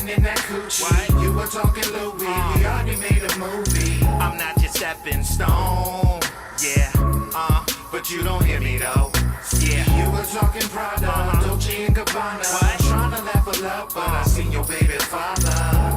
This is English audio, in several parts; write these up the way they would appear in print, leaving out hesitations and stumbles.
been in that coochie. What? You were talking Louis, we already made a movie. I'm not your stepping stone, yeah, but you don't hear me though. Yeah, you were talking Prada, Dolce and Gabbana. What? Trying to level up, but I seen your baby's father.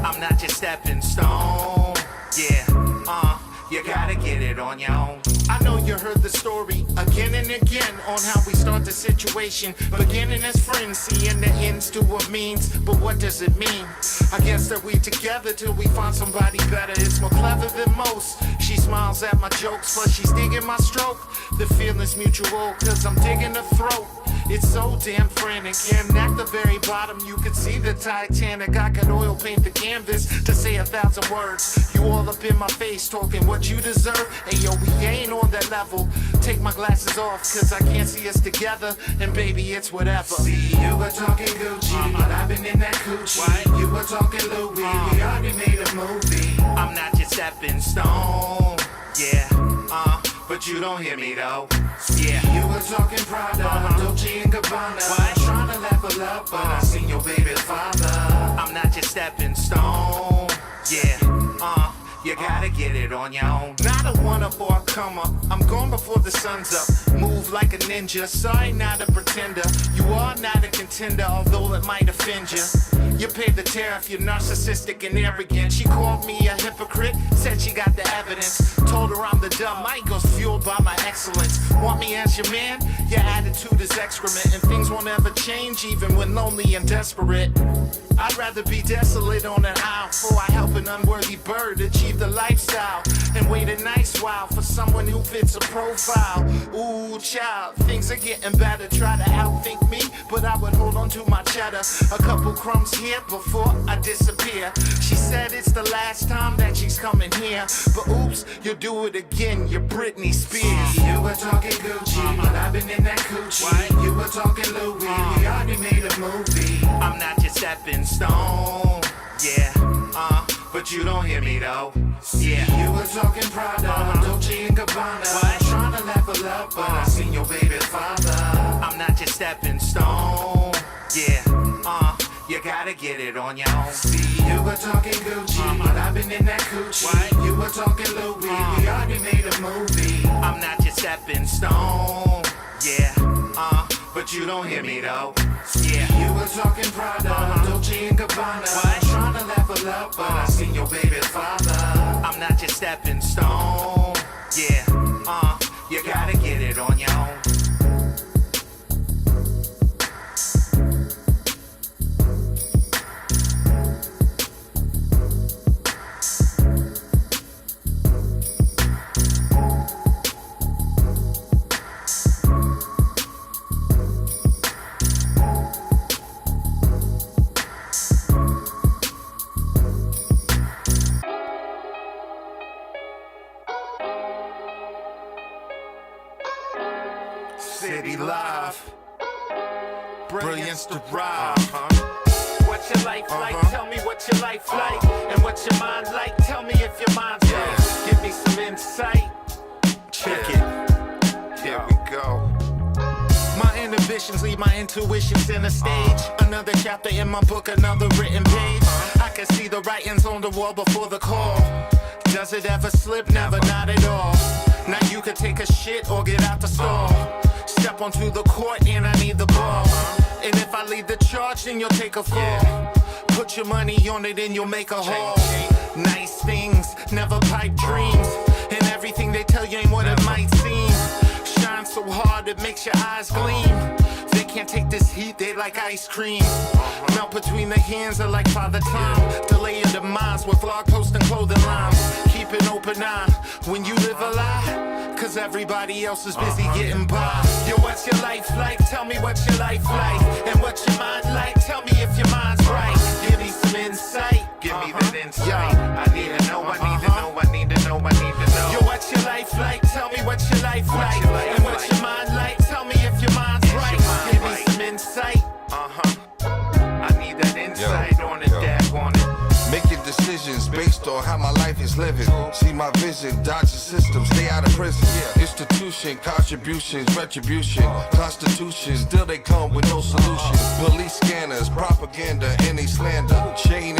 I'm not your stepping stone, yeah, you gotta get it on your own. I know you heard the story again and again on how we start the situation. Beginning as friends, seeing the ends to what means. But what does it mean? I guess that we together till we find somebody better. It's more clever than most. She smiles at my jokes, plus she's digging my stroke. The feeling's mutual, cause I'm digging her throat. It's so damn frantic, and at the very bottom you could see the Titanic. I could oil paint the canvas to say 1,000 words. You all up in my face talking what you deserve. Hey yo, we ain't on that level. Take my glasses off, cause I can't see us together. And baby, it's whatever. See, you were talking Gucci, but I've been in that coochie. What? You were talking Louis, we already made a movie. I'm not your stepping stone, yeah, but you don't hear me though. Yeah, you were talking Prada, Dolce and Gabbana. What? Trying to level up, but I seen your baby's father. I'm not your stepping stone, yeah, you gotta get it on your own. Not a one-up or a come-up, I'm gone before the sun's up. Move like a ninja, sorry not a pretender. You are not a contender, although it might offend you. You pay the tariff, you're narcissistic and arrogant. She called me a hypocrite, said she got the evidence. Told her I'm the dumb, my ego's fueled by my excellence. Want me as your man? Your attitude is excrement, and things won't ever change even when lonely and desperate. I'd rather be desolate on an aisle before I help an unworthy bird achieve the lifestyle and wait a nice while for someone who fits a profile. Ooh, child, things are getting better. Try to outthink me, but I would hold on to my cheddar. A couple crumbs here before I disappear. She said it's the last time that she's coming here, but oops, you'll do it again. You're Britney Spears. You were talking Gucci, but I've been in that coochie. What? You were talking Louis, we already made a movie. I'm not your stepping stone, yeah, but you don't hear me though. Yeah, you were talking Prada, Dolce and Gabbana. What? Trying to level up, but I seen your baby's father. I'm not your stepping stone, yeah, you gotta get it on your own. See, you were talking Gucci, but I've been in that coochie. What? You were talking Louis, we already made a movie. I'm not your stepping stone, yeah, but you don't hear me though. Yeah, you were talking Prada, Dolce and Gabbana. What? Trying to level up, but I seen your baby's father. I'm not your stepping stone, yeah, you gotta get it on your own. City Live, brilliance to ride. What's your life like? Tell me what's your life like. And what's your mind like? Tell me if your mind's right. Give me some insight. Check it. Here we go. My inhibitions leave my intuition center stage. Another chapter in my book, another written page. I can see the writings on the wall before the call. Does it ever slip? Never, not at all. Now you could take a shit or get out the stall. Step onto the court and I need the ball. And if I lead the charge, then you'll take a fall. Put your money on it and you'll make a haul. Nice things, never pipe dreams. And everything they tell you ain't what it might seem. Shine so hard it makes your eyes gleam. They can't take this heat, they like ice cream. Melt between the hands are like Father Time. Delay your demise with blog posts and clothing lines. Keep an open eye when you live a lie, cause everybody else is busy getting by. Yo, what's your life like? Tell me what's your life like. And what's your mind like? Tell me if your mind's right. Give me some insight. Give me that insight. I need to know, I need to know, I need to know, I need to know. Yo, what's your life like? Tell me what's your life like. And what's your mind like? Tell me if your mind's right. Give me some insight. I need that insight on it, dad, on it. Making decisions based on how my life is living. See my vision, dodge the system, stay out of prison. Institution, contributions, retribution. Constitution, still they come with no solution. Police scanners, propaganda, any slander. Chain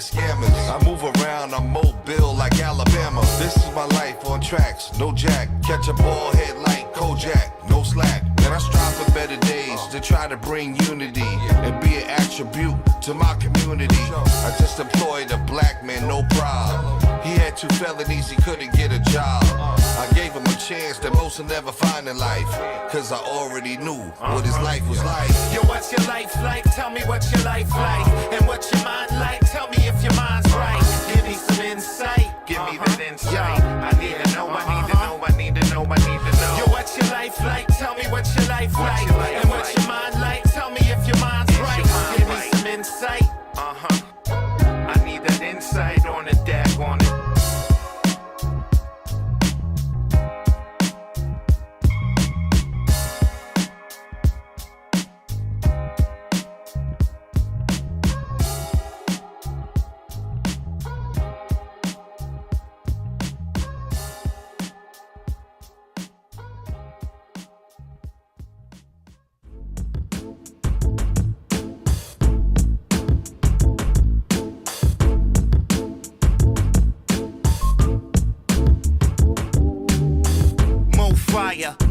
of scammers. I move around, I'm mobile like Alabama. This is my life on tracks, no jack. Catch a ball head like Kojak, no slack. And I strive for better days to try to bring unity and be an attribute to my community. I just employed a black man, no problem. He had 2 felonies, he couldn't get a job. I gave him a chance that most will never find in life, cause I already knew what his life was like. Yo, what's your life like? Tell me what's your life like. And what's your mind like? Tell me if your mind's right. Give me some insight. Give me that insight. I need to know, I need to know, I need to know, I need to know. Yo, what's your life like? Tell me what's your life like. And what's your mind like? Tell me if your mind's right. Give me some insight. I need that insight on the deck on it.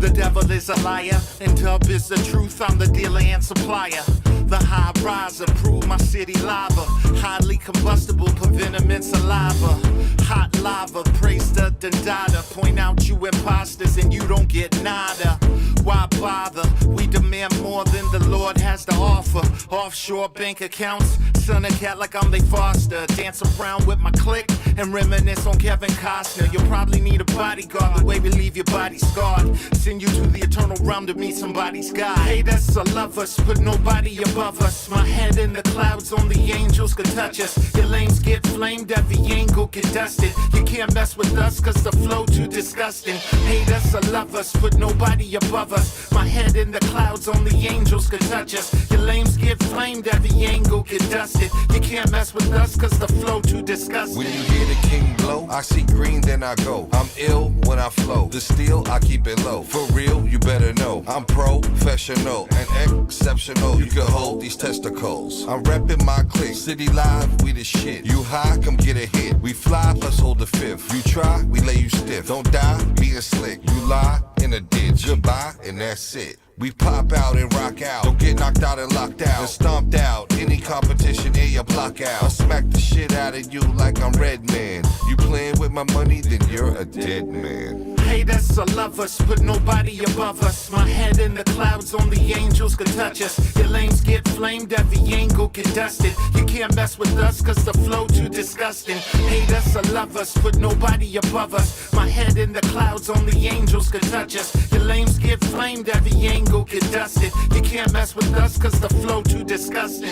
The devil is a liar, and dub is the truth. I'm the dealer and supplier. The high riser, prove my city lava. Highly combustible, put venom in saliva. Hot lava, praise the dada. Point out you imposters and you don't get nada. Why bother? We demand more than the Lord has to offer. Offshore bank accounts, son of cat like I'm they foster. Dance around with my clique and reminisce on Kevin Costner. You'll probably need a bodyguard, the way we leave your body scarred. Send you to the eternal realm to meet somebody's God. Hate us or love us, put nobody above us. My head in the clouds, only angels can touch us. Your lames get flamed, every angle get dusted. You can't mess with us cause the flow too disgusting. Hate us or love us, put nobody above us. My head in the clouds, only angels can touch us. Your lames get flamed, every angle get dusted. You can't mess with us cause the flow too disgusting. When you hear the king blow, I see green then I go. I'm ill when I flow. The steel, I keep it low. For real, you better know. I'm professional and exceptional. You can hold these testicles. I'm repping my clique. City live, we the shit. You high, come get a hit. We fly, plus hold the fifth. You try, we lay you stiff. Don't die, being slick. You lie in a ditch. Goodbye, and that's it. We pop out and rock out. Don't get knocked out and locked out. And stomped out. Any competition, yeah, you block out. I'll smack the shit out of you like I'm Redman. You playing with my money, then you're a dead man. Hate us or love us, put nobody above us. My head in the clouds, only angels can touch us. Your lanes get flamed, every angle get dusted. You can't mess with us cause the flow too disgusting. Hate us or love us, put nobody above us. My head in the clouds, only angels can touch us. Your lanes get flamed, every angle get dusted. You can't mess with us cause the flow too disgusting.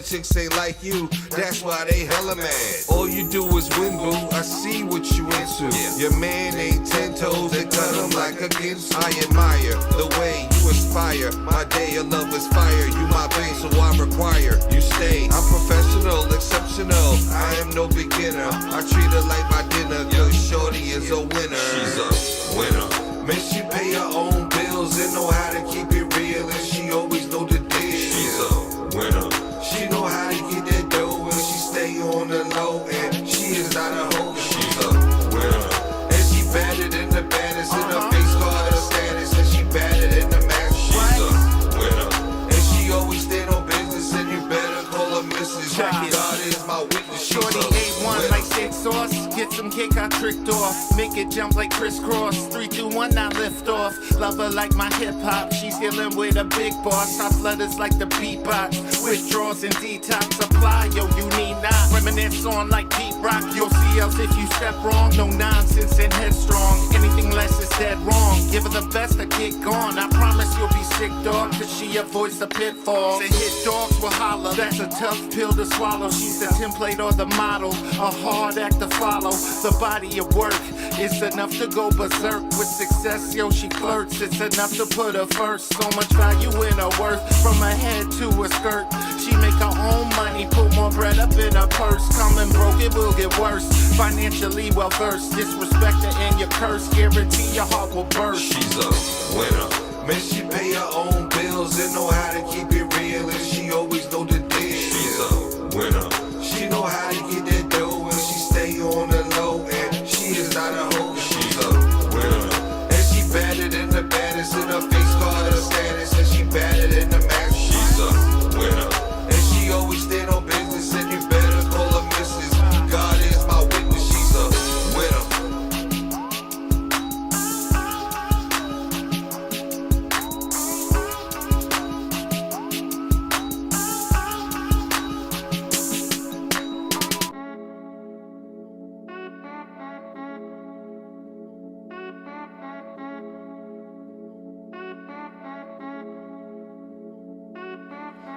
Chicks ain't like you, that's why they hella mad. All you do is win, boo, I see what you into. Your man ain't 10 toes, they cut him like a ginseng. I admire the way you aspire. My day of love is fire. You my babe, so I require you stay. I'm professional, exceptional. I am no beginner. I treat her like my dinner, cause shorty is a winner. She's a winner. Man, she pay her own bills and know how to keep it real, and she always know the deal. She's a winner. She know how to get that dough and she stay on the low, and she is not a hoe. She's a winner. And she better than the baddest, and her face card her status, and she better than the max. She's a winner. And she always stand on business, and you better call her Mrs. God is my witness. She's Shorty a A1 winner. like steak sauce. Get some cake, I tricked off. Make it jump like crisscross. 3, 2, 1, now lift off. Love her like my hip hop. She's dealing with a big boss. I flutters like the beatbox. Withdrawals and detox. Apply, yo, you need not. Reminisce on like deep rock. You'll see else if you step wrong. No nonsense and headstrong. Anything less is dead wrong. Give her the best to get gone. I promise you'll be sick, dog. Cause she avoids the pitfalls. And hit dogs will holler. That's a tough pill to swallow. She's the template or the model. A hard act to follow. The body of work is enough to go berserk. With success, yo, she flirts. It's enough to put her first. So much value in her worth. From her head to her skirt. She make her own money. Put more bread up in her purse. Coming broke, it will get worse. Financially well versed. Disrespect her in your curse. Guarantee your heart will burst. She's a winner. Man, she pay her own bills and know how to keep it real, and she always know the deal. She's a winner. She know how to get that dough, and she stay on the low, and she is not a hoe. She's a winner. And she better than the baddest, and her face card her status, and she better than the max. She's a winner. And she always stand on business, and you better call her Mrs. God is my witness. She's a winner.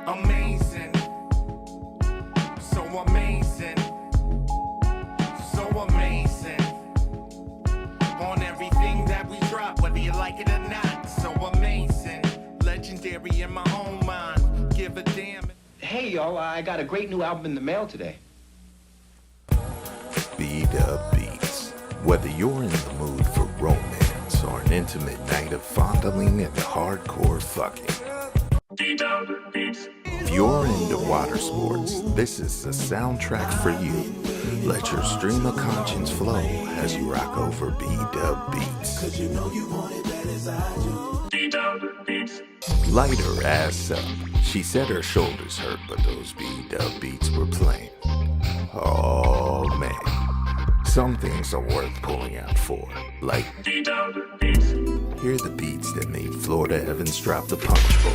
Amazing, so amazing, so amazing. On everything that we drop, whether you like it or not, so amazing. Legendary in my own mind, give a damn. Hey, y'all, I got a great new album in the mail today. B-Dub Beats. Whether you're in the mood for romance or an intimate night of fondling and hardcore fucking. If you're into water sports, this is the soundtrack for you. Let your stream of conscience flow as you rock over B-Dub Beats. Cause you know you want it bad as I do. B-Dub Beats. Light her ass up. She said her shoulders hurt, but those B-Dub Beats were playing. Oh man. Some things are worth pulling out for, like B-Dub Beats. Hear the beats that made Florida Evans drop the punch bowl.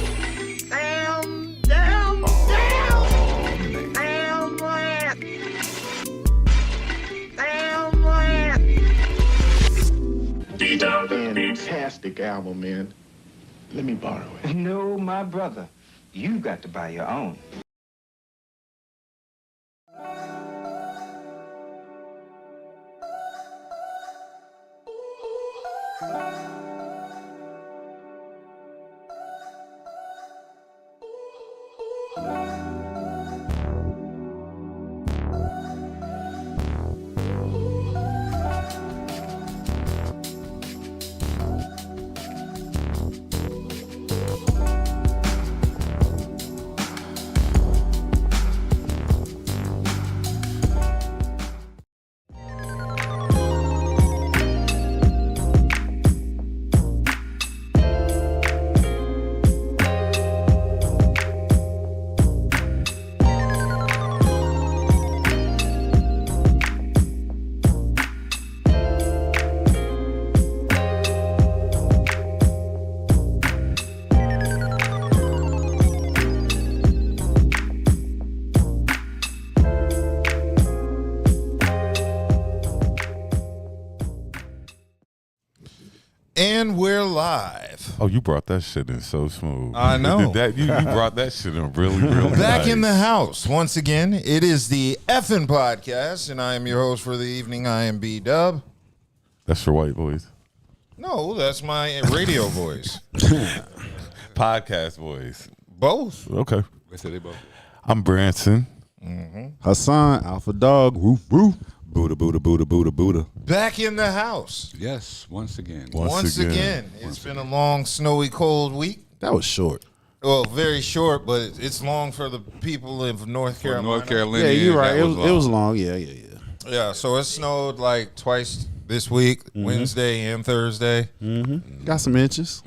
Fantastic album, man. Let me borrow it. No, my brother. You got to buy your own. And we're live. Oh, you brought that shit in so smooth. I know. You brought that shit in really Back nice. in the house. Once again, it is the Effin' Podcast, and I am your host for the evening. I am B-Dub. That's your white voice. No, that's my radio voice. podcast voice? Both. Okay. They said they both. I'm Branson. Hassan, Alpha Dog, woof woof. Buddha, Buddha, Buddha, Buddha, Buddha. Back in the house. Yes, once again. Once again. It's been a long, snowy, cold week. That was short. Well, very short, but it's long for the people of North Carolina. North Carolina. Yeah, you're right. that It was long. Yeah. Yeah, so it snowed like twice this week, Wednesday and Thursday. Got some inches.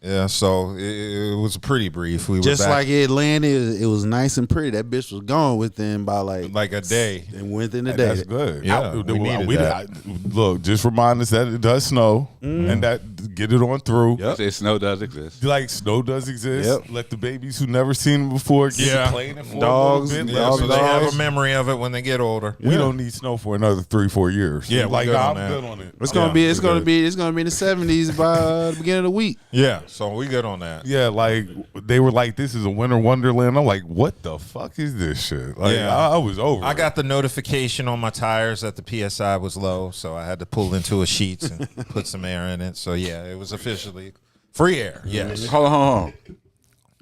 Yeah, so it was pretty brief. We Just were back like it landed, it was nice and pretty. That bitch was gone within by like a day. and within the Hey, day. that's good. Yeah, we needed that. Look, just remind us that it does snow and that get it on through. Yep. Say snow does exist. Like snow does exist. Yep. Let the babies who never seen it before get Yeah. to playing it for Dogs, a little bit. Yeah, Dog so they have dogs. a memory of it when they get older. We don't need snow for another 3-4 years. Yeah, we like good on I'm that. good on it. It's gonna be in the 70s by the beginning of the week. Yeah, so we good on that. Yeah, like they were like, "This is a winter wonderland." I'm like, "What the fuck is this shit?" Like, Yeah. I was over. I it. got the notification on my tires that the PSI was low, so I had to pull into a sheets and put some air in it. So yeah, it was officially free air. Yes. Hold on.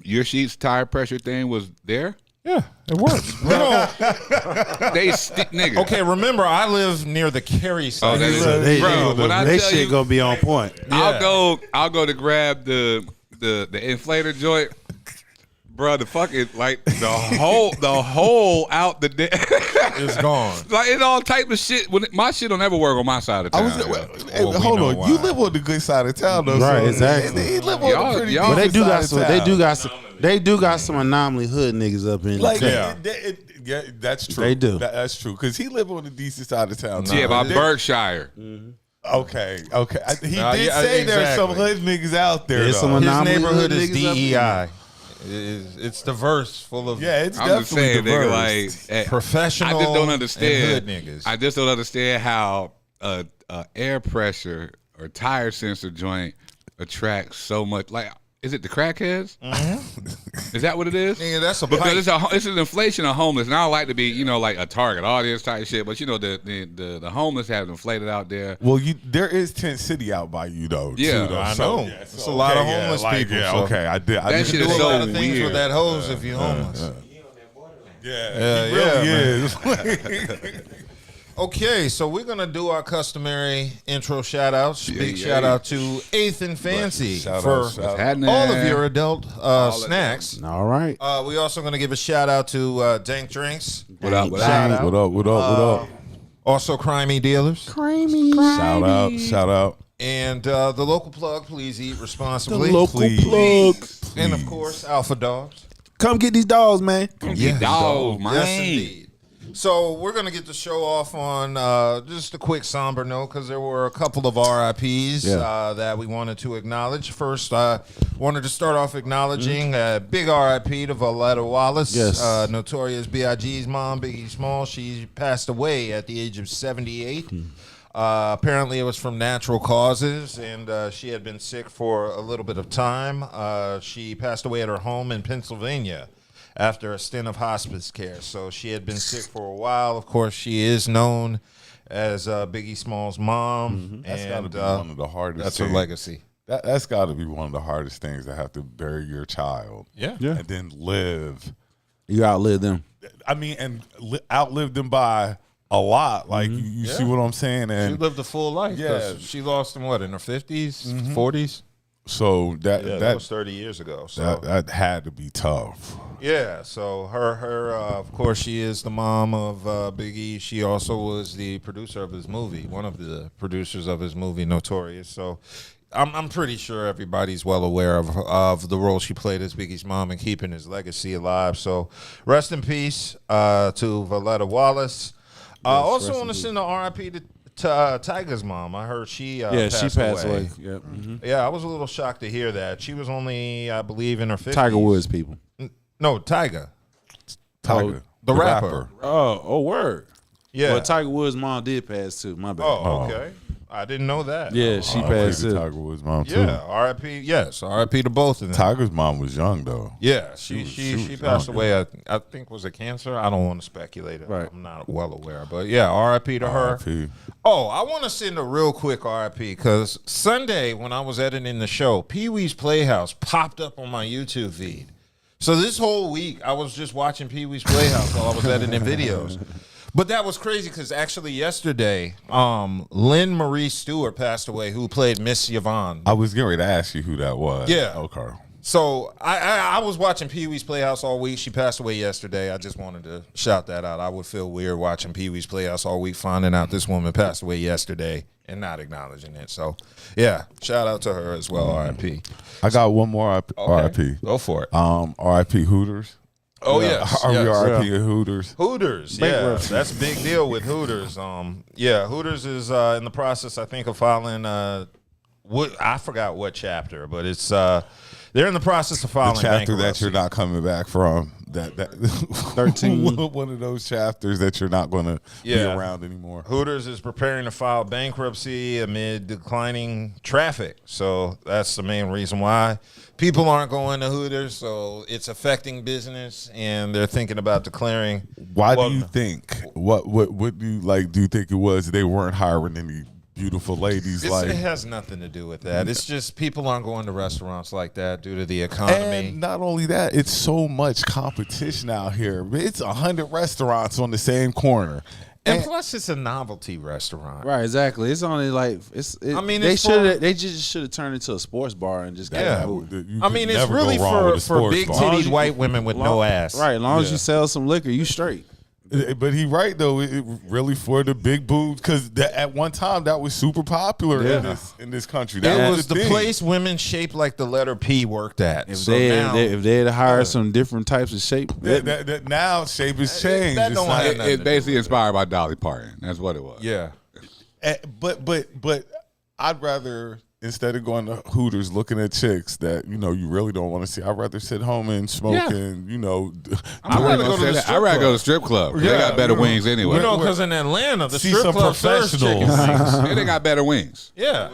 Your sheets tire pressure thing was there? Yeah, it was. They stick nigga. Okay, remember I live near the Cary Oh, site. that is bro. When I They tell shit you, gonna be on point. I'll go to grab the inflator joint. Bro, the fucking like the hole out the It's gone. like it's all type of shit. My shit don't ever work on my side of I town. was. Hey, Well, we hold know on, why. you live on the good side of town, though. Right, so exactly. He live on Y'all- the pretty. y'all- But they decent do got side some. of They town. do got some. They do got some anomaly hood niggas up in. Like, Yeah. yeah, that's true. They do. That's true because he live on the decent side of town. Yeah, by They- Berkshire. Okay. He Nah, did yeah, say there's some exactly. hood niggas out there. There's though. some His anomaly neighborhood hood is niggas up in DEI. It's diverse, full of Yeah, it's I'm definitely just saying, diverse. nigga, like eh, professional. I just don't and understand. hood niggas. I just don't understand how air pressure or tire sensor joint attracts so much. Like, is it the crackheads? Is that what it is? Nigga, that's a Because pipe. it's an inflation of homeless, and I don't like to be, like a target audience type shit. But the homeless have inflated out there. Well, there is Tent City out by you though. Yeah, too, though. I So, know. yeah, It's a lot of homeless people, Yeah, so- okay, I did. That shit do is a so lot of things weird. with that hose if you're homeless. Yeah, he yeah, really is. Okay, so we're gonna do our customary intro shout outs. Big yeah. shout out to Eighth and Fancy Shout for out, shout out. Happening. all of your adult snacks. All right. We also gonna give a shout out to Dank Drinks. What up? What Shout up? out. What up? What up? What up? Also, Crimey Dealers. Shout out! Shout out! And the local plug, please eat responsibly. Please. plug. And of course, Alpha Dogs. Come get these dogs, man. Yeah, dog, man. Yes, indeed. So we're going to get the show off on just a quick somber note because there were a couple of RIPs that we wanted to acknowledge. First, wanted to start off acknowledging a big RIP to Voletta Wallace, Yes. Notorious B.I.G.'s mom, Biggie Small. She passed away at the age of 78. Apparently it was from natural causes, and she had been sick for a little bit of time. She passed away at her home in Pennsylvania after a stint of hospice care. So she had been sick for a while. Of course, she is known as Biggie Small's mom. That's got to And be one of the hardest. that's her things. legacy. That's got to be one of the hardest things to have to bury your child. Yeah. And then live. You outlive them. I mean, and outlive them by a lot. Like you see what I'm saying? She And lived a full life. 'cause Yeah. She lost in what, in her 50s, 40s? so Yeah, that that was 30 years ago. So that had to be tough. yeah, so her of course, she is the mom of Biggie. She also was the producer of his movie, one of the producers of his movie, Notorious. So I'm pretty sure everybody's well aware of the role she played as Biggie's mom in keeping his legacy alive. So rest in peace to Voletta Wallace. Also want to send an RIP to Tyga's mom. I heard she She passed away. Yep. Yeah, I was a little shocked to hear that. She was only, I believe, in her 50s. Tiger Woods people. No, Tyga. Tiger, The rapper. Oh, word. Yeah. Well, Tiger Woods' mom did pass too. My bad. Oh, okay. I didn't know that. Yeah, she R.I.P. passed to it. Tiger Woods' mom too. Yeah, R.I.P. Yes, R.I.P. to both of them. Tiger's mom was young though. Yeah, she was passed young, away. I think was it cancer. I don't want to speculate. Right. I'm not well aware, but yeah, R.I.P. to her. R.I.P. Oh, I want to send a real quick R.I.P. because Sunday when I was editing the show, Pee Wee's Playhouse popped up on my YouTube feed. So this whole week I was just watching Pee Wee's Playhouse while I was editing videos. But that was crazy because actually yesterday, Lynn Marie Stewart passed away, who played Miss Yvonne. I was getting ready to ask you who that was. Yeah. Okay. So I was watching Pee Wee's Playhouse all week. She passed away yesterday. I just wanted to shout that out. I would feel weird watching Pee Wee's Playhouse all week, finding out this woman passed away yesterday and not acknowledging it. So, yeah, shout out to her as well, R.I.P. I got one more R.I.P. Go for it. R.I.P. Hooters. Oh, yes. R.I.P. Hooters. Hooters, yeah, that's a big deal with Hooters. Hooters is in the process, I think, of filing. I forgot what chapter, but it's they're in the process of filing The chapter that bankruptcy. you're not coming back from. That 13. One of those chapters that you're not going to be Yeah. around anymore. Hooters is preparing to file bankruptcy amid declining traffic. So that's the main reason why people aren't going to Hooters. So it's affecting business, and they're thinking about declaring. Why Well, do you think? What do you like? Do you think it was they weren't hiring any beautiful ladies? It has nothing to do with that. It's just people aren't going to restaurants like that due to the economy. And not only that, it's so much competition out here. It's 100 restaurants on the same corner. And plus, it's a novelty restaurant. Right, exactly. It's only like I mean, they it's they just should have turned it into a sports bar and just got Yeah. food. You I could mean, it's never go really wrong with a for sports big bar. titted white women with no ass. Right, as long as Yeah. you sell some liquor, you straight. But he right though. It really for the big boobs because at one time that was super popular in this country. That It was the thing. place women shaped like the letter P worked at. If So they now, if they had hired some different types of shape, That now shape has changed. that It's don't like- have nothing It's basically inspired by Dolly Parton. That's what it was. yeah. But I'd rather instead of going to Hooters looking at chicks that you really don't want to see, I'd rather sit home and smoke Yeah. and I'd rather go to the strip club. They Yeah, got better wings anyway. You know, because in Atlanta, the See strip some club serves chicken professionals. wings. Yeah, they got better wings. Yeah.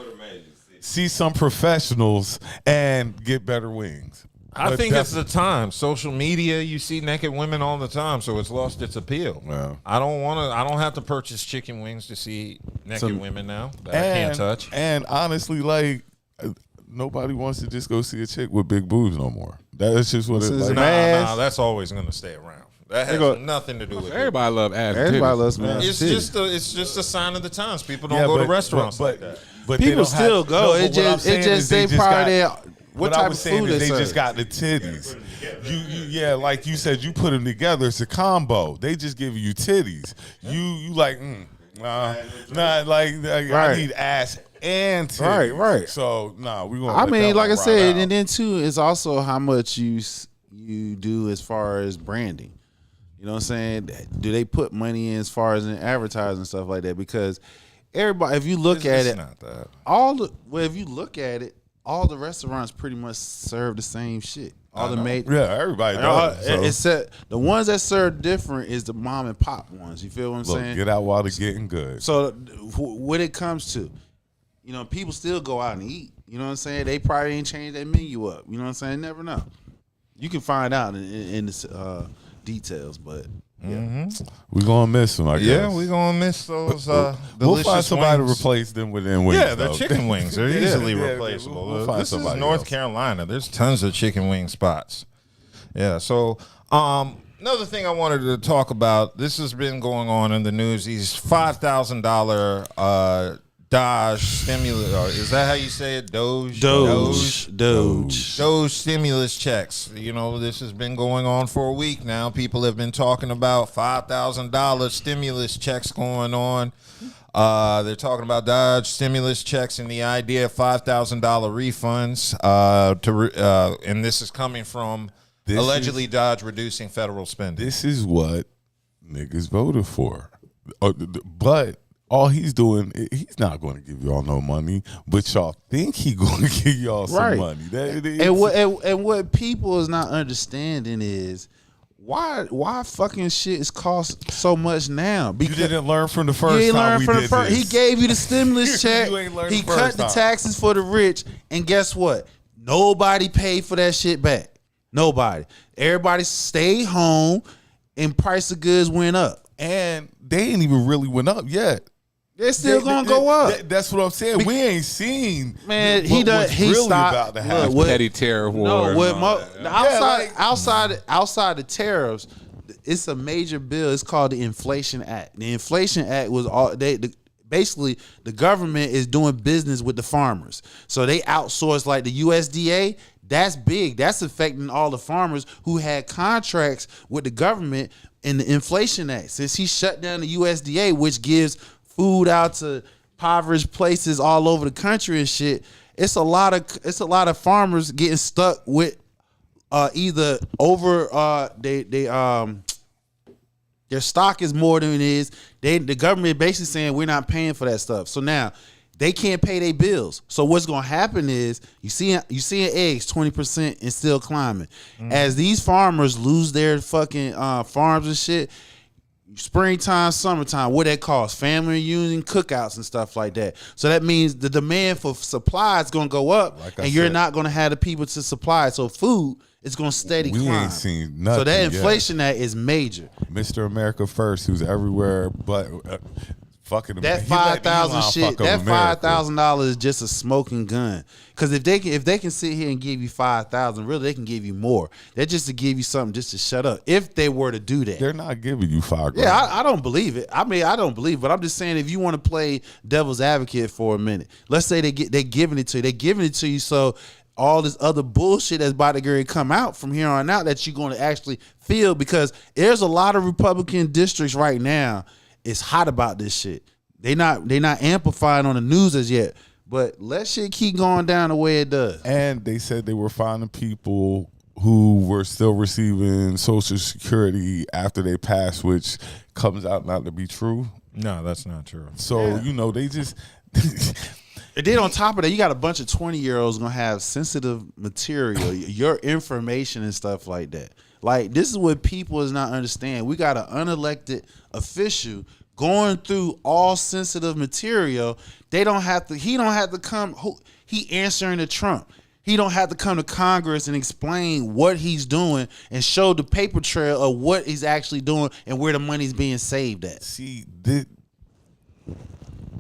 see some professionals and get better wings. I But think it's that's- the time. Social media, you see naked women all the time, so it's lost its appeal. Yeah. I don't have to purchase chicken wings to see naked women now that I can't touch. And honestly, like nobody wants to just go see a chick with big boobs no more. That's just what it This is like. Nah, that's always gonna stay around. That has nothing to do with it. Everybody love ass. and everybody titties. loves man. It's just a sign of the times. People don't go to restaurants like that. But they People don't still have, go. No, It but what I'm just saying is they just probably got- what I type was of saying food is they they just serve. got the titties. Yeah, like you said, you put them together. It's a combo. They just give you titties. You like, I Right. need ass and titties. Right. So we gonna. I let mean, that like I one said, ride and out. then too, it's also how much you do as far as branding. You know what I'm saying? Do they put money in as far as in advertising and stuff like that? Because everybody, if you look at It's it, not that. if you look at it, all the restaurants pretty much serve the same shit. All the made. Yeah, everybody does. So, Except the ones that serve different is the mom and pop ones. You feel what I'm look, saying? get out while they're getting good. So what it comes to, people still go out and eat. You know what I'm saying? They probably ain't changed their menu up. You know what I'm saying? Never know. You can find out in the details, but We're gonna miss them. I guess. Yeah, we're gonna miss those We'll delicious find somebody wings. to replace them with them wings. Yeah, they're though. chicken wings. They're Yeah, easily yeah, replaceable. we'll find This is somebody North else. Carolina. There's tons of chicken wing spots. Yeah. So another thing I wanted to talk about. This has been going on in the news. These $5,000 DOGE stimulus. Or is that how you say it? Doge stimulus checks. This has been going on for a week now. People have been talking about $5,000 stimulus checks going on. They're talking about DOGE stimulus checks and the idea of $5,000 refunds. And this is coming from allegedly DOGE reducing federal spending. This is what niggas voted for. But all he's doing, he's not going to give y'all no money, but y'all think he going to give y'all some Right. money. And what people is not understanding is why fucking shit is cost so much now? You didn't learn from the first you ain't time learn we from did the first. this. He gave you the stimulus check. You ain't learned He the cut first the time. taxes for the rich, and guess what? Nobody paid for that shit back. Nobody. Everybody stayed home, and price of goods went up. And they ain't even really went up yet. They're still gonna go up. That's what I'm saying. We ain't seen, Man, what's he really stopped. about to happen. Look, what- Petty tariff war. No, and what all that. outside the tariffs, it's a major bill. It's called the Inflation Act. The Inflation Act was basically the government is doing business with the farmers, so they outsource like the USDA. That's big. That's affecting all the farmers who had contracts with the government in the Inflation Act. Since he shut down the USDA, which gives food out to impoverished places all over the country and shit, it's a lot of farmers getting stuck with either over their stock is more than it is. The government basically saying we're not paying for that stuff. So now they can't pay their bills. So what's gonna happen is you seeing eggs 20% and still climbing. As these farmers lose their fucking farms and shit. Springtime, summertime, what that costs, family reunion, cookouts and stuff like that. So that means the demand for supply is gonna go up, and you're not gonna have the people to supply it. So food is gonna steady We climb. ain't seen nothing So that yet. inflation that is major. Mr. America First, who's everywhere, but fucking That he let $5,000 Elon shit, fuck up that America. $5,000 is just a smoking gun. Because if they can sit here and give you $5,000, really they can give you more. They're just to give you something just to shut up. If they were to do that, They're not giving you $5,000. yeah, I don't believe it. I mean, I don't believe it, but I'm just saying if you want to play devil's advocate for a minute, let's say they're giving it to you. They're giving it to you so all this other bullshit that's about to come out from here on out that you're going to actually feel, because there's a lot of Republican districts right now. It's hot about this shit. They not amplifying on the news as yet, but let shit keep going down the way it does. And they said they were finding people who were still receiving Social Security after they passed, which comes out not to be true. No, that's not true. So, they just... And then on top of that, you got a bunch of 20-year-olds gonna have sensitive material, your information and stuff like that. Like, this is what people is not understand. We got an unelected official going through all sensitive material. He don't have to come. He answering to Trump. He don't have to come to Congress and explain what he's doing and show the paper trail of what he's actually doing and where the money's being saved at. See,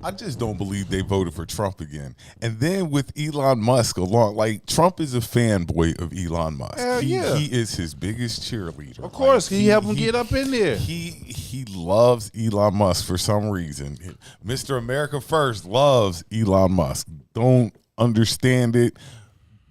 I just don't believe they voted for Trump again. And then with Elon Musk along, like, Trump is a fanboy of Elon Musk. Hell yeah. He is his biggest cheerleader. Of course, Like, he helped him get up in there. He loves Elon Musk for some reason. Mr. America First loves Elon Musk. Don't understand it.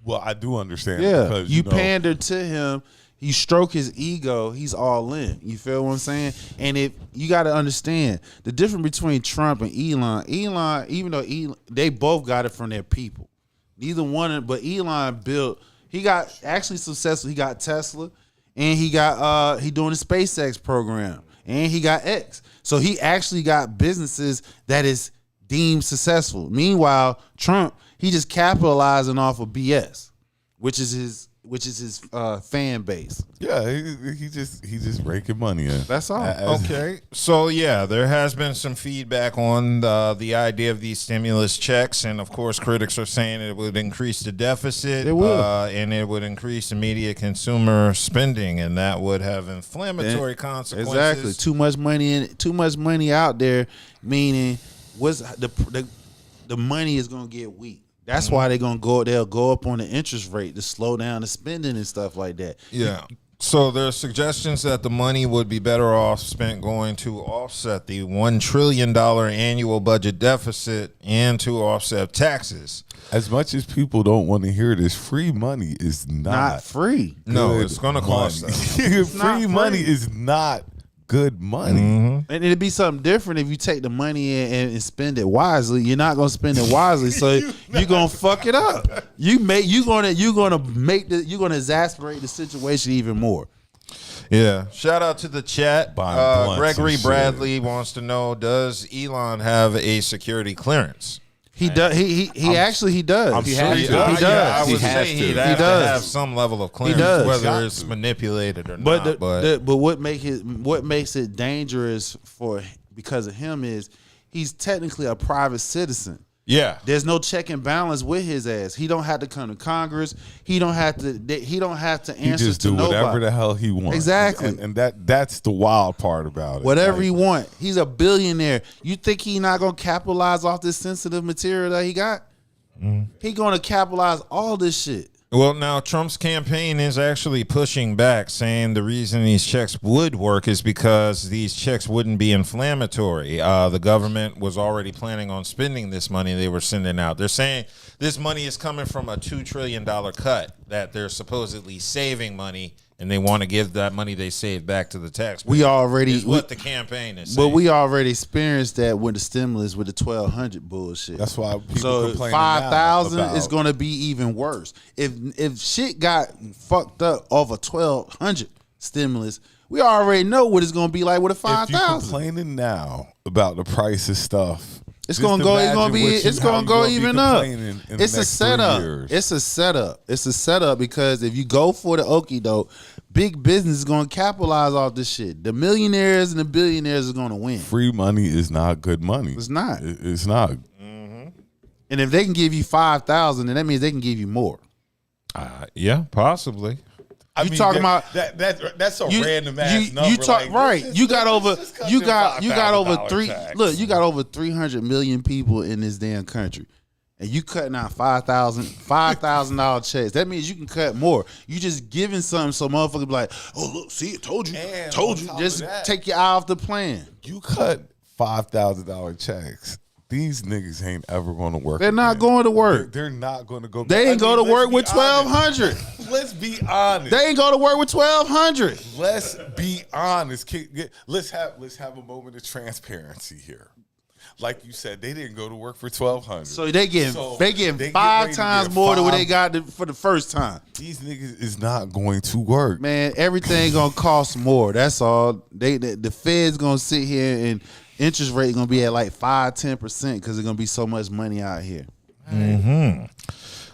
Well, I do understand it Yeah, because you pander to him, you stroke his ego, he's all in. You feel what I'm saying? And if you got to understand the difference between Trump and Elon, even though they both got it from their people, neither one, but Elon he got actually successful. He got Tesla, and he doing the SpaceX program, and he got X. So he actually got businesses that is deemed successful. Meanwhile, Trump, he just capitalizing off of BS, which is his fan base. Yeah, he just raking money in. That's all. Okay, so yeah, there has been some feedback on the idea of these stimulus checks, and of course, critics are saying it would increase the deficit. It will, and it would increase immediate consumer spending, and that would have inflammatory consequences. Exactly. Too much money out there, meaning what's the money is gonna get weak. That's why they'll go up on the interest rate to slow down the spending and stuff like that. Yeah. So there are suggestions that the money would be better off spent going to offset the $1 trillion annual budget deficit and to offset taxes. As much as people don't want to hear this, free money is Not free. No, good it's going to cost money. us. Free money is not good money. And it'd be something different if you take the money and spend it wisely. You're not gonna spend it wisely, so you're gonna fuck it up. You're gonna exasperate the situation even more. Yeah. Shout out to the chat. Buying blunts Gregory and shit. Bradley wants to know, does Elon have a security clearance? He does. He actually does. I'm he sure has he to. does. He does. I would He has say to. he'd He have does. to have some level of clearance, does. whether Got it's to. manipulated or But not. but what makes it dangerous because of him is he's technically a private citizen. yeah, There's no check and balance with his ass. He don't have to come to Congress. He don't have to answer He just to do nobody. whatever the hell he wants. Exactly. and that's the wild part about it. Whatever Like, he want. He's a billionaire. You think he not gonna capitalize off this sensitive material that he got? He gonna capitalize all this shit. Well, now Trump's campaign is actually pushing back, saying the reason these checks would work is because these checks wouldn't be inflammatory. The government was already planning on spending this money they were sending out. They're saying this money is coming from a $2 trillion cut that they're supposedly saving money, and they want to give that money they saved back to the taxpayers. We already is what the campaign is but saying. we already experienced that with the stimulus with the 1,200 bullshit. That's why people so complaining 5,000 now is about- gonna be even worse. If shit got fucked up over 1,200 stimulus, we already know what it's gonna be like with a If you 5,000. complaining now about the price of stuff, It's just gonna go. It's imagine gonna be. what you- It's how gonna you go be even up. complaining in the It's a next 3 setup. years. It's a setup. It's a setup because if you go for the okie doke, big business is gonna capitalize off this shit. The millionaires and the billionaires are gonna win. Free money is not good money. It's not. It's not. And if they can give you 5,000, then that means they can give you more. Yeah, possibly. You talking about- that's a random ass number. You talk like, right. let's You got over. just cut You them got over $5,000 three. tax. Look, you got over 300 million people in this damn country, and you cutting out $5,000 checks. That means you can cut more. You just giving something so motherfuckers be like, oh look, see, it told you, And told on you. top Just of that- take your eye off the plan. You cut $5,000 checks. These niggas ain't ever going to work. They're not again. going to work. They're not going to go. They ain't go to let's work be with 1,200. honest. Let's be honest. They ain't go to work with 1,200. Let's be honest. Let's have a moment of transparency here. Like you said, they didn't go to work for 1,200. So they getting they five get ready to times get more than what they five. got for the first time. These niggas is not going to work. Man, everything gonna cost more. That's all. The Fed's gonna sit here and interest rate gonna be at like 5-10% because there's gonna be so much money out here.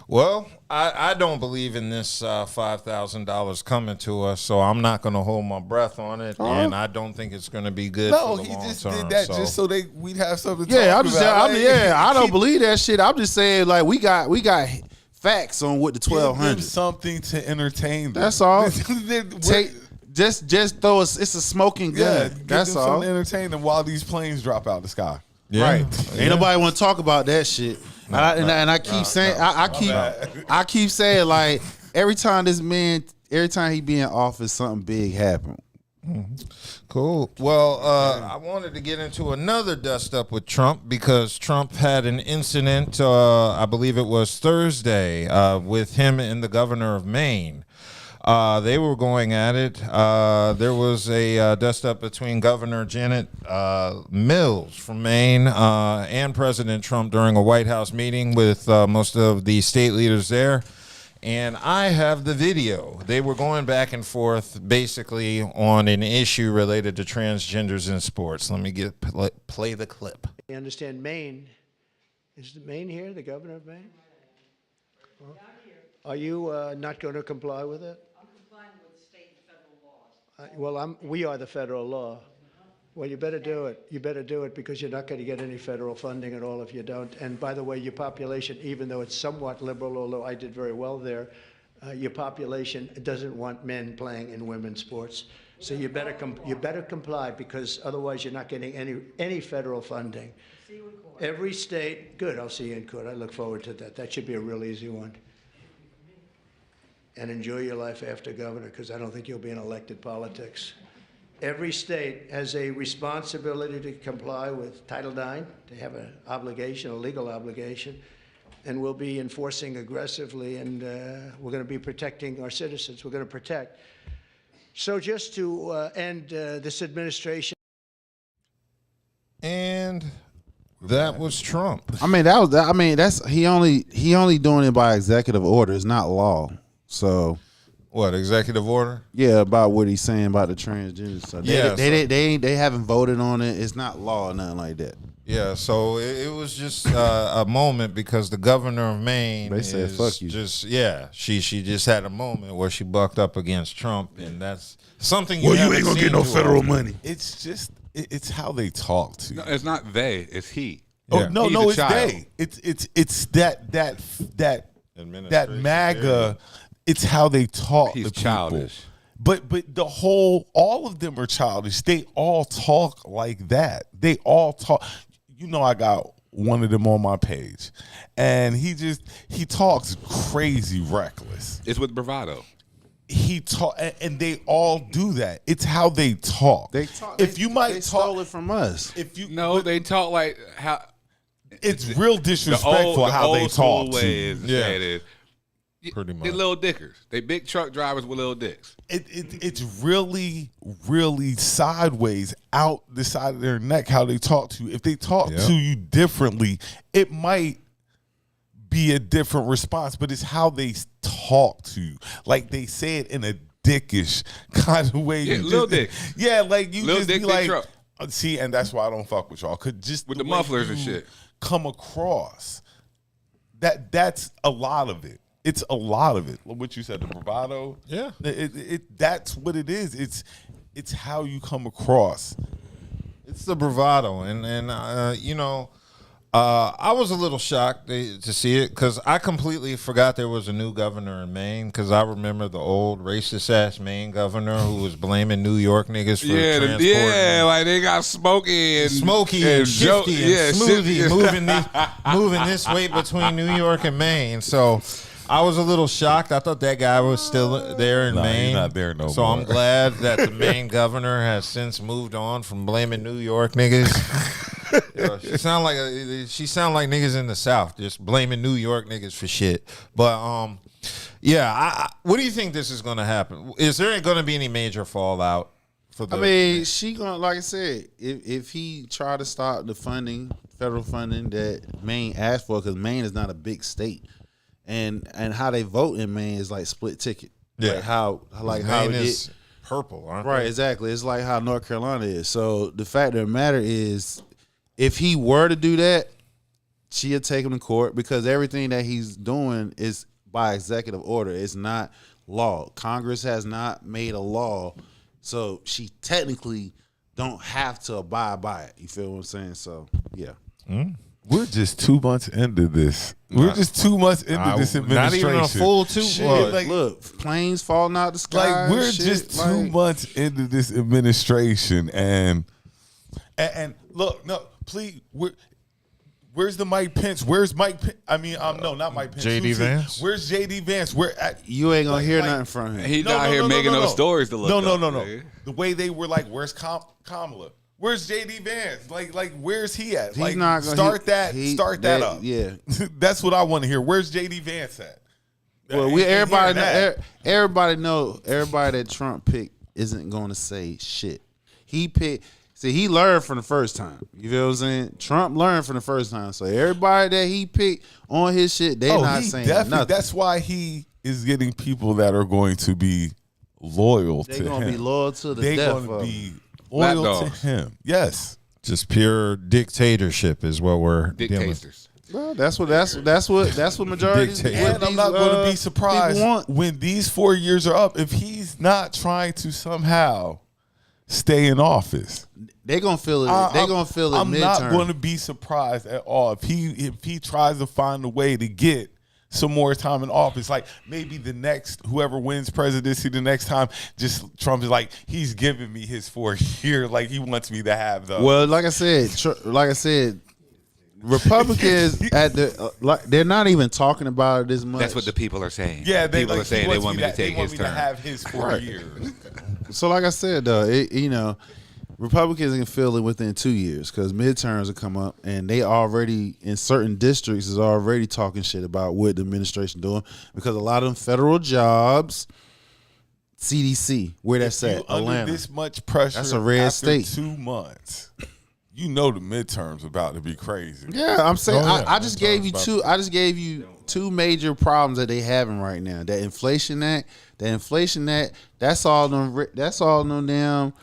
Well, I don't believe in this $5,000 coming to us, so I'm not going to hold my breath on it, and I don't think it's going to be good No, for the he long just term. did that so. just so we'd have something to Yeah, talk I'm just about. saying. Like, I don't keep- believe that shit. I'm just saying like we got facts on what the give them 1,200. something to entertain them. That's all. We're- Take just throw us. It's a smoking gun. Yeah, give That's them all. something to entertain them while these planes drop out the sky. Yeah. Right. Ain't nobody want to talk about that shit. And I keep saying, I keep saying like every time he be in office, something big happen. Cool. Well, I wanted to get into another dust up with Trump because Trump had an incident, I believe it was Thursday, with him and the governor of Maine. They were going at it. There was a dust up between Governor Janet Mills from Maine and President Trump during a White House meeting with most of the state leaders there. And I have the video. They were going back and forth basically on an issue related to transgenders in sports. Let me play the clip. I understand Maine. Is Maine here, the governor of Maine? Are you not going to comply with it? I'm complying with state and federal laws. We are the federal law. Well, you better do it. You better do it because you're not going to get any federal funding at all if you don't. And by the way, your population, even though it's somewhat liberal, although I did very well there, your population doesn't want men playing in women's sports. So you better comply because otherwise you're not getting any federal funding. See you in court. Every state, good. I'll see you in court. I look forward to that. That should be a real easy one. And enjoy your life after governor because I don't think you'll be in elected politics. Every state has a responsibility to comply with Title IX. They have an obligation, a legal obligation, and we'll be enforcing aggressively, and we're going to be protecting our citizens. We're going to protect. So just to end this administration. And that was Trump. I mean, that's he only doing it by executive order. It's not law. So What, executive order? yeah, about what he's saying about the transgender stuff. Yeah, They haven't voted on it. It's not law or nothing like that. Yeah, so it was just a moment because the governor of Maine They said, "Fuck you." She just had a moment where she bucked up against Trump, and that's something Well, you haven't ain't gonna seen get no too federal often. money. It's just it's how they talk to you. No, it's not they. It's he. Oh Yeah. no, He's no, a it's child. they. It's that Administration MAGA. period. It's how they talk He's to people. childish. But all of them are childish. They all talk like that. They all talk. You know, I got one of them on my page, and he talks crazy reckless. It's with bravado. He talk, and they all do that. It's how they talk. They talk. If you might they talk, stole it from us. if you No, they talk like how it's real the disrespectful how old they school talk way to you. is Yeah. say it is. Pretty They much. little dickers. They big truck drivers with little dicks. It's really, really sideways out the side of their neck how they talk to you. If they talk Yep. to you differently, it might be a different response, but it's how they talk to you. Like they say it in a dickish kind of way. Yeah, You little just- dick. Yeah, like you Little just dick, be big like, truck. see, and that's why I don't fuck with y'all. Cause just With the the way mufflers and you shit. come across. That's a lot of it. It's a lot of it. What you said, the bravado. Yeah. That's what it is. It's how you come across. It's the bravado, and you know, I was a little shocked to see it because I completely forgot there was a new governor in Maine because I remember the old racist ass Maine governor who was blaming New York niggas for transporting. like they got Smokey and Smoky and Shifty and Smoothie moving this weight between New York and Maine. So I was a little shocked. I thought that guy was still there in Nah, he's Maine. not there no so more. I'm glad that the Maine governor has since moved on from blaming New York niggas. Yo, she sound like niggas in the South just blaming New York niggas for shit. But yeah, what do you think this is going to happen? Is there going to be any major fallout? For the, I mean, she gonna, like I said, if he try to stop the funding, federal funding that Maine asked for, because Maine is not a big state, and how they vote in Maine is like split ticket. Yeah. Like how Maine it is purple, aren't right, they? exactly. It's like how North Carolina is. So the fact of the matter is, if he were to do that, she'll take him to court because everything that he's doing is by executive order. It's not law. Congress has not made a law, so she technically don't have to abide by it. You feel what I'm saying? So yeah. We're just 2 months into this. We're just 2 months into this administration. Not even a full 2 Shit, months. like, look, planes falling out the sky. Like we're shit, just like, 2 months into this administration, and look, no, please, where's the Mike Pence? Where's Mike? I mean, no, not Mike Pence. JD Who's he? Vance? Where's JD Vance? Where You ain't gonna hear like- nothing from him. He's out here making those stories to look No, up. no. The way they were like, where's Kamala? Where's JD Vance? Like, where's he at? He's Like, not gonna start that up. Yeah. That's what I want to hear. Where's JD Vance at? Well, I ain't everybody hearing know everybody that Trump picked isn't going to say shit. He picked. See, he learned from the first time. You feel what I'm saying? Trump learned from the first time. So everybody that he picked on his shit, they not he saying definitely. nothing. That's why he is getting people that are going to be loyal They to gonna him. be loyal to the They're death. going to be Black loyal to dogs. him. Yes. Just pure dictatorship is what we're dealing with. Dictators. Well, that's what majority. Dictator. what And I'm these, not going to be people surprised want. when these 4 years are up if he's not trying to somehow stay in office. They gonna feel it. They gonna feel it. I'm midterm. not going to be surprised at all if he tries to find a way to get some more time in office. Like maybe the next whoever wins presidency the next time, just Trump is like he's giving me his 4 year. Like he wants me to have the. Well, like I said, Republicans at the they're not even talking about it as much. That's what the people are saying. yeah, they people like, are saying they want me to take his to turn. have his 4 years. So, like I said, though, Republicans can feel it within 2 years because midterms will come up, and they already in certain districts is already talking shit about what the administration doing because a lot of them federal jobs, CDC, where that's If you at, under Atlanta. this much pressure. That's a red after state. 2 months. You know the midterms about to be crazy. Yeah, I'm saying Oh, yeah. I just gave you two. I just gave you two major problems that they having right now. That Inflation Act. That's all them. That's all them damn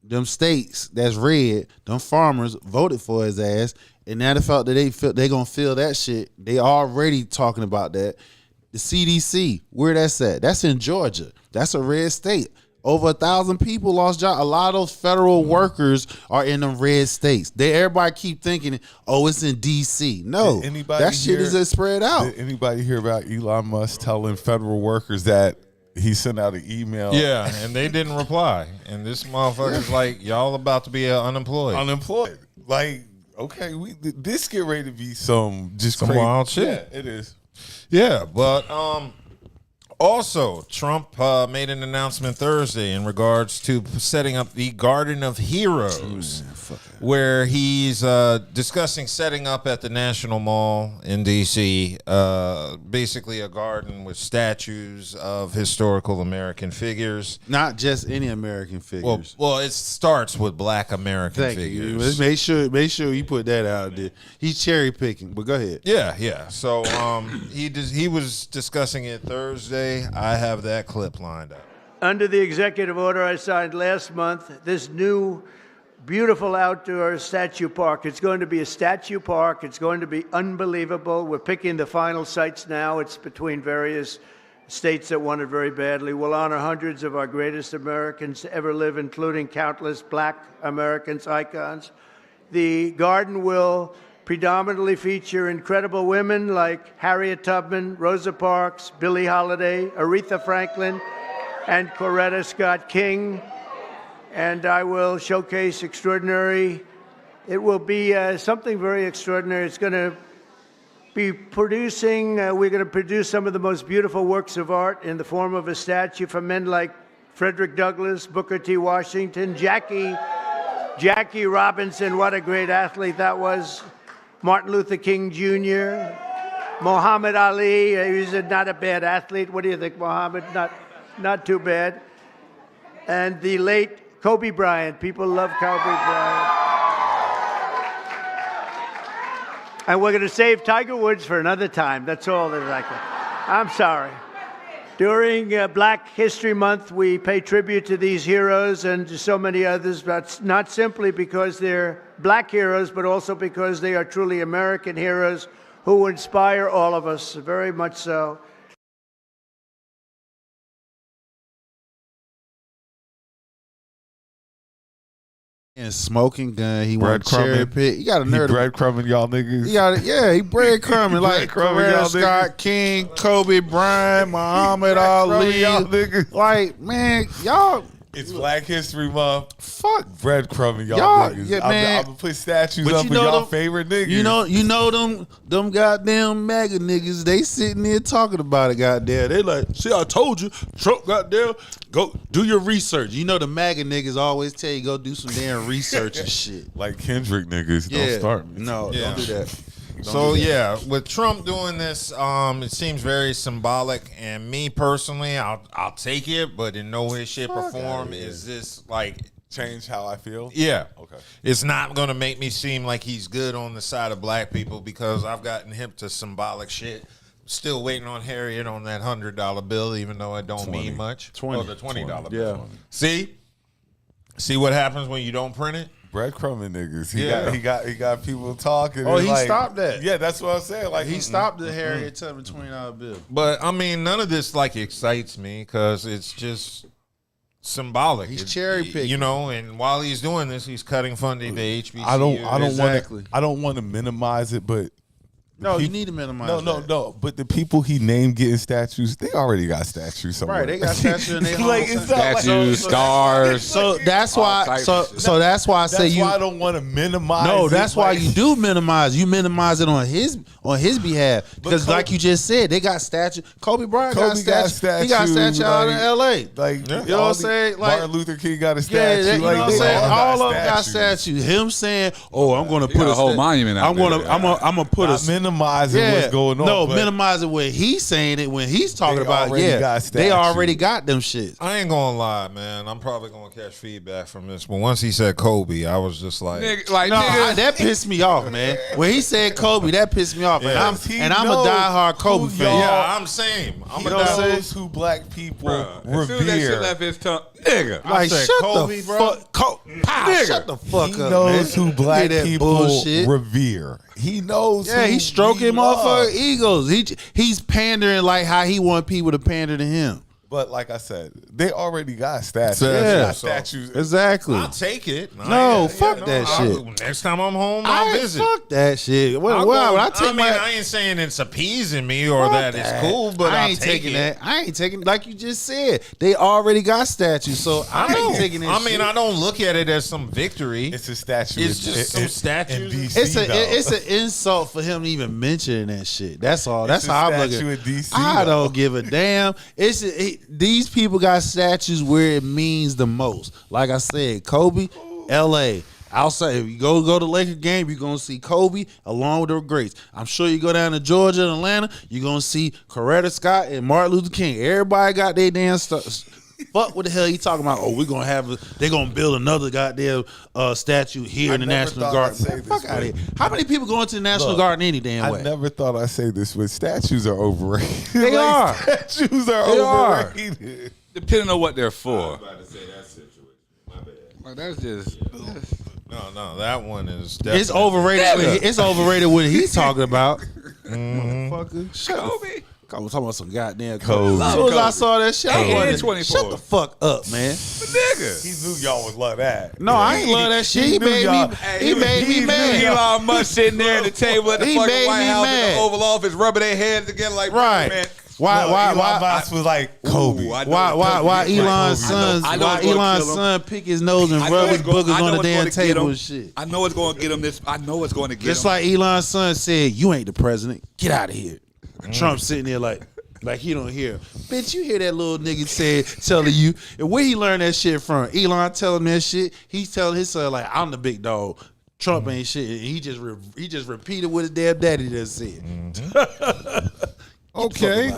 them states that's red, them farmers voted for his ass, and now the fact that they gonna feel that shit, they already talking about that. The CDC, where that's at? That's in Georgia. That's a red state. Over 1,000 people lost jobs. A lot of those federal workers are in them red states. Everybody keep thinking, oh, it's in DC. No, that shit is spread out. Did anybody hear about Elon Musk telling federal workers that he sent out an email? Yeah, and they didn't reply. And this motherfucker's like, y'all about to be unemployed. Unemployed. Like, okay, this get ready to be some crazy, wild shit. Yeah, it is. Yeah, but also, Trump made an announcement Thursday in regards to setting up the Garden of Heroes, where he's discussing setting up at the National Mall in D.C. Basically a garden with statues of historical American figures. Not just any American figures. Well, it starts with Black American Thank figures. you. Make sure you put that out there. He's cherry picking, but go ahead. Yeah. So he was discussing it Thursday. I have that clip lined up. Under the executive order I signed last month, this new beautiful outdoor statue park, it's going to be a statue park. It's going to be unbelievable. We're picking the final sites now. It's between various states that want it very badly. We'll honor hundreds of our greatest Americans to ever live, including countless Black Americans, icons. The garden will predominantly feature incredible women like Harriet Tubman, Rosa Parks, Billie Holiday, Aretha Franklin, and Coretta Scott King. And I will showcase it will be something very extraordinary. It's going to be we're going to produce some of the most beautiful works of art in the form of a statue for men like Frederick Douglass, Booker T. Washington, Jackie Robinson, what a great athlete that was, Martin Luther King Jr., Muhammad Ali, he's not a bad athlete. What do you think, Muhammad? Not too bad. And the late Kobe Bryant. People love Kobe Bryant. And we're going to save Tiger Woods for another time. That's all that I can. I'm sorry. During Black History Month, we pay tribute to these heroes and to so many others, but not simply because they're Black heroes, but also because they are truly American heroes who inspire all of us, very much so. And smoking gun, he went cherry pick. You got a nerd. He breadcrumbing y'all niggas. He breadcrumbing like Coretta Scott King, Kobe Bryant, Muhammad Ali. Y'all niggas. Like, man, y'all. It's Black History Month. Fuck breadcrumbing y'all niggas. Yeah, man. I'm gonna put statues up of y'all favorite niggas. You know them goddamn MAGA niggas. They sitting there talking about it. Goddamn, they like, see, I told you, Trump. Goddamn, go do your research. You know the MAGA niggas always tell you go do some damn research and shit. Like Kendrick niggas. Don't start me. No, don't do that. With Trump doing this, it seems very symbolic, and me personally, I'll take it, but in no way, shape, or form is this like change how I feel. Yeah, okay. It's not gonna make me seem like he's good on the side of Black people because I've gotten hip to symbolic shit. Still waiting on Harriet on that $100 bill, even though it don't mean much. The $20 bill. Yeah. See what happens when you don't print it. Breadcrumbing niggas. He got people talking. Oh, he stopped that. Yeah, that's what I'm saying. Like he stopped the Harriet Tubman $20 bill. But I mean, none of this like excites me because it's just symbolic. He's cherry picking, and while he's doing this, he's cutting funding to HBCU. I don't want to minimize it, but no, you need to minimize that. No. But the people he named getting statues, they already got statues somewhere. Right, they got statues in their like, home. Statues, stars. So that's why. So that's why I say that's why I don't want to minimize. No, that's why you do minimize. You minimize it on his behalf because, like you just said, they got statues. Kobe Bryant got statues. He got statues out in L.A. Like you know what I'm saying? Like Martin Luther King got a statue. Yeah, you know what I'm saying? All of them got statues. Him saying, "Oh, I'm going to put a whole monument out there. I'm going to put a minimizing what's going on. No, but minimizing what he's saying it when he's talking They about. already Yeah, got they already statues. got them shits. I ain't gonna lie, man. I'm probably gonna catch feedback from this, but once he said Kobe, I was just like, Nigga, like No, nigga, that pissed me off, man. When he said Kobe, that pissed me off. Yeah. And I'm a diehard Kobe who fan. y'all- yeah, I'm same. I'm You a know what I'm die- saying? knows who black people as soon as that shit revere. left his tongue, nigga. Like, said shut Kobe, the bro. fuck, Nigga. shut the fuck He up, knows man. who black Hear that people bullshit. revere. He knows. Yeah, who he's stroking we love. motherfucking egos. He's pandering like how he want people to pander to him. But like I said, they already got statues. Yeah. They got statues. Exactly. I'll take it. No, fuck that I'll- Next time I'm home, I'll visit. Fuck that shit. Well, I'll why go- would I take my? I ain't saying it's appeasing me or Fuck that it's cool, but I I'll ain't take taking it. that. I ain't taking like you just said. They already got statues, so I ain't taking that. I mean, shit. I don't look at it as some victory. It's a statue. It's just some statues. In DC, It's though. an insult for him to even mentioning that shit. That's all. That's It's a how I'm statue looking. in DC, I though. don't give a damn. These people got statues where it means the most. Like I said, Kobe, L.A. Outside, if you go to Laker game, you're gonna see Kobe along with the greats. I'm sure you go down to Georgia and Atlanta, you're gonna see Coretta Scott and Martin Luther King. Everybody got their damn stuff. Fuck what the hell you talking about? Oh, we're gonna they're gonna build another goddamn statue here in the never National thought I'd Garden. say Man, fuck this out of way. here. How many people go into the National Look, Garden any damn way? I never thought I'd say this, but statues are overrated. They are. Statues are They are. overrated. Depending on what they're for. about to say that situation. My bad. Like, that's just. No, that one is It's definitely overrated. It's overrated what he's talking about. Motherfucker, shut up. I'm talking about some goddamn Kobe. As soon as I saw that shit, I Kobe. wanted, And 24. shut the fuck up, man. Nigga. He knew y'all would love that. No, I ain't love that shit. He knew made y'all- me. He made me mad. Elon Musk sitting there at the table at the He fucking made White me House mad. in the Oval Office, rubbing their heads together like, Right. man. Why? Elon Musk was like Kobe. Ooh, I know Why Kobe- Elon's I sons? know it's Why gonna Elon's kill him. son pick his nose and I know rub his it's gonna- boogers I know on the it's damn gonna get table him. and shit? I know it's going to get him this. I know it's going to get Just him. like Elon's son said, "You ain't the president. Get out of here." Trump sitting there like he don't hear. Bitch, you hear that little nigga telling you. And where he learned that shit from? Elon telling that shit. He's telling his son like, "I'm the big dog. Trump ain't shit." And he just repeated what his damn daddy just said. Okay.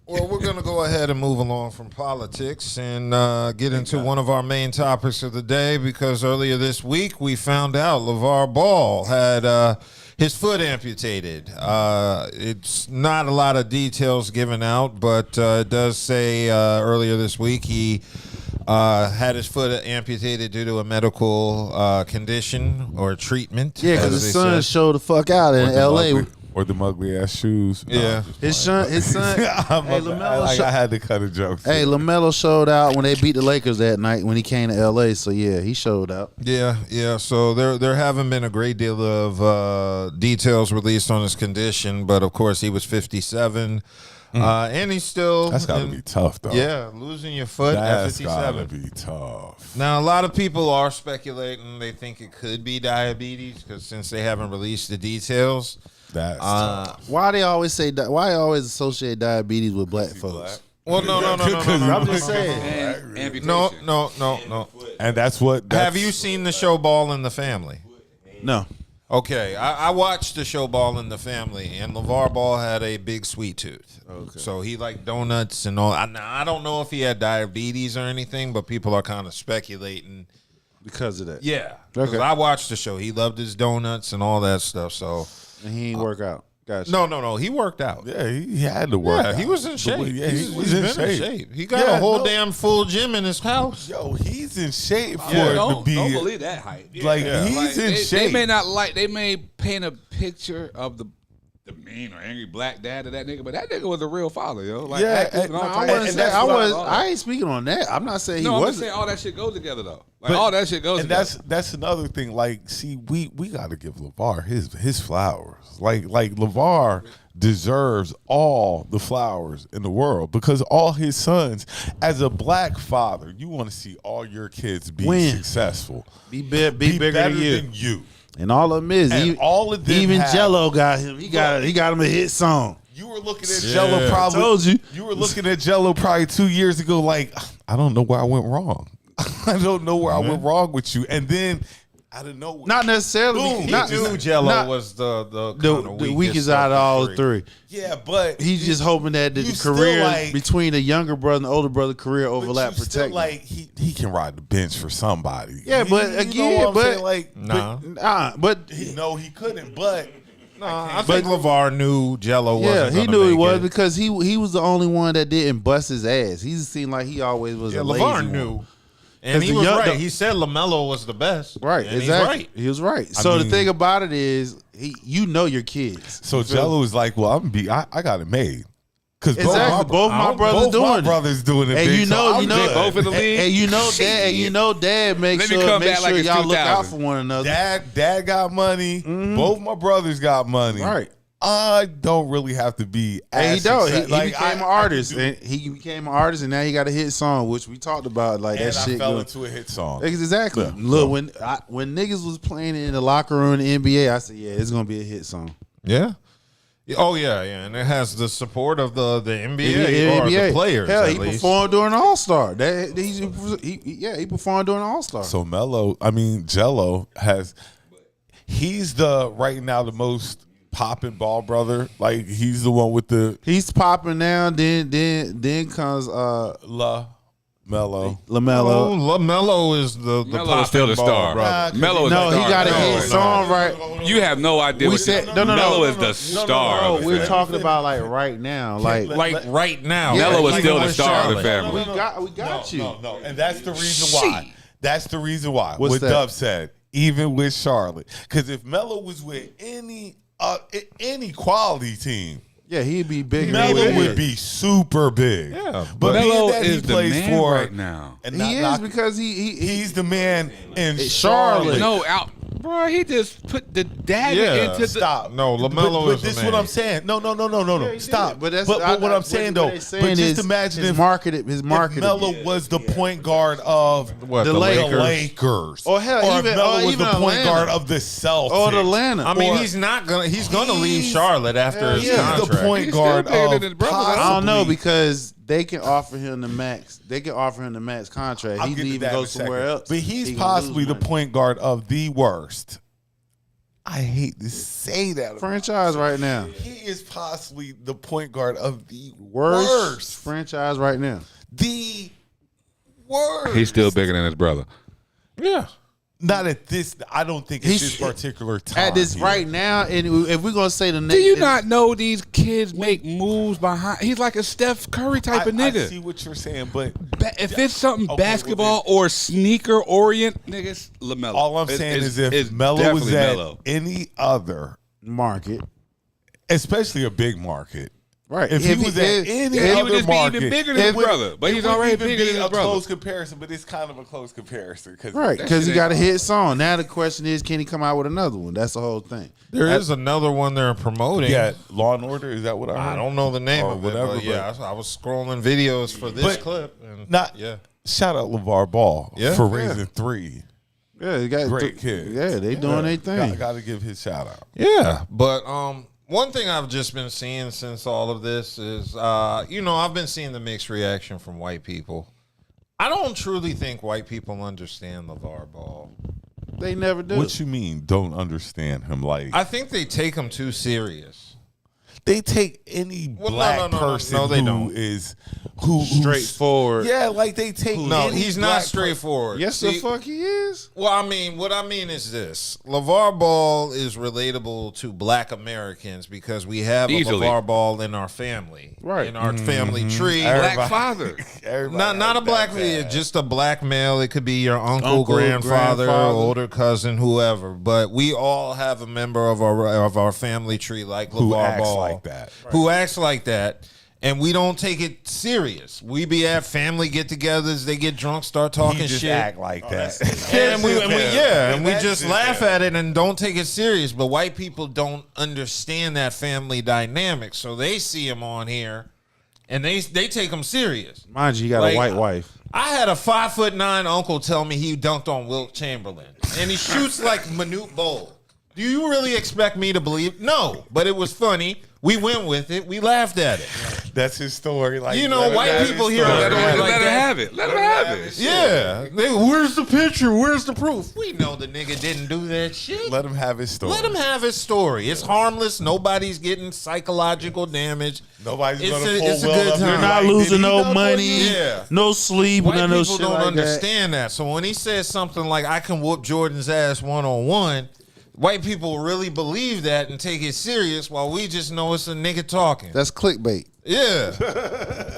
Well, we're going to go ahead and move along from politics and get into one of our main topics of the day, because earlier this week we found out Lavar Ball had his foot amputated. It's not a lot of details given out, but it does say earlier this week he had his foot amputated due to a medical condition or treatment. Yeah, as because they his son said. showed the fuck out in L.A. Or the ugly ass shoes. Yeah. His son. Hey, LaMelo. I had to cut a joke. Hey, LaMelo showed out when they beat the Lakers that night when he came to L.A. So yeah, he showed out. Yeah. So there haven't been a great deal of details released on his condition, but of course he was 57, and he's still. That's got to be tough, though. Yeah, losing your foot at That's 57. got to be tough. Now a lot of people are speculating they think it could be diabetes, because since they haven't released the details. That's tough. Why they always say? Why they always associate diabetes with black folks? Well, no. I'm just saying. And amputation. No. And that's what. Have you seen the show Ball in the Family? No. Okay, I watched the show Ball in the Family, and LeVar Ball had a big sweet tooth. Okay. So he liked donuts and all. Now, I don't know if he had diabetes or anything, but people are kind of speculating. Because of that. Yeah. Because I watched the show. He loved his donuts and all that stuff. So And he ain't work out. Gotcha. No. He worked out. Yeah, he had to work. Yeah, out. he was in shape. Yeah, he's was in been in shape. He got a whole damn full gym in his house. Yo, he's in shape for Yeah. it to Don't be. believe that hype. Like, Yeah. he's in they shape. may not like. They may paint a picture of the mean or angry black dad of that nigga, but that nigga was a real father, yo. Like, Yeah, active and all I types wasn't of saying- stuff. I ain't speaking on that. I'm not saying he No, I'm just wasn't. saying all that shit goes together though. Like But- all that shit goes And together. that's another thing. Like, see, we got to give LeVar his flowers. Like LeVar deserves all the flowers in the world, because all his sons, as a black father, you want to see all your kids be Win. successful, Be bigger better than you. you. And all of them is. And all of them even have- Jello got him. He got him a hit song. You were looking at Jello probably. Told you. You were looking at Jello probably 2 years ago. Like, I don't know where I went wrong. I don't know where I went wrong with you. And then out of nowhere. Not necessarily. Boom. He Not, knew Jello not- was the the weakest out of all three. Yeah, but He's just hoping that the you still career like- between the younger brother and the older brother career but overlap. you still Protect. like he can ride the bench for somebody. Yeah, but know again, what I'm but- saying? Like, Nah. but he couldn't. But I think Lavar knew Jello wasn't. yeah, he gonna knew he make was it. because he was the only one that didn't bust his ass. He seemed like he always was Yeah, a lazy Lavar one. knew, 'Cause and he the was young- right. the- He said LaMelo was the best. Right, and exactly. He's right. He was right. So mean- the thing about it is, you know your kids. so You feel Jello me? was like, "Well, I got it made." Because Exactly. Both my brothers doing it. brothers doing it. And big, you so know, I'm you know, good. both in the league? and you know, dad, make Let me sure, come make back sure like it's y'all look out 2000. for one another. Dad got money. Both my brothers got money. Right. I don't really have to be. And he as don't. He, success- he like, became an artist, and he became an artist, and now he got a hit song, which we talked about. Like and that I shit. fell go- into a hit song. Exactly. Yeah. Look, when niggas was playing in the locker room in the NBA, I said, yeah, it's gonna be a hit song. Yeah. Oh yeah, and it has the support of the NBA or the players. Hell, at he least. performed during the All Star. He performed during the All Star. So Jello he's right now the most popping ball brother. Like he's the one with the He's popping now. Then comes Mello. LaMelo. LaMelo is the Melo is still the popping star, ball, brother. Melo is No, the he star. got a No, hit no. song right. You have no idea. We what said you- no. Melo is the star. No, of the we're family. talking about like right now. Like Like right now, Melo is even still the with star of the Charlotte. family. we got you. No, and that's the reason why. That's the reason why. What's what that? Dub said, even with Charlotte, because if Melo was with any quality team, Yeah, he'd be bigger. Melo would be super big. Yeah, but being Melo that he is the plays man for right now. and He not is knock- because he's the man in Charlotte. Charlotte. No, bro, he just put the dagger Yeah, into the. Stop. No, LaMelo but is the this is man. what I'm saying. No. he Stop. did. But that's what I'm saying though. What But saying just is imagine his if marketing. if Melo was the point guard of What, The the Lakers. Lakers? Or hell, or even if Melo or was even the point Atlanta. guard of the Celtics. Or Atlanta. I mean, Or- he's gonna leave Charlotte after his He's contract. the point He's still guard bigger than of his brother, though. I don't know possibly- because they can offer him the max. They can offer him the max contract. I'll He get can to even that go in a somewhere second. else. But he's He can possibly lose the money. point guard of the worst. I hate to say that. franchise right now. He is possibly the point guard of the Worst, worst. franchise right now. The worst. He's still bigger than his brother. Yeah. Not at this. I don't think it's this particular time. At this here. right now, and if we're gonna say the next, Do you not know these kids make moves behind? He's like a Steph Curry type of I nigga. see what you're saying, but If it's something Okay, basketball or sneaker orient, niggas, LaMelo. all I'm saying is if it's Melo was definitely at Melo. any other, market, especially a big market, right? if he was at any he other would just be market, even bigger than his it would- brother, but it he's wouldn't already even bigger be than his a brother. close comparison, but it's kind of a close comparison, cause right, because he shit got a hit song. Now the question is, can he come out with another one? That's the whole thing. There is another one they're promoting. Yeah, Law and Order. Is that what I heard? I don't know the name Or of whatever, it, but yeah, I was scrolling videos for this But clip. And Not yeah. Shout out LeVar Ball Yeah. for raising three Yeah, he got great kids. Yeah, they doing their thing. Got to give his shout out. Yeah, but one thing I've just been seeing since all of this is, I've been seeing the mixed reaction from white people. I don't truly think white people understand LeVar Ball. They never do. What you mean? Don't understand him? Like I think they take him too serious. they take any Well, no, black no, no, no. person No, they who don't. is who's Straightforward. Yeah, like they take. No, any he's black not per- straightforward. Yes, See, the fuck he is. Well, what I mean is this: LeVar Ball is relatable to Black Americans because we have Easily. a LeVar Ball in our family, Right. In our family tree. Black father. Everybody Not a has black, that. just a black male. It could be your uncle, Uncle, grandfather, grandfather. older cousin, whoever. But we all have a member of our family tree like LeVar Who acts Ball, like that. who acts like that. And we don't take it serious. We be at family get-togethers. They get drunk, start talking He just shit. act like that. And we That's just just laugh him. at it and don't take it serious. But white people don't understand that family dynamic, so they see him on here, and they take him serious. Mind you, he got Like, a white wife. I had a 5'9" uncle tell me he dunked on Wilt Chamberlain, and he shoots like Manute Bol. Do you really expect me to believe? No, but it was funny. We went with it. We laughed at it. That's his story. Like, You know, white people hear a story like Let him that. have it. Let him have it. Yeah. Where's the picture? Where's the proof? We know the nigga didn't do that shit. Let him have his story. Let him have his story. It's harmless. Nobody's getting psychological damage. Nobody's It's gonna a- pull it's a well good up time. there You're not like, did losing he no know money, Yeah. no sleep, White none of those people shit don't like understand that. So when he says something like, I can whoop Jordan's ass one-on-one, white people really believe that and take it serious while we just know it's a nigga talking. That's clickbait. Yeah.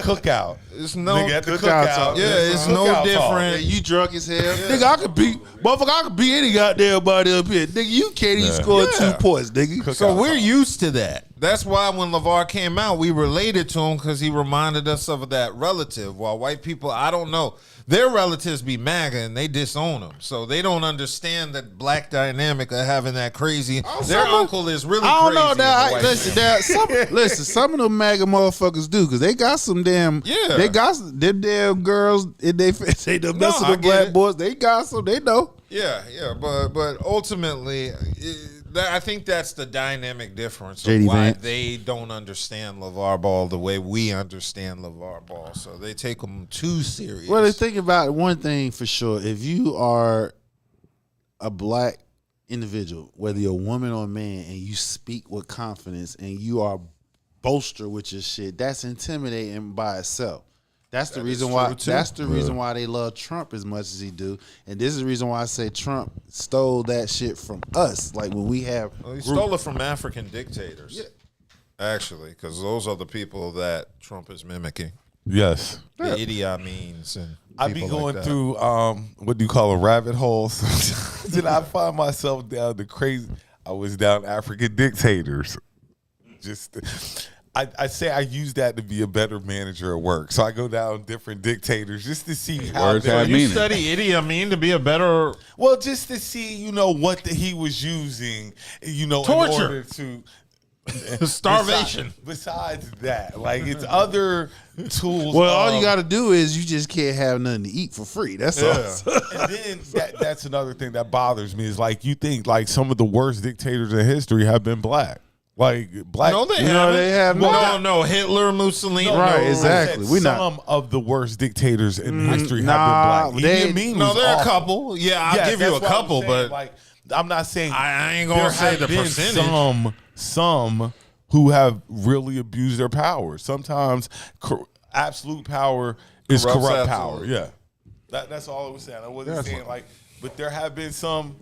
Cookout. It's no Nigga at the Cookout cookout. talk. Yeah, it's no Cookout talk. different. You drunk as hell. Nigga, I could beat, motherfucker, I could beat any goddamn body up here. Nigga, you can't even score Yeah. 2 points, nigga. So we're used to that. That's why when Lavar came out, we related to him because he reminded us of that relative. While white people, I don't know, their relatives be MAGA and they disown him. So they don't understand that black dynamic of having that crazy. Their uncle is really I don't crazy. know as a that. white Listen, man. listen, some of them MAGA motherfuckers do because they got some damn. Yeah. They got some, them damn girls in they face. They done No, messing I with get black it. boys. They got some. They know. Yeah, but ultimately, I think that's the dynamic difference of JD why Vance. they don't understand LeVar Ball the way we understand LeVar Ball. So they take him too serious. Well, they think about one thing for sure. If you are a black individual, whether you're a woman or a man, and you speak with confidence and you are bolster with your shit, that's intimidating by itself. That's the reason why. true, too. That's the reason why they love Trump as much as he do, and this is the reason why I say Trump stole that shit from us. Like when we have, Well, he stole it from African dictators, actually, because those are the people that Trump is mimicking. Yes. The Idi Amins and I be people going like that. through what do you call a rabbit hole? Did I find myself down the crazy? I was down African dictators. Just I say I use that to be a better manager at work. So I go down different dictators just to see how Words they're have You meaning. study Idi Amin to be a better. well, just to see, what he was using, Torture. in order to Starvation. Besides that, like it's other tools. well, all you of- got to do is you just can't have nothing to eat for free. That's all. And then that's another thing that bothers me is like you think like some of the worst dictators in history have been black. Like black. No, they No, haven't. they have not. No, Hitler, Mussolini. Right, no. exactly. We not. Some of the worst dictators in history nah, have been they- black. Idi Amin No, was there are a awful. couple. Yeah, I'll Yes, give you a that's what I'm couple, saying. but like I'm not saying I ain't gonna there say have the been percentage. Some who have really abused their power. Sometimes absolute power is Corrupts corrupt absolute. power. Yeah, that's all I was saying. I wasn't saying like, but there have been some.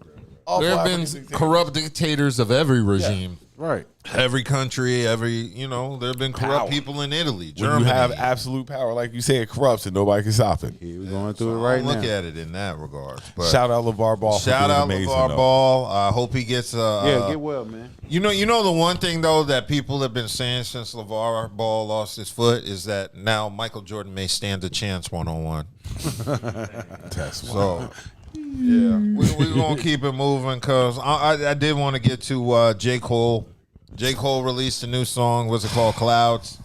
awful there have African been dictators. corrupt dictators of every regime. Right. Every country, there have been corrupt Power. people in Italy, When Germany. you have absolute power, like you say, it corrupts and nobody can stop it. We're going through it I right don't look now. at it in that regard. But Shout out LeVar Ball. for shout being out amazing, LeVar though. Ball. I hope he gets Yeah, get well, man. You know the one thing though that people have been saying since LeVar Ball lost his foot is that now Michael Jordan may stand a chance one-on-one. So yeah, we're gonna keep it moving because I did want to get to J. Cole. J. Cole released a new song. What's it called? Clouds.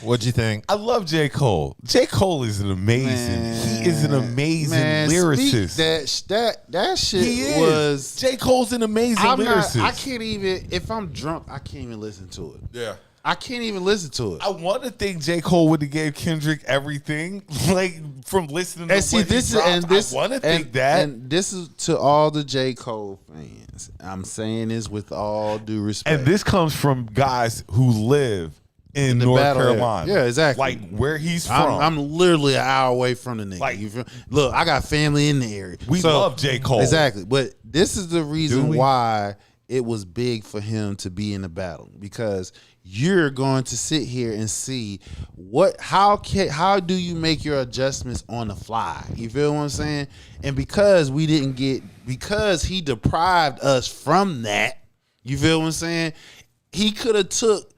What'd you think? I love J. Cole. J. Cole is an amazing. He is an amazing Man, lyricist. speak that shit He is. was. J. Cole's an amazing I'm not. lyricist. I can't even. If I'm drunk, I can't even listen to it. Yeah. I can't even listen to it. I want to think J. Cole would have gave Kendrick everything, like from listening to And see, what he this is dropped. and this. I want to and, think that. And this is to all the J. Cole fans. I'm saying this with all due respect. And this comes from guys who live in the North battle area. Carolina. Yeah, exactly. Like where he's from. I'm literally an hour away from the nigga. Like- You feel- look, I got family in the area. We love J. Cole. Exactly. But this is the Do reason we? why it was big for him to be in the battle, because you're going to sit here and see how do you make your adjustments on the fly. You feel what I'm saying? And because because he deprived us from that, you feel what I'm saying? He could have took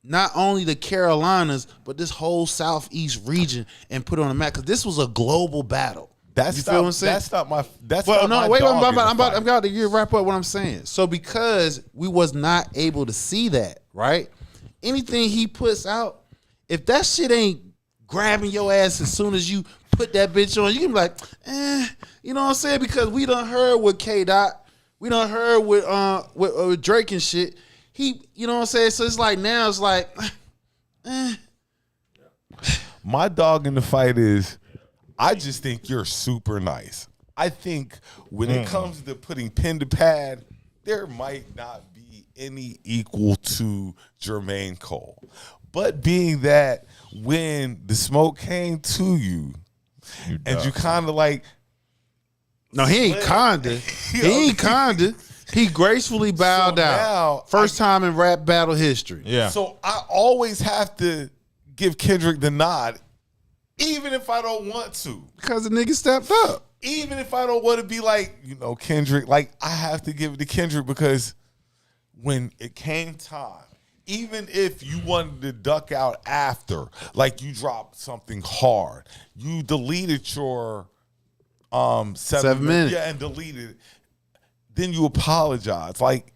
not only the Carolinas, but this whole Southeast region and put it on the map, because this was a global battle. You feel what I'm saying? That's not my. That's Well, not no, my wait, dog I'm in the about fight. to wrap up what I'm saying. So because we was not able to see that, right? Anything he puts out, if that shit ain't grabbing your ass as soon as you put that bitch on, you can be like, you know what I'm saying? Because we done heard with K Dot, we done heard with Drake and shit. you know what I'm saying? So it's like now it's like, My dog in the fight is, I just think you're super nice. I think when it comes to putting pen to pad, there might not be any equal to Jermaine Cole. But being that when the smoke came to you and you kind of like, no, he ain't kinda. He ain't kinda. He gracefully bowed So out. now First time in rap battle history. Yeah. so I always have to give Kendrick the nod, even if I don't want to. Because the nigga stepped up. Even if I don't want to be like, Kendrick, like I have to give it to Kendrick because when it came time, even if you wanted to duck out after, like you dropped something hard, you deleted your 7 minutes. Yeah, and deleted it. Then you apologize. Like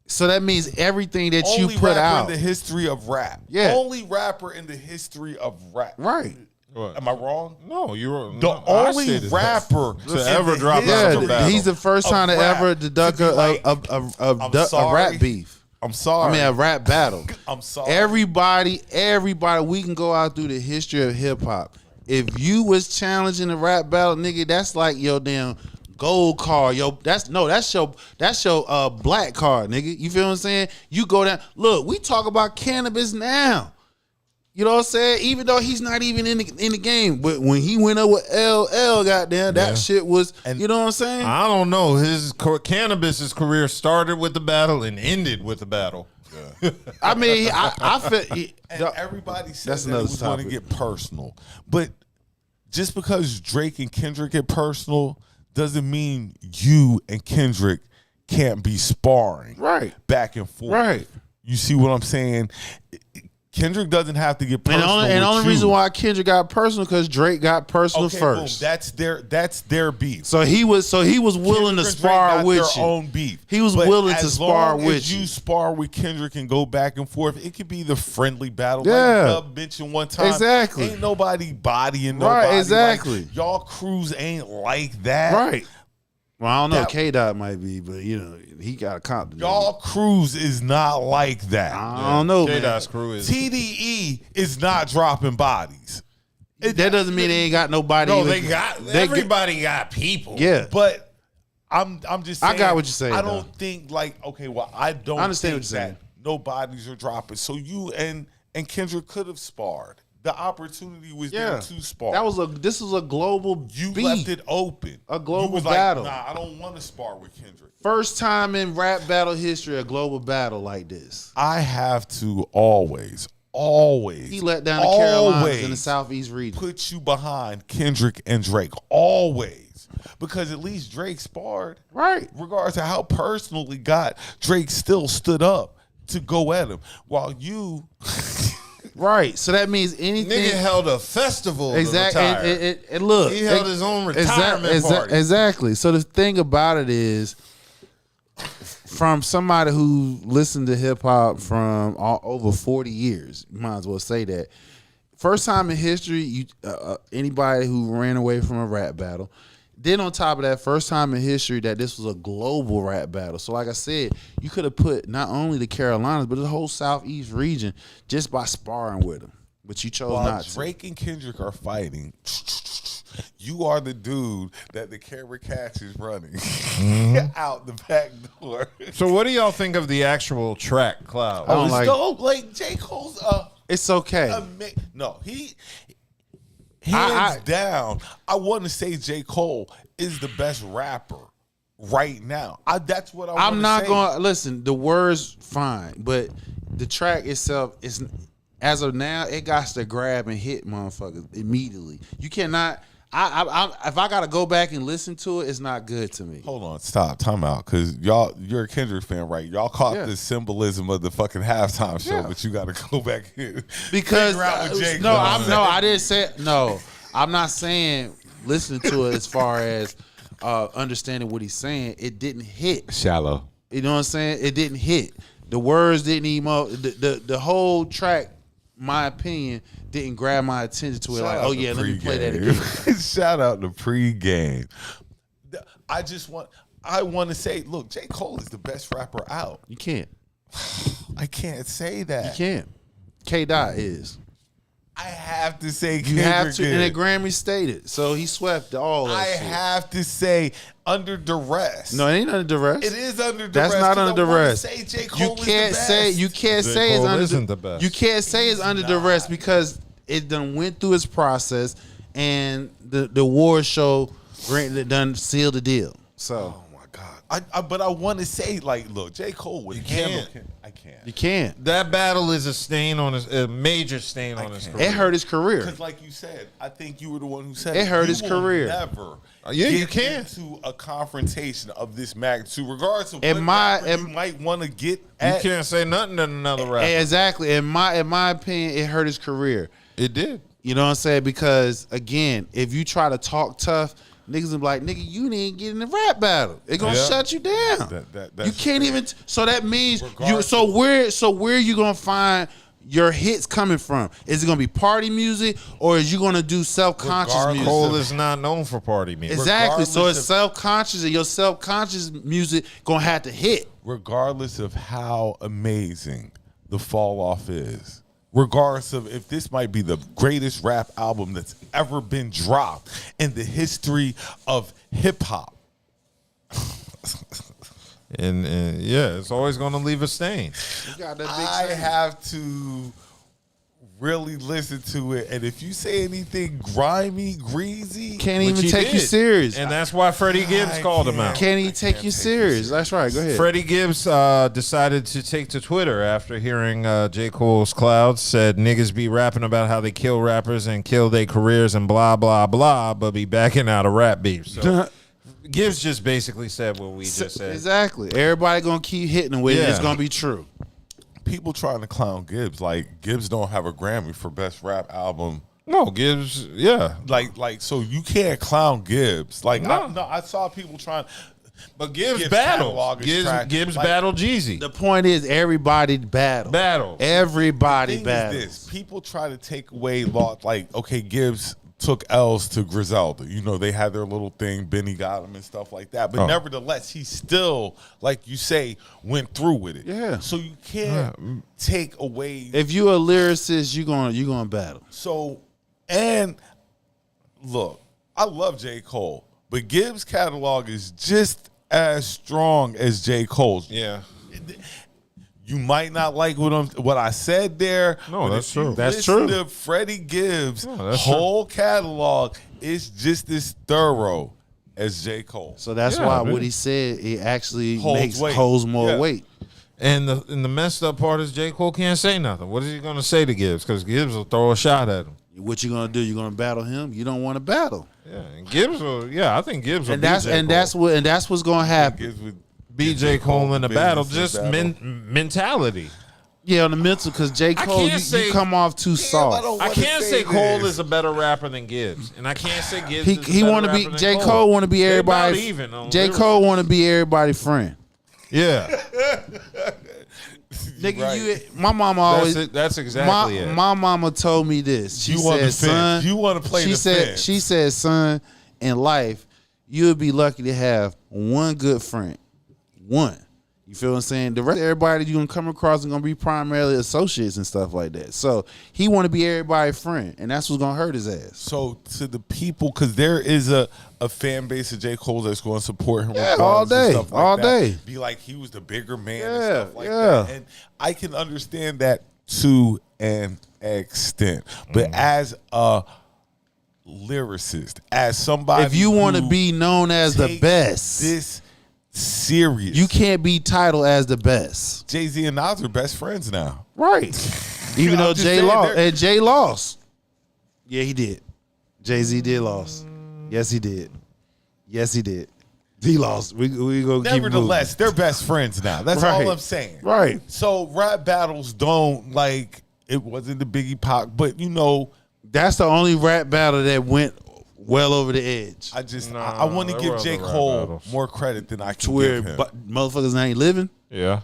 So that means everything that you only put rapper out. in the history of rap. Yeah. Only rapper in the history of rap. Right. What? Am I wrong? No, you were The only rapper to ever drop out Yeah, of a battle. he's the first time to rap. ever deduct To be like, a rap beef. I'm sorry. I mean, a rap battle. I'm sorry. Everybody, we can go out through the history of hip hop. If you was challenging a rap battle, nigga, that's like your damn gold card. That's your black card, nigga. You feel what I'm saying? You go down. Look, we talk about cannabis now. You know what I'm saying? Even though he's not even in the game, but when he went up with LL, goddamn, that shit was. You know what I'm saying? I don't know. His cannabis's career started with the battle and ended with the battle. I mean, I feel. And everybody That's says that it another was going to topic. get personal. But just because Drake and Kendrick get personal doesn't mean you and Kendrick can't be sparring back and forth. Right. You see what I'm saying? Kendrick doesn't have to get personal. And the only with you. reason why Kendrick got personal because Drake got personal Okay, first. boom, that's their beef. So he was willing to Kendrick and Drake spar got with their you. own beef. He was But willing to as spar long with as you. you spar with Kendrick and go back and forth, it could be the friendly battle. Yeah. Like Dub mentioned one time. Exactly. Ain't nobody bodying Right, nobody. exactly. Like, y'all crews ain't like that. Right. Well, I don't know. That- K-Dot might be, but he got a comp. Y'all crews is not like that. I don't know, man. J-Dot's crew is. TDE is not dropping bodies. That doesn't mean they ain't got nobody. No, even- everybody got people. Yeah. But I'm just saying. I got what you're saying, I though. don't think I don't I understand think what you're saying. that no bodies are dropping. So you and Kendrick could have sparred. The opportunity was there to spar. This was a global You beef. left it open. A global You was battle. Like, nah, I don't want to spar with Kendrick. First time in rap battle history, a global battle like this. I have to always He let down the Carolinas in the Southeast region. put you behind Kendrick and Drake. Always. Because at least Drake sparred. Right. Regardless of how personal he got, Drake still stood up to go at him. While you Right. So that means anything. Nigga held a festival. Exactly. To retire. And look, He held his own retirement party. Exactly. So the thing about it is, from somebody who listened to hip hop from over 40 years, you might as well say that. First time in history, anybody who ran away from a rap battle. Then on top of that, first time in history that this was a global rap battle. So like I said, you could have put not only the Carolinas, but the whole Southeast region just by sparring with them. But you chose while not to. Drake and Kendrick are fighting, you are the dude that the camera catches running out the back door. So what do y'all think of the actual track, Cloud? I don't It's like- dope. Like J. Cole's It's okay. no, hands down, I want to say J. Cole is the best rapper right now. That's what I'm not going to listen. The words fine, but the track itself is, as of now, it got to grab and hit motherfuckers immediately. You cannot. If I gotta go back and listen to it, it's not good to me. Hold on, stop, time out, because you're a Kendrick fan, right? Y'all caught the symbolism of the fucking halftime show, but you got to go back and Because figure out what J. no, Cole I didn't say no. I'm not saying listening to it as far as understanding what he's saying. It didn't hit. Shallow. You know what I'm saying? It didn't hit. The words didn't even. The whole track, my opinion, didn't grab my attention to it. Shout Like, out oh to yeah, let me play that pregame. again. Shout out to pregame. I want to say, look, J. Cole is the best rapper out. You can't. I can't say that. You can't. K. Dot is. I have to say You have Kendrick to, and is. the Grammy stated. So he swept all that I shit. have to say under duress. No, it ain't under duress. It is under duress. That's not 'cause under I wanna duress. say J. Cole You is the can't say best. you can't J. say it's Cole under isn't the best. You can't say it's under duress because it done went through its process and the award show done sealed the deal. So Oh my God! But I want to say, like, look, J. Cole would handle. I can't. you can't. That battle is a major stain on his career. It hurt his career. Because, like you said, I think you were the one who said It hurt you his will career. Never, Yeah, you get can't. into a confrontation of this magnitude, regardless of In what my- rapper you might want to get You at. can't say nothing to another rapper. Exactly. In my opinion, it hurt his career. It did. You know what I'm saying? Because again, if you try to talk tough, niggas will be like, nigga, you didn't get in the rap battle. It gonna Yeah. shut you down. That's You can't even. So that means you. Regardless. So where you gonna find your hits coming from? Is it gonna be party music or is you gonna do self-conscious Regardless. music? Cole is not known for party music. Exactly. So regardless it's of- self-conscious, and your self-conscious music gonna have to hit. regardless of how amazing the fall off is, regardless of if this might be the greatest rap album that's ever been dropped in the history of hip hop. And yeah, it's always going to leave a stain. You got that I have to really listen to it, and if you say anything grimy, greasy, Can't Which even he take you did. serious. And that's why Freddie Gibbs I called him can't. out. Can't even take you serious. That's right. Go ahead. Freddie Gibbs decided to take to Twitter after hearing J. Cole's Clouds, said niggas be rapping about how they kill rappers and kill their careers and blah, blah, blah, but be backing out of rap beef. So Gibbs just basically said what we just said. Exactly. Everybody gonna keep hitting with it. Yeah. It's gonna be true. people trying to clown Gibbs, like Gibbs don't have a Grammy for best rap album. No, Gibbs, yeah. Like so you can't clown Gibbs. Like No. I saw people trying, But Gibbs Gibbs battled. catalog is trash. Gibbs Like, battled Jeezy. The point is, everybody battle. Everybody thing battle. is this: people try to take away like, okay, Gibbs took L's to Griselda. You know, they had their little thing, Benny got him and stuff like that. But Oh. nevertheless, he still, like you say, went through with it. Yeah. So you can't take away. If you a lyricist, you gonna battle. So, and look, I love J. Cole, but Gibbs' catalog is just as strong as J. Cole's. Yeah. You might not like what I said there. No, but that's if you true. That's listen true. To Freddie Gibbs' No, that's whole catalog is just as thorough as J. Cole. So that's Yeah, why man. what he said, it actually Holds weight. holds more Yeah. weight. And the messed up part is J. Cole can't say nothing. What is he going to say to Gibbs? Because Gibbs will throw a shot at him. What you gonna do? You gonna battle him? You don't want to battle. Yeah, and Gibbs will. Yeah, I think Gibbs will. And that's what's gonna happen. Gibbs would beat J. Cole in the battle. business Just battle. mentality. Yeah, on the mental, because J. Cole, can't say- you come off too soft. I can't say Cole is a better rapper than Gibbs, and I can't say Gibbs. is a He better want to be rapper than J. Cole. Want to be They about everybody. even on J. lyrics. Cole want to be everybody's friend. Yeah, Nigga, Right. my mama always. that's it. That's exactly it. My mama told me this. She You want said, the "Son, fence. You want to play she the said, fence. she said, son, in life, you would be lucky to have one good friend. One. You feel what I'm saying? The rest of everybody you're gonna come across is gonna be primarily associates and stuff like that. So he wanna be everybody's friend, and that's what's gonna hurt his ass. So to the people, because there is a fan base of J. Cole that's going to support him. Yeah, regardless all and day, stuff like all that. day. Be like he was the bigger man and Yeah, stuff like yeah. that. And I can understand that to an extent. But as a lyricist, as somebody, If you wanna who be known as the takes best, this serious, you can't be titled as the best. Jay-Z and Nas are best friends now. Right. Even I'm though just Jay saying, lost. they're- And Jay lost. Yeah, he did. Jay-Z did lost. Yes, he did. Yes, he did. He lost. We go keep Nevertheless, they're best friends now. That's Right. all I'm saying. Right. So rap battles don't like it wasn't the Biggie Pac, but you know, That's the only rap battle that went well over the edge. I want to there give were J. other rap Cole battles. more credit than I To can where give him. motherfuckers ain't living. Yeah,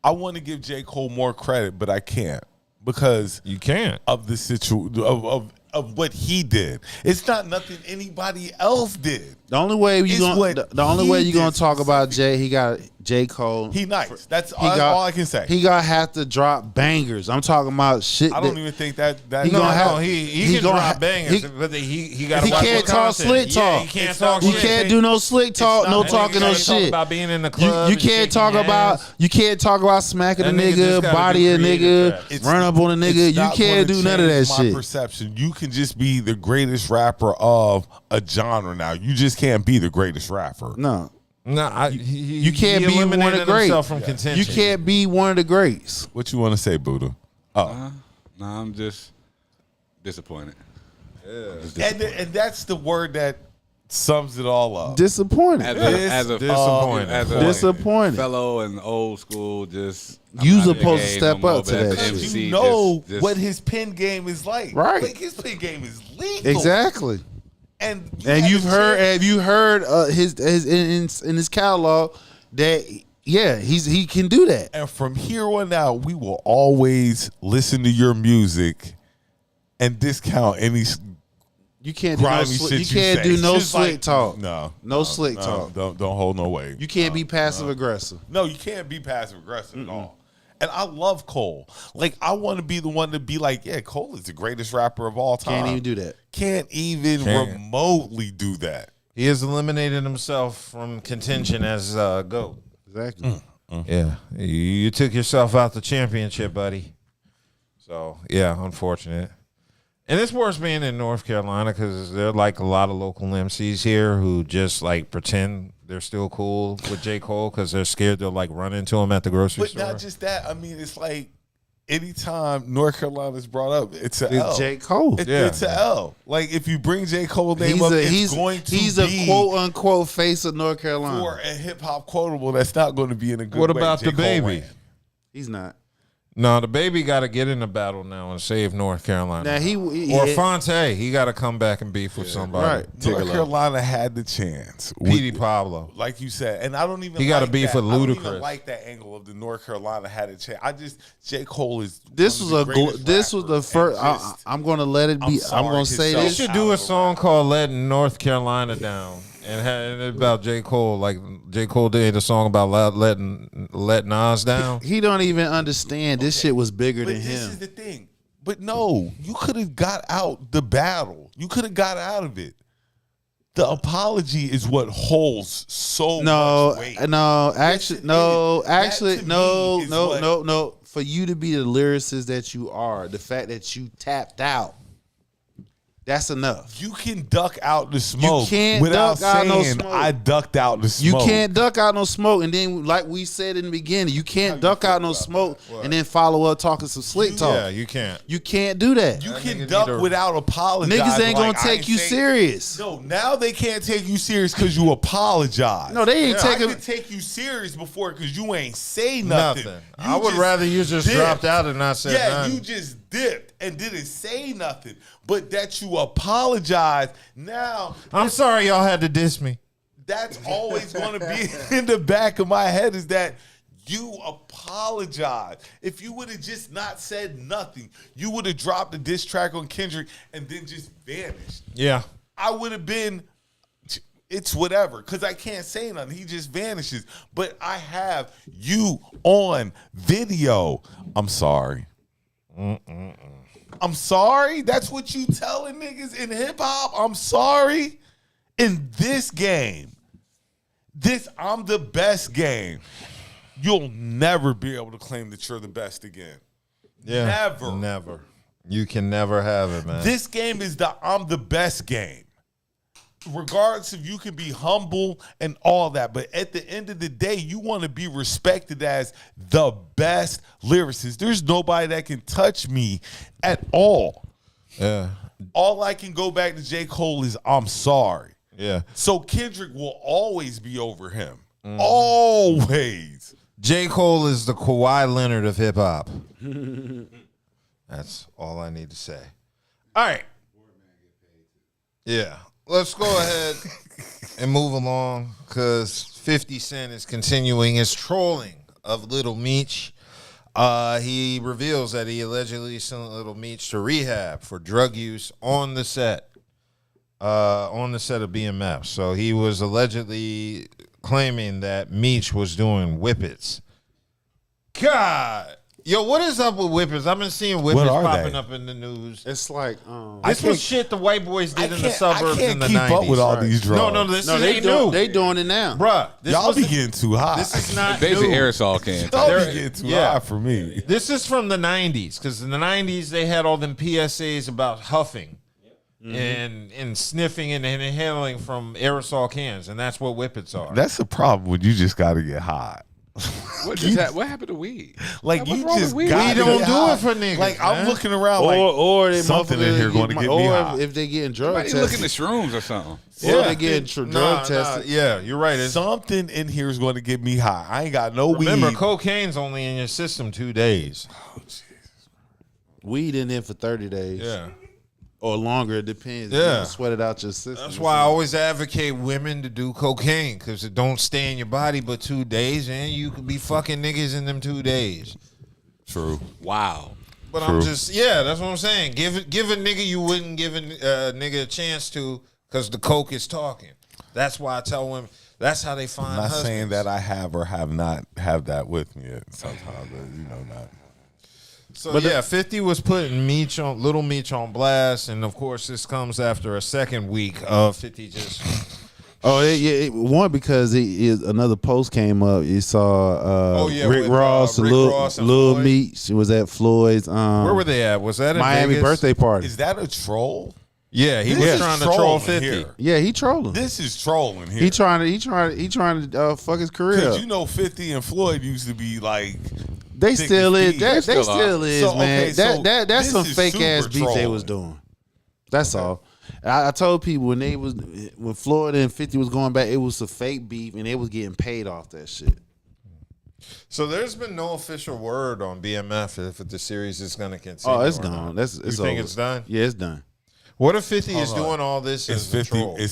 I want to give J. Cole more credit, but I can't because you can't. of the situation of what he did. It's not nothing anybody else did. The only way you It's gonna what the only he way you gonna did talk about Jay, he got J. Cole. He nice. That's all I can say. He gonna have to drop bangers. I'm talking about shit. I don't even think that He gonna have- he can gonna drop ha- bangers, he- but he got. He can't talk slick talk. he can't talk. He shit. can't do no slick talk, no talking no Talk shit. about being in the club. You and can't shaking talk your about smacking a That nigga just nigga, gotta body do a creative nigga, raps. run up on a nigga. It's You not can't gonna do none of that change my shit. perception. You can just be the greatest rapper of a genre now. You just can't be the greatest rapper. No, No, you can't be one of the eliminated greats. himself from contention. You can't be one of the greats. What you want to say, Buddha? Oh, No, I'm just disappointed. and that's the word that sums it all up. Disappointed. Disappointed. fellow and old school, just You I'm not supposed to gay step more, up to but at that the shit. end, If see, you know just- what his pen game is like, Right. Like his pen game is lethal. Exactly. And You've heard his in his catalog that he can do that. And from here on out, we will always listen to your music and discount any You can't do no grimy slick, shit you can't say. do no It's just slick like, talk. No slick talk. Don't hold no weight. You can't be passive aggressive. No, you can't be passive aggressive at all. And I love Cole. Like, I want to be the one to be like, yeah, Cole is the greatest rapper of all time. Can't even do that. Can't even remotely do that. He has eliminated himself from contention as GOAT. Exactly. Yeah, you took yourself out the championship, buddy. So yeah, unfortunate. And it's worse being in North Carolina because there are like a lot of local MCs here who just like pretend they're still cool with J. Cole because they're scared they'll like run into him at the grocery But store. not just that. I mean, it's like anytime North Carolina is brought up, it's an L. J. Cole. It's an L. Like, if you bring J. Cole name He's up, a, it's he's, going to he's be a quote unquote face of North Carolina. for a hip hop quotable that's not going to be in a good What way. about J. the Cole baby? ran. He's not. No, the baby got to get in the battle now and save North Carolina. Now he or Fonte, he got to come back and beef with somebody. Right. North Carolina had the chance. Petey Pablo. Like you said, and I don't even He got a like beef that. with I don't Ludacris. even like that angle of the North Carolina had a chance. J. Cole is This one was of the a greatest this was the rappers, first. and just- I'm going to let it be. I'm sorry, going to say his They this. should do a song called "Letting North Carolina Down" and about J. Cole. Like J. Cole did a song about letting Nas down. He don't even understand. This shit was bigger But than this him. is the thing. But no, you could have got out the battle. You could have got out of it. The apology is what holds so much weight. No, Yes, actually, it no, is. That actually, to no, me is no, what- no, no. For you to be the lyricist that you are, the fact that you tapped out, that's enough. You can duck out the smoke can't without duck out no saying, smoke. I ducked out the You smoke. can't duck out no smoke, and then, like we said in the beginning, you can't duck out no smoke and then follow up talking some slick talk. Yeah, you can't. You can't do that. You That can nigga duck need to- without apologizing. Niggas ain't gonna like, I take you say- serious. No, now they can't take you serious because you apologize. No, they ain't I taking. could take you serious before because you ain't say nothing. Nothing. You I would rather you just dipped. dropped out and not said Yeah, nothing. you just dipped and didn't say nothing, but that you apologize. Now, I'm sorry y'all had to diss me. that's always going to be in the back of my head is that you apologize. If you would have just not said nothing, you would have dropped a diss track on Kendrick and then just vanished. Yeah. I would have been, it's whatever, because I can't say nothing. He just vanishes. But I have you on video. I'm sorry. I'm sorry. That's what you telling niggas in hip hop. I'm sorry. In this game, this I'm the best game, you'll never be able to claim that you're the best again. Yeah. Never. Never. You can never have it, man. This game is the I'm the best game. Regardless if you can be humble and all that, but at the end of the day, you want to be respected as the best lyricist. There's nobody that can touch me at all. Yeah. All I can go back to J. Cole is I'm sorry. Yeah. So Kendrick will always be over him. Always. J. Cole is the Kawhi Leonard of hip hop. That's all I need to say. All right. Yeah. Let's go ahead and move along because 50 Cent is continuing his trolling of Little Meech. He reveals that he allegedly sent Little Meech to rehab for drug use on the set. on the set of BMF. So he was allegedly claiming that Meech was doing whippets. God. Yo, what is up with whippets? I've been seeing whippets popping up in the news. It's like this was shit the white boys did in the suburbs in the 90s. I can't keep up with all these drugs. No, this ain't new. They doing it now. Bruh. Y'all be getting too high. This is not They new. aerosol cans. Y'all be getting too high for me. This is from the 90s, because in the 90s they had all them PSAs about huffing and sniffing and inhaling from aerosol cans, and that's what whippets are. That's the problem when you just got to get high. What is that? What happened to weed? Like What's you wrong just with weed? got We to don't get do high. it for niggas, Like man. I'm looking around like or they something in here going to get me high. if they getting drug Somebody tested. looking at shrooms or something. Or they getting drug tested. Yeah, you're right. Something in here is going to get me high. I ain't got no Remember, weed. cocaine's only in your system 2 days. Weed in there for 30 days. Yeah. Or longer, it depends. Yeah. You know, sweat it out your system. That's why I always advocate women to do cocaine, because it don't stay in your body but 2 days, and you could be fucking niggas in them 2 days. True. Wow. But I'm just, that's what I'm saying. Give a nigga you wouldn't give a nigga a chance to, because the coke is talking. That's why I tell women, that's how they find I'm not husbands. saying that I have or have not have that with me sometimes, but not. So but 50 was putting Little Meech on blast, and of course this comes after a second week of 50 just. One because another post came up. You saw Rick Ross, Lil Meech was at Floyd's. Where were they at? Was that in Miami Vegas? birthday party? Is that a troll? Yeah, he was trying to troll 50. Here. Yeah, he trolling. This is trolling here. He trying to fuck his career. Because you know 50 and Floyd used to be like. They still is. They still is, so, man. Okay, that's some fake ass beef they was doing. That's all. I told people when Floyd and 50 was going back, it was a fake beef, and they was getting paid off that shit. So there's been no official word on BMF if the series is going to continue. Oh, it's gone. You think over. It's done? Yeah, it's done. What if 50 is doing all this? Is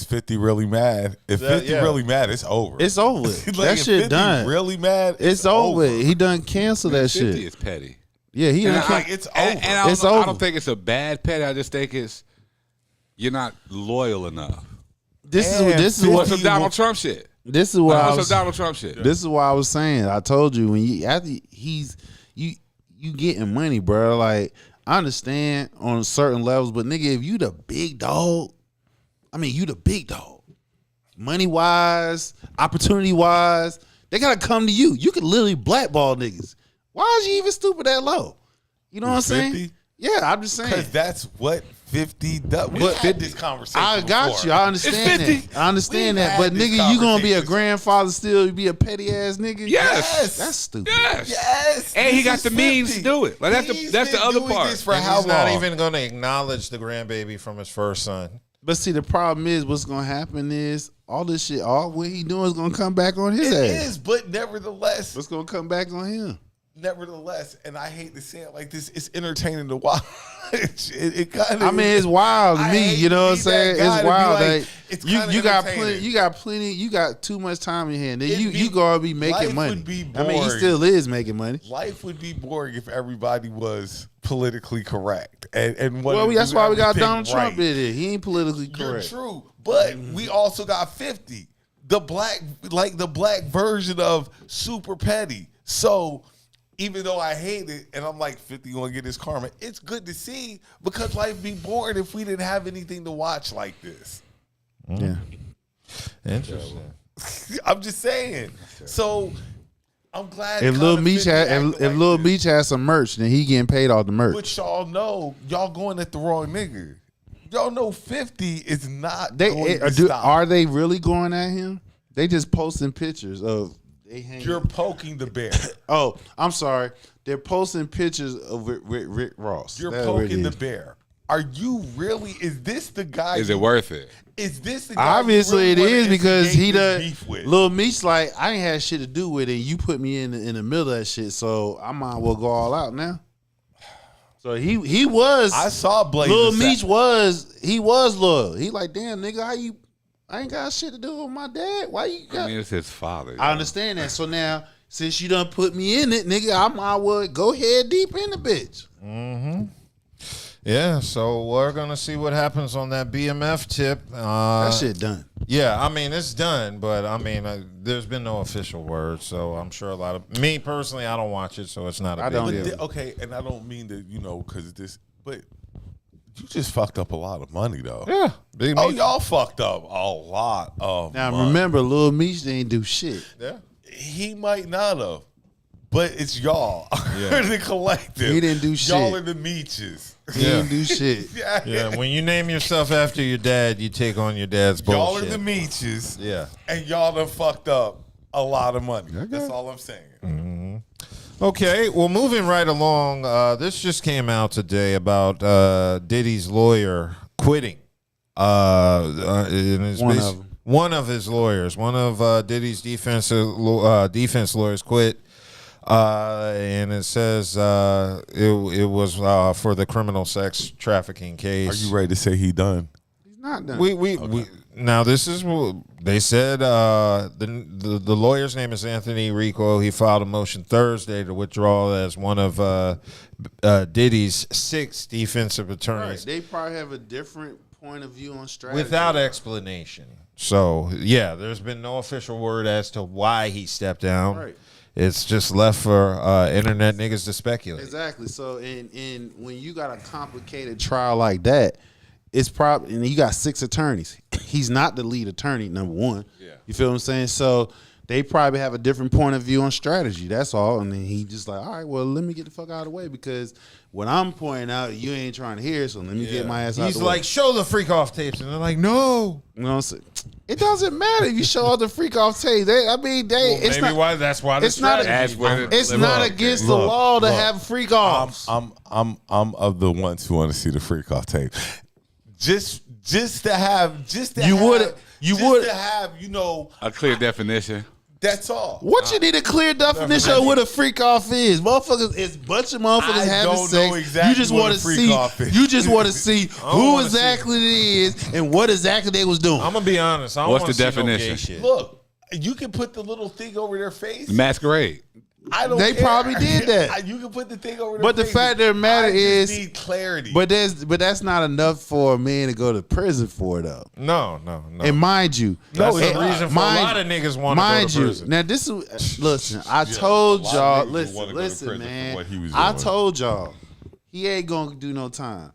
50 really mad? If 50 really mad, it's over. It's over. Like, that shit done. Really mad? It's over. He done canceled that 50 shit. 50 is petty. Yeah, he done. It's over. And It's I over. don't think it's a bad petty. I just think you're not loyal enough. This is what Some Donald Trump shit. This is what I was. Some Donald Trump shit. This is why I was saying. I told you when you getting money, bro. Like I understand on certain levels, but nigga, if you the big dog, you the big dog. Money wise, opportunity wise, they gotta come to you. You can literally blackball niggas. Why is you even stupid that low? You know what I'm saying? 50? Yeah, I'm just saying. Because that's what 50 does. We had this conversation. I got before. you. I understand that. I understand that. But nigga, you gonna be a grandfather still? You be a petty ass nigga? Yes. That's stupid. Yes. And he got the means to do it. Like that's the other part. For And how he's long? not even going to acknowledge the grandbaby from his first son. But see, the problem is, what's gonna happen is all this shit, all what he doing is gonna come back on his It ass. is, but nevertheless, What's gonna come back on him? and I hate to say it like this, it's entertaining to watch. It kind of. It's wild to I me. hate You know to what I'm be that saying? guy It's to be wild. like, Like, it's you kinda got entertaining. plenty. You got too much time in your hand. It'd You be- gonna be making life money. would be He boring. still is making money. Life would be boring if everybody was politically correct. And Well, that's why we got Donald everything Trump right. in it. He ain't politically You're correct. true, but we also got 50, the black version of super petty. So even though I hate it, and I'm like 50 gonna get his karma, it's good to see because life be boring if we didn't have anything to watch like this. Yeah. Interesting. I'm just saying. So I'm glad. If Lil Meech had some merch, then he getting paid off the merch. But y'all know, y'all going at the wrong nigga. Y'all know 50 is not going to stop. Are they really going at him? They just posting pictures of they hanging. You're poking the bear. Oh, I'm sorry. They're posting pictures of Rick Ross. You're That's what it poking the is. bear. Are you really? Is this the guy? Is it worth it? Is this the guy? Obviously, you really it is wanna because he instigate done. this beef with? Lil Meech like I ain't had shit to do with it. You put me in the middle of that shit, so I might well go all out now. So he was. I saw Blaze. Lil Meech was loyal. He like, damn nigga, how you? I ain't got shit to do with my dad. Why you got? It's his father. I understand that. So now, since you done put me in it, nigga, I might well go head deep in the bitch. Yeah, so we're gonna see what happens on that BMF tip. That shit done. Yeah, I mean it's done, but I mean there's been no official word, so I'm sure a lot of me personally, I don't watch it, so it's not a big don't deal. either. Okay, and I don't mean to, because this, but you just fucked up a lot of money though. Yeah, big Oh, Meech. y'all fucked up a lot of Now money. remember, Lil Meech didn't do shit. Yeah. He might not have, but it's y'all. Yeah. The collective. He didn't do Y'all shit. are the Meeches. He didn't do shit. Yeah, when you name yourself after your dad, you take on your dad's Y'all bullshit. are the Meeches. Yeah. And y'all done fucked up a lot of money. That's all I'm saying. Okay, well, moving right along, this just came out today about Diddy's lawyer quitting. One of his lawyers, one of Diddy's defense lawyers quit. And it says it was for the criminal sex trafficking case. Are you ready to say he done? He's not done. We now this is what they said. The lawyer's name is Anthony Rico. He filed a motion Thursday to withdraw as one of Diddy's 6 defensive attorneys They probably have a different point of view on strategy. without explanation. So yeah, there's been no official word as to why he stepped down. Right. It's just left for internet niggas to speculate. Exactly. So, in when you got a complicated trial like that, it's probably, and you got 6 attorneys. He's not the lead attorney, number one. Yeah. You feel what I'm saying? So they probably have a different point of view on strategy. That's all. And then he just like, all right, well, let me get the fuck out of the way because what I'm pointing out, you ain't trying to hear. So let me get my ass out He's the way. like, show the freak off tapes, and they're like, no. You know what I'm saying? It doesn't matter if you show all the freak off tapes. It's Maybe not. that's why. It's not. That's where it It's live not up. against the law to have freak offs. I'm of the ones who want to see the freak off tape. Just to have You would to have A clear definition. that's all. What you need a clear definition of what a freak off is? Motherfuckers, it's a bunch of motherfuckers I having don't sex. know exactly You just what want a to freak see. off is. You just want to see who wanna exactly it is and what exactly they was doing. I'm gonna be honest. I don't What's wanna the see no gay definition? shit. Look, you can put the little thing over their face. Masquerade. I don't. They care. probably did that. You can put the thing over their But the face. fact of the matter I just is- need clarity. But that's not enough for a man to go to prison for though. No. And mind you, That's it's the not. reason for a mind- lot of niggas want to go mind to you, prison. now this is listen. I told a lot of y'all. niggas Listen, wanna go to listen, prison for man. what he was I doing. told y'all he ain't gonna do no time.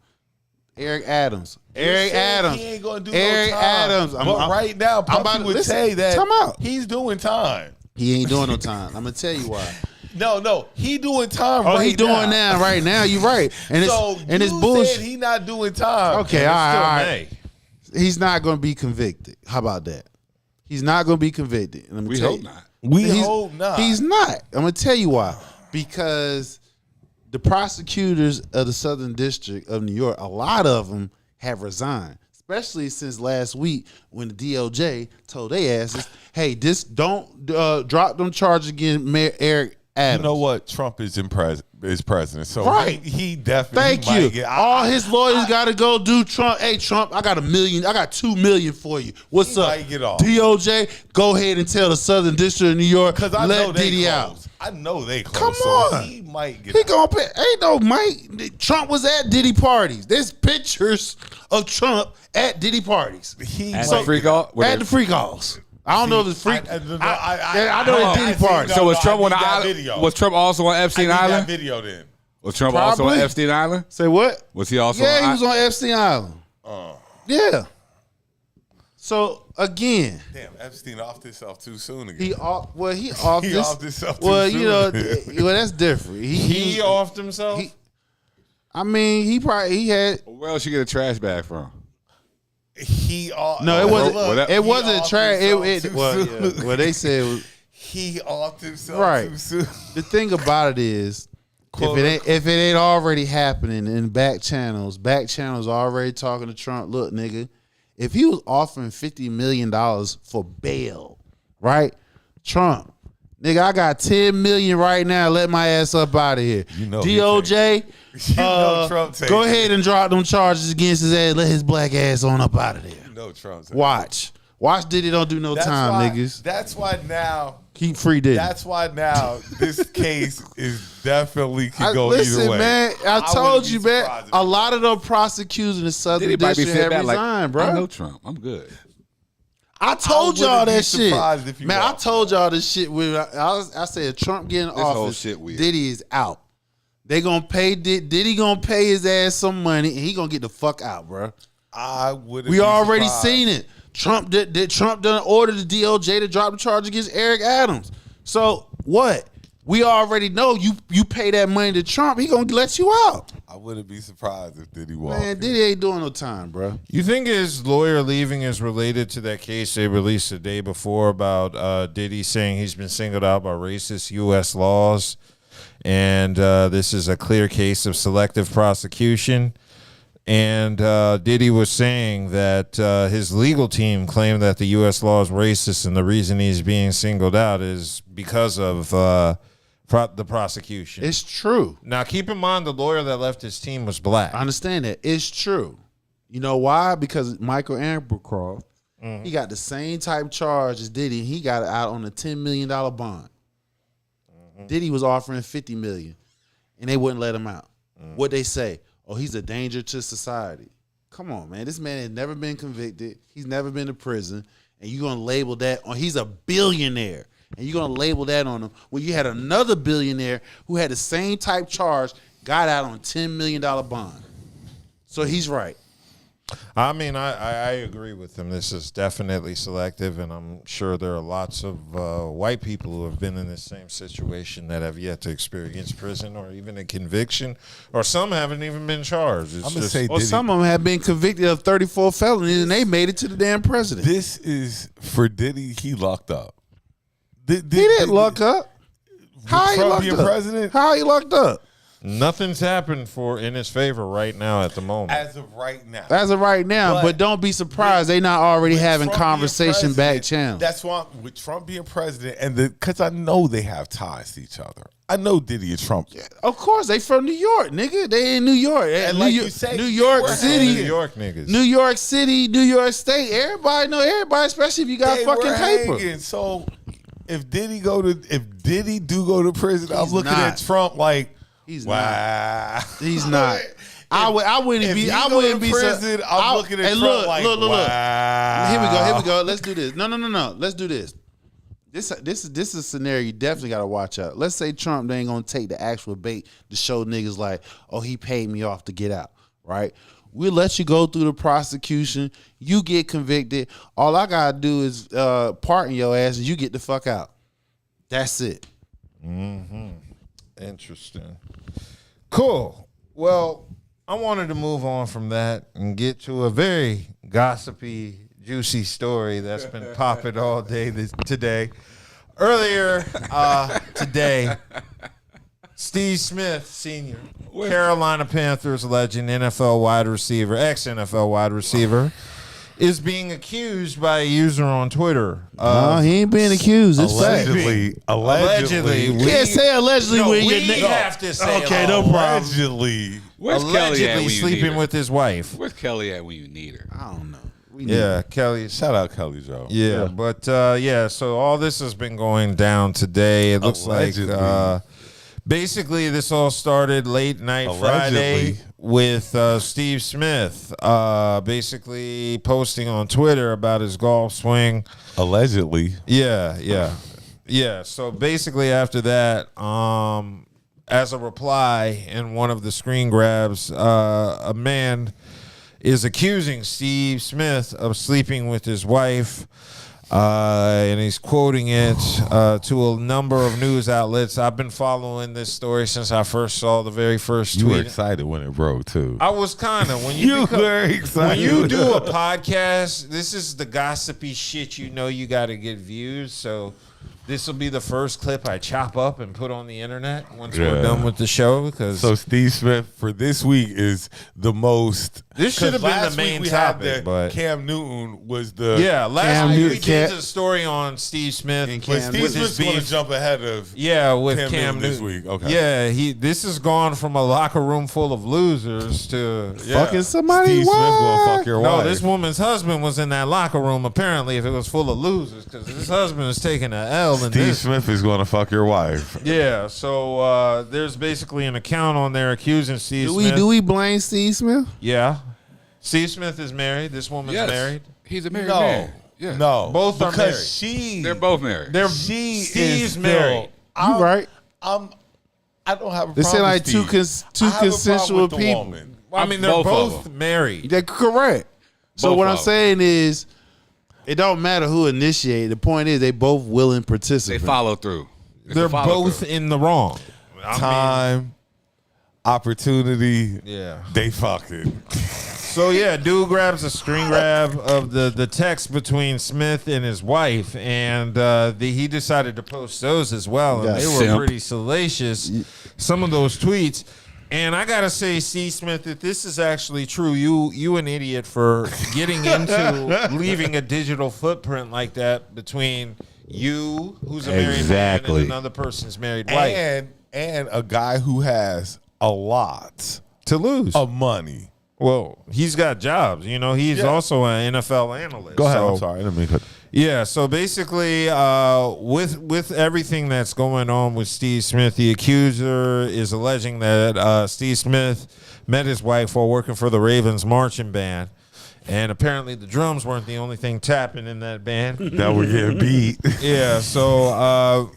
Eric Adams. He ain't gonna do Eric no time. Adams. But right now, I'm about Puffy to would listen. say that Time out. he's doing time. He ain't doing no time. I'm gonna tell you why. No, he doing time. Oh, right he doing now, right now. You right, and So it's you bullshit. said he not doing time. Okay, It's all still right. May. He's not gonna be convicted. How about that? He's not gonna be convicted. Let me We tell hope you. not. We He's- hope not. He's not. I'm gonna tell you why. Because the prosecutors of the Southern District of New York, a lot of them have resigned, especially since last week when the DOJ told their asses, "Hey, don't drop them charges against Mayor Eric Adams." You know what? Trump is president, so Right. he definitely. Thank might you. get- All his lawyers got to go do Trump. Hey, Trump, I got $1 million. I got $2 million for you. What's He up? might get off. DOJ, go ahead and tell the Southern District of New York, Because I know let they Diddy out. close. I know they close. Come so on. he might get. He out. gonna pay. Ain't no Mike. Trump was at Diddy parties. There's pictures of Trump at Diddy parties. He At might the freak get out. off. where At they- the freak offs. I don't know if it's freak. I I know I it's Diddy see parties. that. So was I Trump need on the that island? video. Was Trump also on I need Epstein that Island? video then. Was Trump also on Probably. Epstein Island? Say what? Was he also? Yeah, on he was on Epstein Island. Yeah. So again, Damn, Epstein offed himself too soon again. he off. Well, he off He this. offed himself too well, soon. you know, well that's different. He offed himself. I mean, he had. Where else you get a trash bag from? He off. No, it wasn't. well, that- it he wasn't offed trash. himself It too well, soon. yeah. Well, they said it was, He offed himself Right. too soon. the thing about it is, if it ain't already happening in back channels already talking to Trump. Look, nigga, if he was offering $50 million for bail, right? Trump, nigga, I got $10 million right now. Let my ass up out of here. You know he DOJ, You know Trump take go it. ahead and drop them charges against his ass. Let his black ass on up out of there. You know Trump's. Watch Watch Diddy don't do no time, niggas. That's why now. Keep free Diddy. That's why now this case is definitely could go listen, either way. man. I told you, man. surprised if A lot of them prosecutors in the Southern Diddy might be District sitting have back resigned, like, I bro. know Trump. I'm good. I told y'all wouldn't be that shit. surprised if you Man, I walked told y'all this shit. I said Trump getting This whole office, shit weird. Diddy is out. They gonna pay Diddy gonna pay his ass some money, and he gonna get the fuck out, bro. I would. We already seen it. Trump did Trump done order the DOJ to drop the charge against Eric Adams. So what? We already know you pay that money to Trump, he gonna let you out. I wouldn't be surprised if Diddy walked. Man, Diddy ain't doing no time, bro. You think his lawyer leaving is related to that case they released the day before about Diddy saying he's been singled out by racist U.S. laws, and this is a clear case of selective prosecution? And Diddy was saying that his legal team claimed that the U.S. law is racist, and the reason he's being singled out is because of the prosecution. It's true. Now, keep in mind, the lawyer that left his team was black. I understand that. It's true. You know why? Because Michael Amputated, he got the same type charge as Diddy. He got it out on a $10 million bond. Diddy was offering $50 million, and they wouldn't let him out. What they say? Oh, he's a danger to society. Come on, man. This man has never been convicted. He's never been to prison. And you're going to label that on, he's a billionaire. And you're going to label that on him. When you had another billionaire who had the same type charge, got out on $10 million bond. So he's right. I mean, I agree with him. This is definitely selective, and I'm sure there are lots of white people who have been in the same situation that have yet to experience prison or even a conviction, or some haven't even been charged. It's I'm gonna say Well, Diddy, some of them have been convicted of 34 felonies, and they made it to the damn president. this is for Diddy. He locked up. He didn't lock up. How he Trump locked being up? president? How he locked up? nothing's happened in his favor right now at the moment. As of right now. As of right now, but don't be surprised they not already With having Trump being conversation back president, channel. That's why with Trump being president, and because I know they have ties to each other. I know Diddy and Trump. Of course, they from New York, nigga. They in New York. And New like York, you say, New York we're City, New York niggas. New York City, New York State. Everybody know everybody, especially if you got They fucking were paper. hanging. So if Diddy do go to prison, I'm He's looking not. at Trump like, He's wow. He's not. I wouldn't If be. he I go wouldn't to be prison, I'm looking at Trump like, wow. Here we go. Let's do this. No. Let's do this. This is a scenario you definitely got to watch out. Let's say Trump they ain't gonna take the actual bait to show niggas like, oh, he paid me off to get out, right? We'll let you go through the prosecution. You get convicted. All I gotta do is pardon your ass, and you get the fuck out. That's it. Interesting. Cool. Well, I wanted to move on from that and get to a very gossipy, juicy story that's been popping all day today. Earlier today, Steve Smith, Sr., Carolina Panthers legend, NFL wide receiver, ex-NFL wide receiver, is being accused by a user on Twitter. No, he ain't being accused. It's fact. Allegedly. You can't say allegedly No, when we your nigga. have to say Okay, no problem. Allegedly. Where's Kelly at allegedly when you need sleeping her? with his wife. Where's Kelly at when you need her? I don't know. Yeah, Kelly. Shout out Kelly Joe. Yeah, but so all this has been going down today. It looks Allegedly. like basically this all started late night Friday with Steve Smith basically posting on Twitter about his golf swing. Allegedly. Yeah. So basically after that, as a reply in one of the screen grabs, a man is accusing Steve Smith of sleeping with his wife, and he's quoting it to a number of news outlets. I've been following this story since I first saw the very first You were tweet. excited when it broke too. I was kind of when You were when excited. you do a podcast. This is the gossipy shit. You know you got to get views. So This will be the first clip I chop up and put on the internet once Yeah. we're done with the show. Because So Steve Smith for this week is the most. This should have been the last main week we had topic, but Cam Newton was the last Cam week we Newton- did the story on Steve Smith. And But Cam Steve with his Smith's going to beef. jump ahead of With Cam Cam Newton this Newton. week. Okay. Yeah, this has gone from a locker room full of losers to Fucking somebody. Steve Smith what? gonna fuck your No, wife. this woman's husband was in that locker room. Apparently, if it was full of losers, because his husband is taking an L in Steve this. Smith is going to fuck your wife. Yeah, so there's basically an account on there accusing Steve Smith. Do we blame Steve Smith? Yeah, Steve Smith is married. This woman's Yes. married. He's a married No, man. Yeah. no, Both are married. because They're both married. They're Steve's Steve's married. You right. I don't have a problem. They say like with two Steve. two I have a problem consensual with the people. woman. I mean, they're Both of both them. married. They're correct. So Both what of I'm them. saying is, it don't matter who initiated. The point is, they both willing They participants. follow through. It's They're a follow both through. in the wrong. Time, opportunity. Yeah. They fucking. So yeah, dude grabs a screen grab of the text between Smith and his wife, and he decided to post those as well, and Yeah, they were simp. pretty salacious. Some of those tweets, and I gotta say, Steve Smith, if this is actually true, you an idiot for getting into leaving a digital footprint like that between you, who's a married man, Exactly. and another person's married wife And a guy who has a lot to lose. of money. Well, he's got jobs. You know, he's Yeah. also an NFL analyst. Go ahead. So- I'm sorry. I didn't mean to. Yeah, so basically, with everything that's going on with Steve Smith, the accuser is alleging that Steve Smith met his wife while working for the Ravens marching band, and apparently the drums weren't the only thing tapping in that band. That would get beat. Yeah, so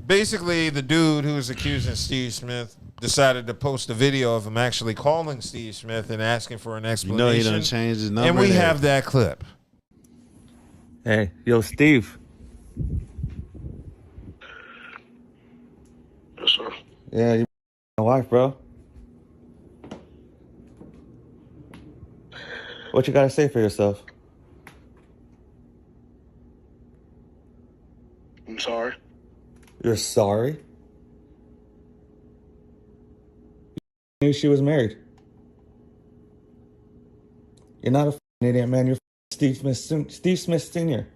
basically, the dude who was accusing Steve Smith decided to post a video of him actually calling Steve Smith and asking for an You explanation. know he done changed his number. and we there. have that clip. Hey, yo, Steve. Yes, sir. Yeah, you my wife, bro. What you gotta say for yourself? I'm sorry. You're sorry? You knew she was married. You're not a f***ing idiot, man. You're Steve Smith, Steve Smith Sr.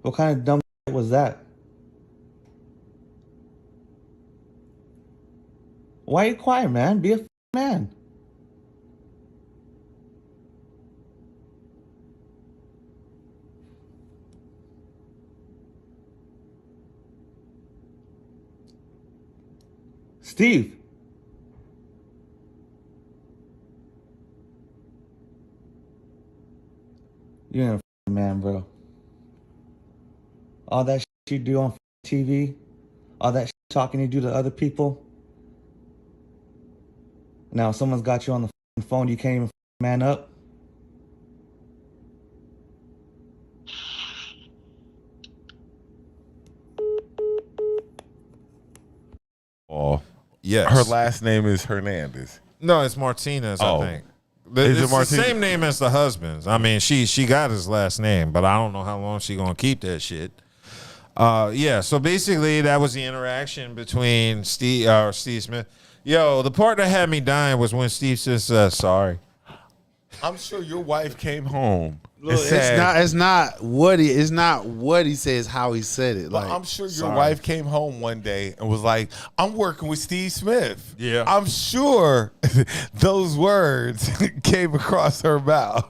What kind of dumb was that? Why are you quiet, man? Be a man. Steve. You ain't a man, bro. All that you do on TV, all that talking you do to other people. Now someone's got you on the phone, you can't even man up. Oh, Yes. her last name is Hernandez. No, it's Martinez, Oh. I think. Is it It's Martinez? the same name as the husband's. I mean, she got his last name, but I don't know how long she gonna keep that shit. Yeah. So basically, that was the interaction between Steve Smith. Yo, the part that had me dying was when Steve says, "Sorry." I'm sure your wife came home. Look, and said, it's not what he says, how he said it. But Like, I'm sure your sorry. wife came home one day and was like, I'm working with Steve Smith. Yeah. I'm sure those words came across her mouth.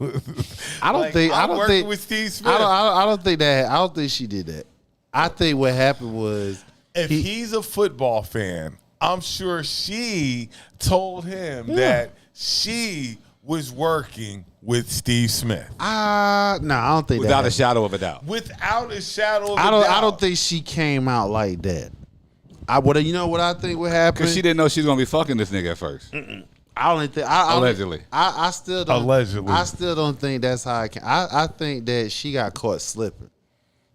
I don't Like, think. I I'm don't working think. with Steve Smith. I don't think that. I don't think she did that. I think what happened was If he's a football fan, I'm sure she told him that she was working with Steve Smith. no, I don't think Without that a shadow of a doubt. Without a shadow of a I doubt. don't think she came out like that. You know what I think would happen? Because she didn't know she was going to be fucking this nigga at first. I don't think. Allegedly. I still don't. Allegedly. I still don't think that's how it can. I think that she got caught slipping.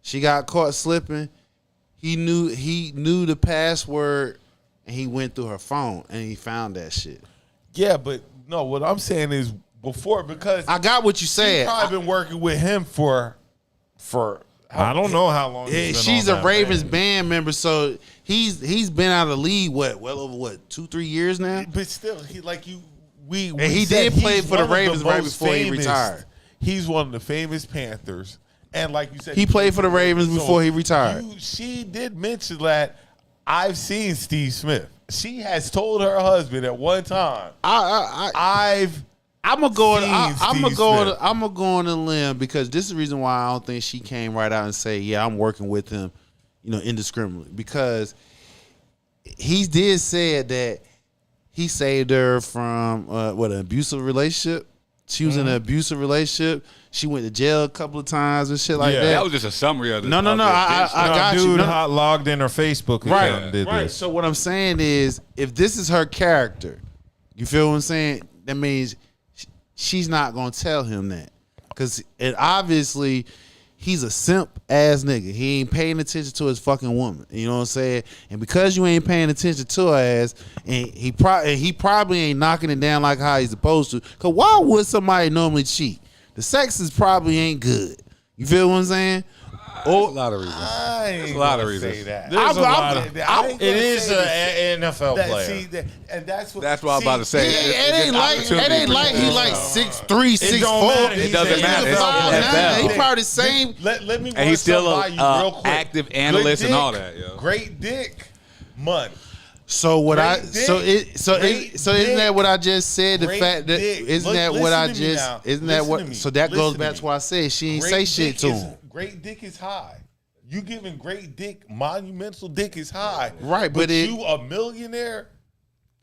She got caught slipping. He knew the password, and he went through her phone and he found that shit. Yeah, but no, what I'm saying is before because I got what you she's said. probably been working with him for. I don't know how long. Yeah, she's a Ravens band member, so he's been out of the league well over 2-3 years now. But still, we and he said did play he's for the one of Ravens right most before he famous- retired. He's one of the famous Panthers, and like you said, He played for the Ravens before he retired. She did mention that I've seen Steve Smith. She has told her husband at one time, I'm gonna go on a limb because this is the reason why I don't think she came right out and say, "Yeah, I'm working with him," indiscriminately. Because he did say that he saved her from an abusive relationship. She was in an abusive relationship. She went to jail a couple of times and shit like that. That was just a summary of the. No. I got you. Dude logged in her Facebook account and did this. So what I'm saying is, if this is her character, you feel what I'm saying? That means she's not gonna tell him that, because obviously he's a simp ass nigga. He ain't paying attention to his fucking woman. You know what I'm saying? And because you ain't paying attention to her ass, and he probably ain't knocking it down like how he's supposed to. Cause why would somebody normally cheat? The sex is probably ain't good. You feel what I'm saying? There's a lot of reasons. There's a lot of reasons. There's a lot of. It is an NFL player. And that's what. That's what I'm about to say. It ain't like he like 6'3", 6'4". It doesn't matter. It's He NFL. probably the same. Let me. And he's still run something by you real an quick. active analyst and all dick, that. Yo. Great dick, money. So what Great isn't that what I just said? The Great fact that dick. isn't that what I Listen to me just now. isn't that Listen what? to me. So that goes Listen back to to why I said she ain't Great say shit dick to is- him. Great dick is high. You giving great dick, monumental dick is high. Right, but you a millionaire,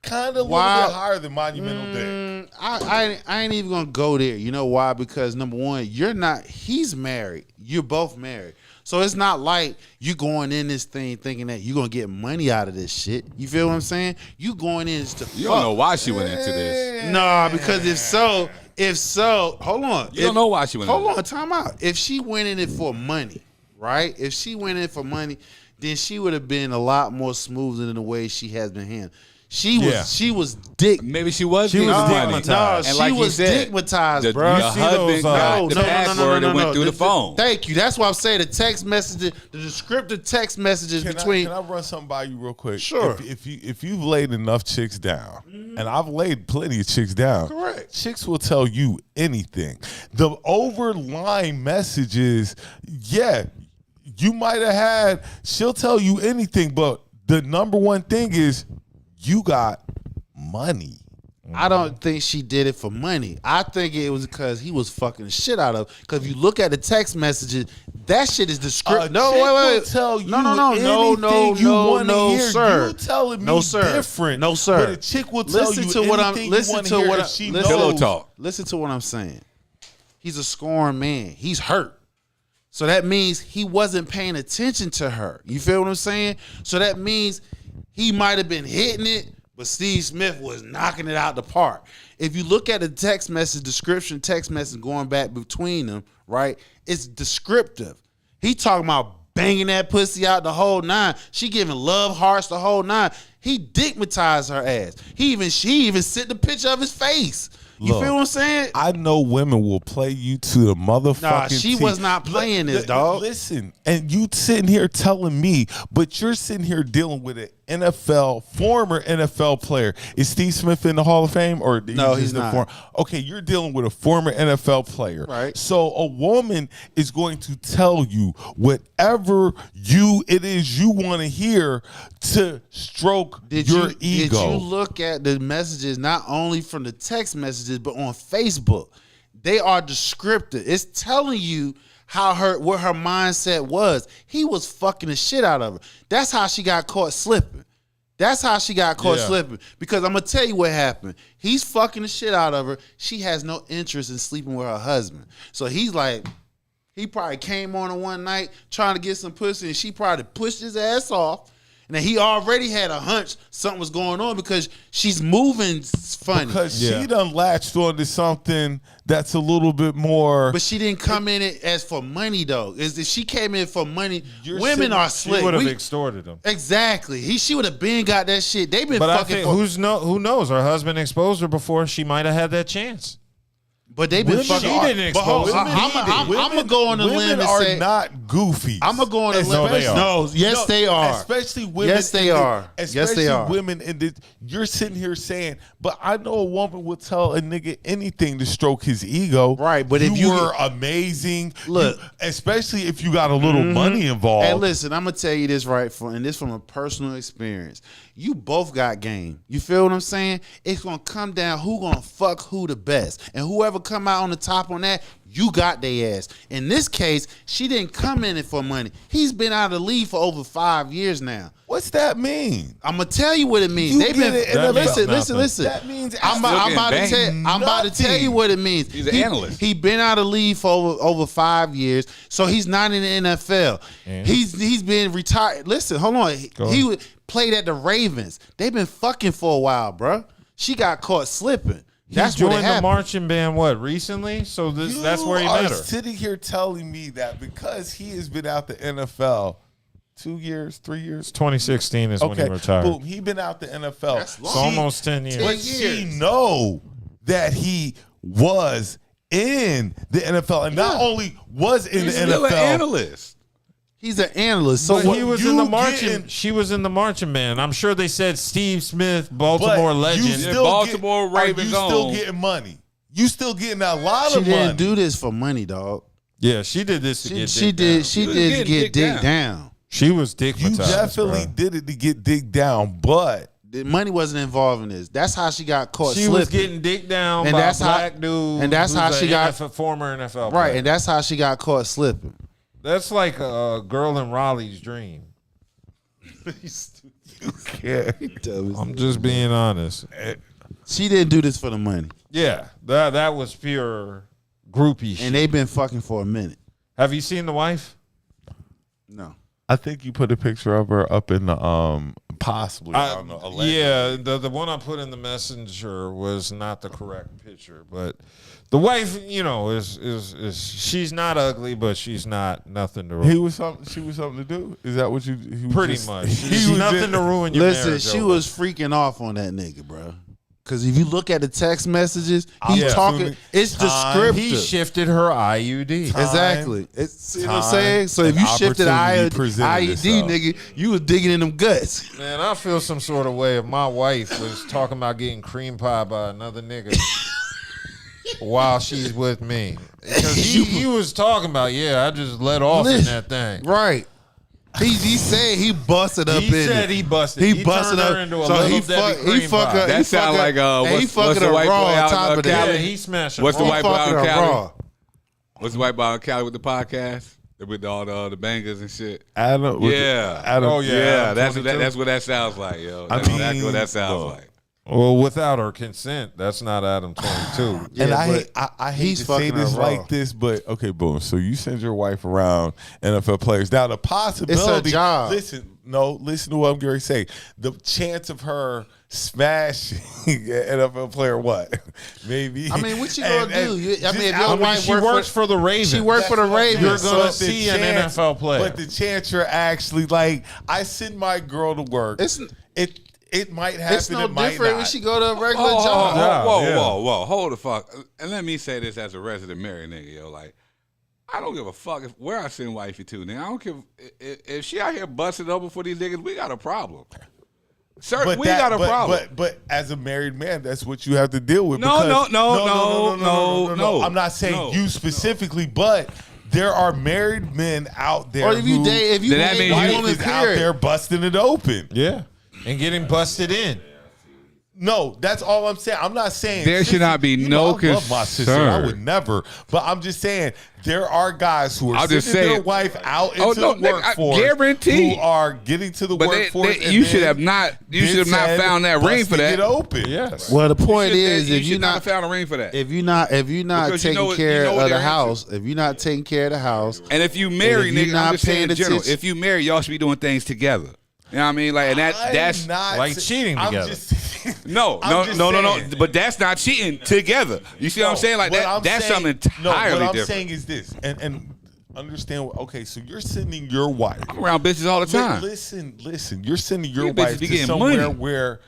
kind of a little Why- bit higher than monumental dick. I ain't even gonna go there. You know why? Because number one, you're not. He's married. You're both married. So it's not like you going in this thing thinking that you're gonna get money out of this shit. You feel what I'm saying? You going in to You don't know why she went into this. Nah, because if so, hold on. You don't know why she went into Hold on, time out. If she went in it for money, right? If she went in for money, then she would have been a lot more smoother than the way she has been handled. She was dick. Maybe she was. She was stigmatized. No, And she like you was said, stigmatized, the, bro. Your husband got the password and went through the phone. Thank you. That's why I'm saying the text messages, the descriptive text messages between. Can I run something by you real quick? Sure. If you've laid enough chicks down, and I've laid plenty of chicks down, Correct. Chicks will tell you anything. The overlying messages, you might have had. She'll tell you anything, but the number one thing is you got money. I don't think she did it for money. I think it was because he was fucking the shit out of her. Because if you look at the text messages, that shit is descriptive. No, wait. Tell you anything you want to hear. Sir. You telling me No, sir. different. No, sir. But a chick will tell Listen you to what I'm. anything Listen you want to hear what if I. she Listen, Pillow talk. Listen to what I'm saying. He's a scorned man. He's hurt. So that means he wasn't paying attention to her. You feel what I'm saying? So that means he might have been hitting it, but Steve Smith was knocking it out the park. If you look at the text message description, text message going back between them, right? It's descriptive. He talking about banging that pussy out the whole nine. She giving love hearts the whole nine. He digmatized her ass. She even sent the picture of his face. You Look, feel what I'm saying? I know women will play you to the motherfucking Nah, she T. was not playing this, dog. Listen, and you sitting here telling me, but you're sitting here dealing with an former NFL player. Is Steve Smith in the Hall of Fame or No, he's not. Okay, you're dealing with a former NFL player. Right. So a woman is going to tell you whatever it is you want to hear to stroke your ego. Did you look at the messages not only from the text messages but on Facebook? They are descriptive. It's telling you what her mindset was. He was fucking the shit out of her. That's how she got caught slipping. Slipping. Because I'm gonna tell you what happened. He's fucking the shit out of her. She has no interest in sleeping with her husband. So he's like, he probably came on her one night trying to get some pussy, and she probably pushed his ass off. And then he already had a hunch something was going on because she's moving funny. Because she done latched onto something that's a little bit more. But she didn't come in it as for money, though. If she came in for money, women are slick. She would have extorted him. Exactly. She would have been got that shit. They've been But fucking. I think who knows? Her husband exposed her before she might have had that chance. But they've been Women fucking. She didn't But hold expose on, it. I'm gonna go on a limb Women and are say not goofy. I'm gonna go on a limb. No, they are. No, yes, they are. Especially women. Yes, they are. Especially Yes, they are. women. You're sitting here saying, but I know a woman will tell a nigga anything to stroke his ego. Right, but if you you were amazing, Look. especially if you got a little money involved. Hey, listen, I'm gonna tell you this and this from a personal experience. You both got game. You feel what I'm saying? It's gonna come down who gonna fuck who the best, and whoever come out on the top on that, you got their ass. In this case, she didn't come in it for money. He's been out of the league for over 5 years now. What's that mean? I'm gonna tell you what it means. You They've been get it in the- listen. That means I'm about to tell you what it means. He's an analyst. He been out of league for over 5 years, so he's not in the NFL. Yeah. He's been retired. Listen, hold on. He played at the Ravens. They've been fucking for a while, bro. She got caught slipping. That's He what joined the happened. marching band, recently? So that's where he You are met her. sitting here telling me that because he has been out the NFL 2 years, 3 years. 2016 is when he retired. Boom. He been out the NFL. That's long. It's almost 10 years. But she know that he was in the NFL, and not only was in He's the still NFL. an analyst. He's an analyst. So But what he was you in the marching. getting- She was in the marching band. I'm sure they said Steve Smith, Baltimore but legend. You still Baltimore Ravens Are you still own. getting money? You still getting a lot she of money. didn't do this for money, dog. Yeah, she did this to get She dick did. down. She was did getting get dick dick down. She was You dickmatized. definitely bruh. did it to get digged down, but The money wasn't involved in this. That's how she got caught She slipping. was getting dick down And by that's a how- black dude. and that's who's how she a got- former NFL right, player. and that's how she got caught slipping. That's like a girl in Raleigh's dream. yeah. I'm just being honest. She didn't do this for the money, Yeah, that was pure groupie shit. and they've been fucking for a minute. Have you seen the wife? No, I think you put a picture of her up in the possibly. I don't know. allegedly. Yeah, the one I put in the messenger was not the correct picture, but the wife, is she's not ugly, but she's not nothing to ruin. She was something to do. Is that what you? He was Pretty just- much. he She's was nothing just- to ruin your listen, marriage. she over. was freaking off on that nigga, bro. Because if you look at the text messages, he's Yeah. talking. It's descriptive. He shifted her IUD. Exactly. It's, you know what I'm time, saying? So if and you shifted opportunity presented IUD, itself. nigga, you was digging in them guts. Man, I feel some sort of way if my wife was talking about getting cream pie by another nigga while she's with me. Because he was talking about, I just let off in that thing. Right. He said he busted up He in said it. he busted. He He busted turned her up into a so little he Debbie fuck cream her. pie. That sound like he what's fucking the her white boy raw on out top in of Cali? Yeah, that. he smashing. What's the raw. white boy out fucking in her Cali? raw. What's the white boy out in Cali with the podcast? With all the bangers and shit. Adam. Yeah. Adam, Oh, yeah. Yeah, that's 22. what that sounds like, yo. I That's mean, exactly what that sounds look. like. Well, without her consent, that's not Adam 22. And Yeah, I hate he's to say fucking this her raw. like this, but okay, boom. So you send your wife around NFL players. Now the possibility. job. Listen to what I'm going to say. The chance of her smashing an NFL player, what? Maybe. I mean, what you gonna do? If your I mean, wife she work works for the Ravens. She worked for the Ravens. You're so gonna it's the see an chance- NFL player. But the chance you're actually like, I send my girl to work. It might happen. It's no it might different not. when she go to a regular Oh, job. whoa, hold the fuck. And let me say this as a resident married nigga, yo. Like, I don't give a fuck where I send wifey to. Now, I don't give if she out here busting over for these niggas, we got a problem. Sir, But we got a problem. But as a married man, that's what you have to deal with. No, because- no. I'm not saying No. you specifically, but there are married men out there. Or if you who date, if you Then that date means a you- woman, is out period. there busting it open. Yeah. And getting busted in. No, that's all I'm saying. I'm not saying There should not be no I love my sister. I concern. would never. But I'm just saying there are guys who are I'll just sending say their it. wife out Oh, into no, the nigga, I workforce. guarantee. Who are getting to the But workforce. and you should then have not. You been should have not said found that ring for busting that. it open. Yes. Well, the point You is, should if you're not not have found a ring for that. if you're not Because you taking know care what of the their house, if you're not taking care of the house, And if you marry, And if you nigga, not I'm just saying paying in general. attention- If you marry, y'all should be doing things together. You know what I mean? Like, and that's I'm not like cheating I'm together. just- no. I'm just saying. But that's not cheating together. You see what I'm saying? Like what that. I'm That's saying- something entirely What I'm different. saying is this, and understand. Okay, so you're sending your wife. I'm around bitches all the time. Listen. You're sending your These bitches wife be to getting somewhere money. where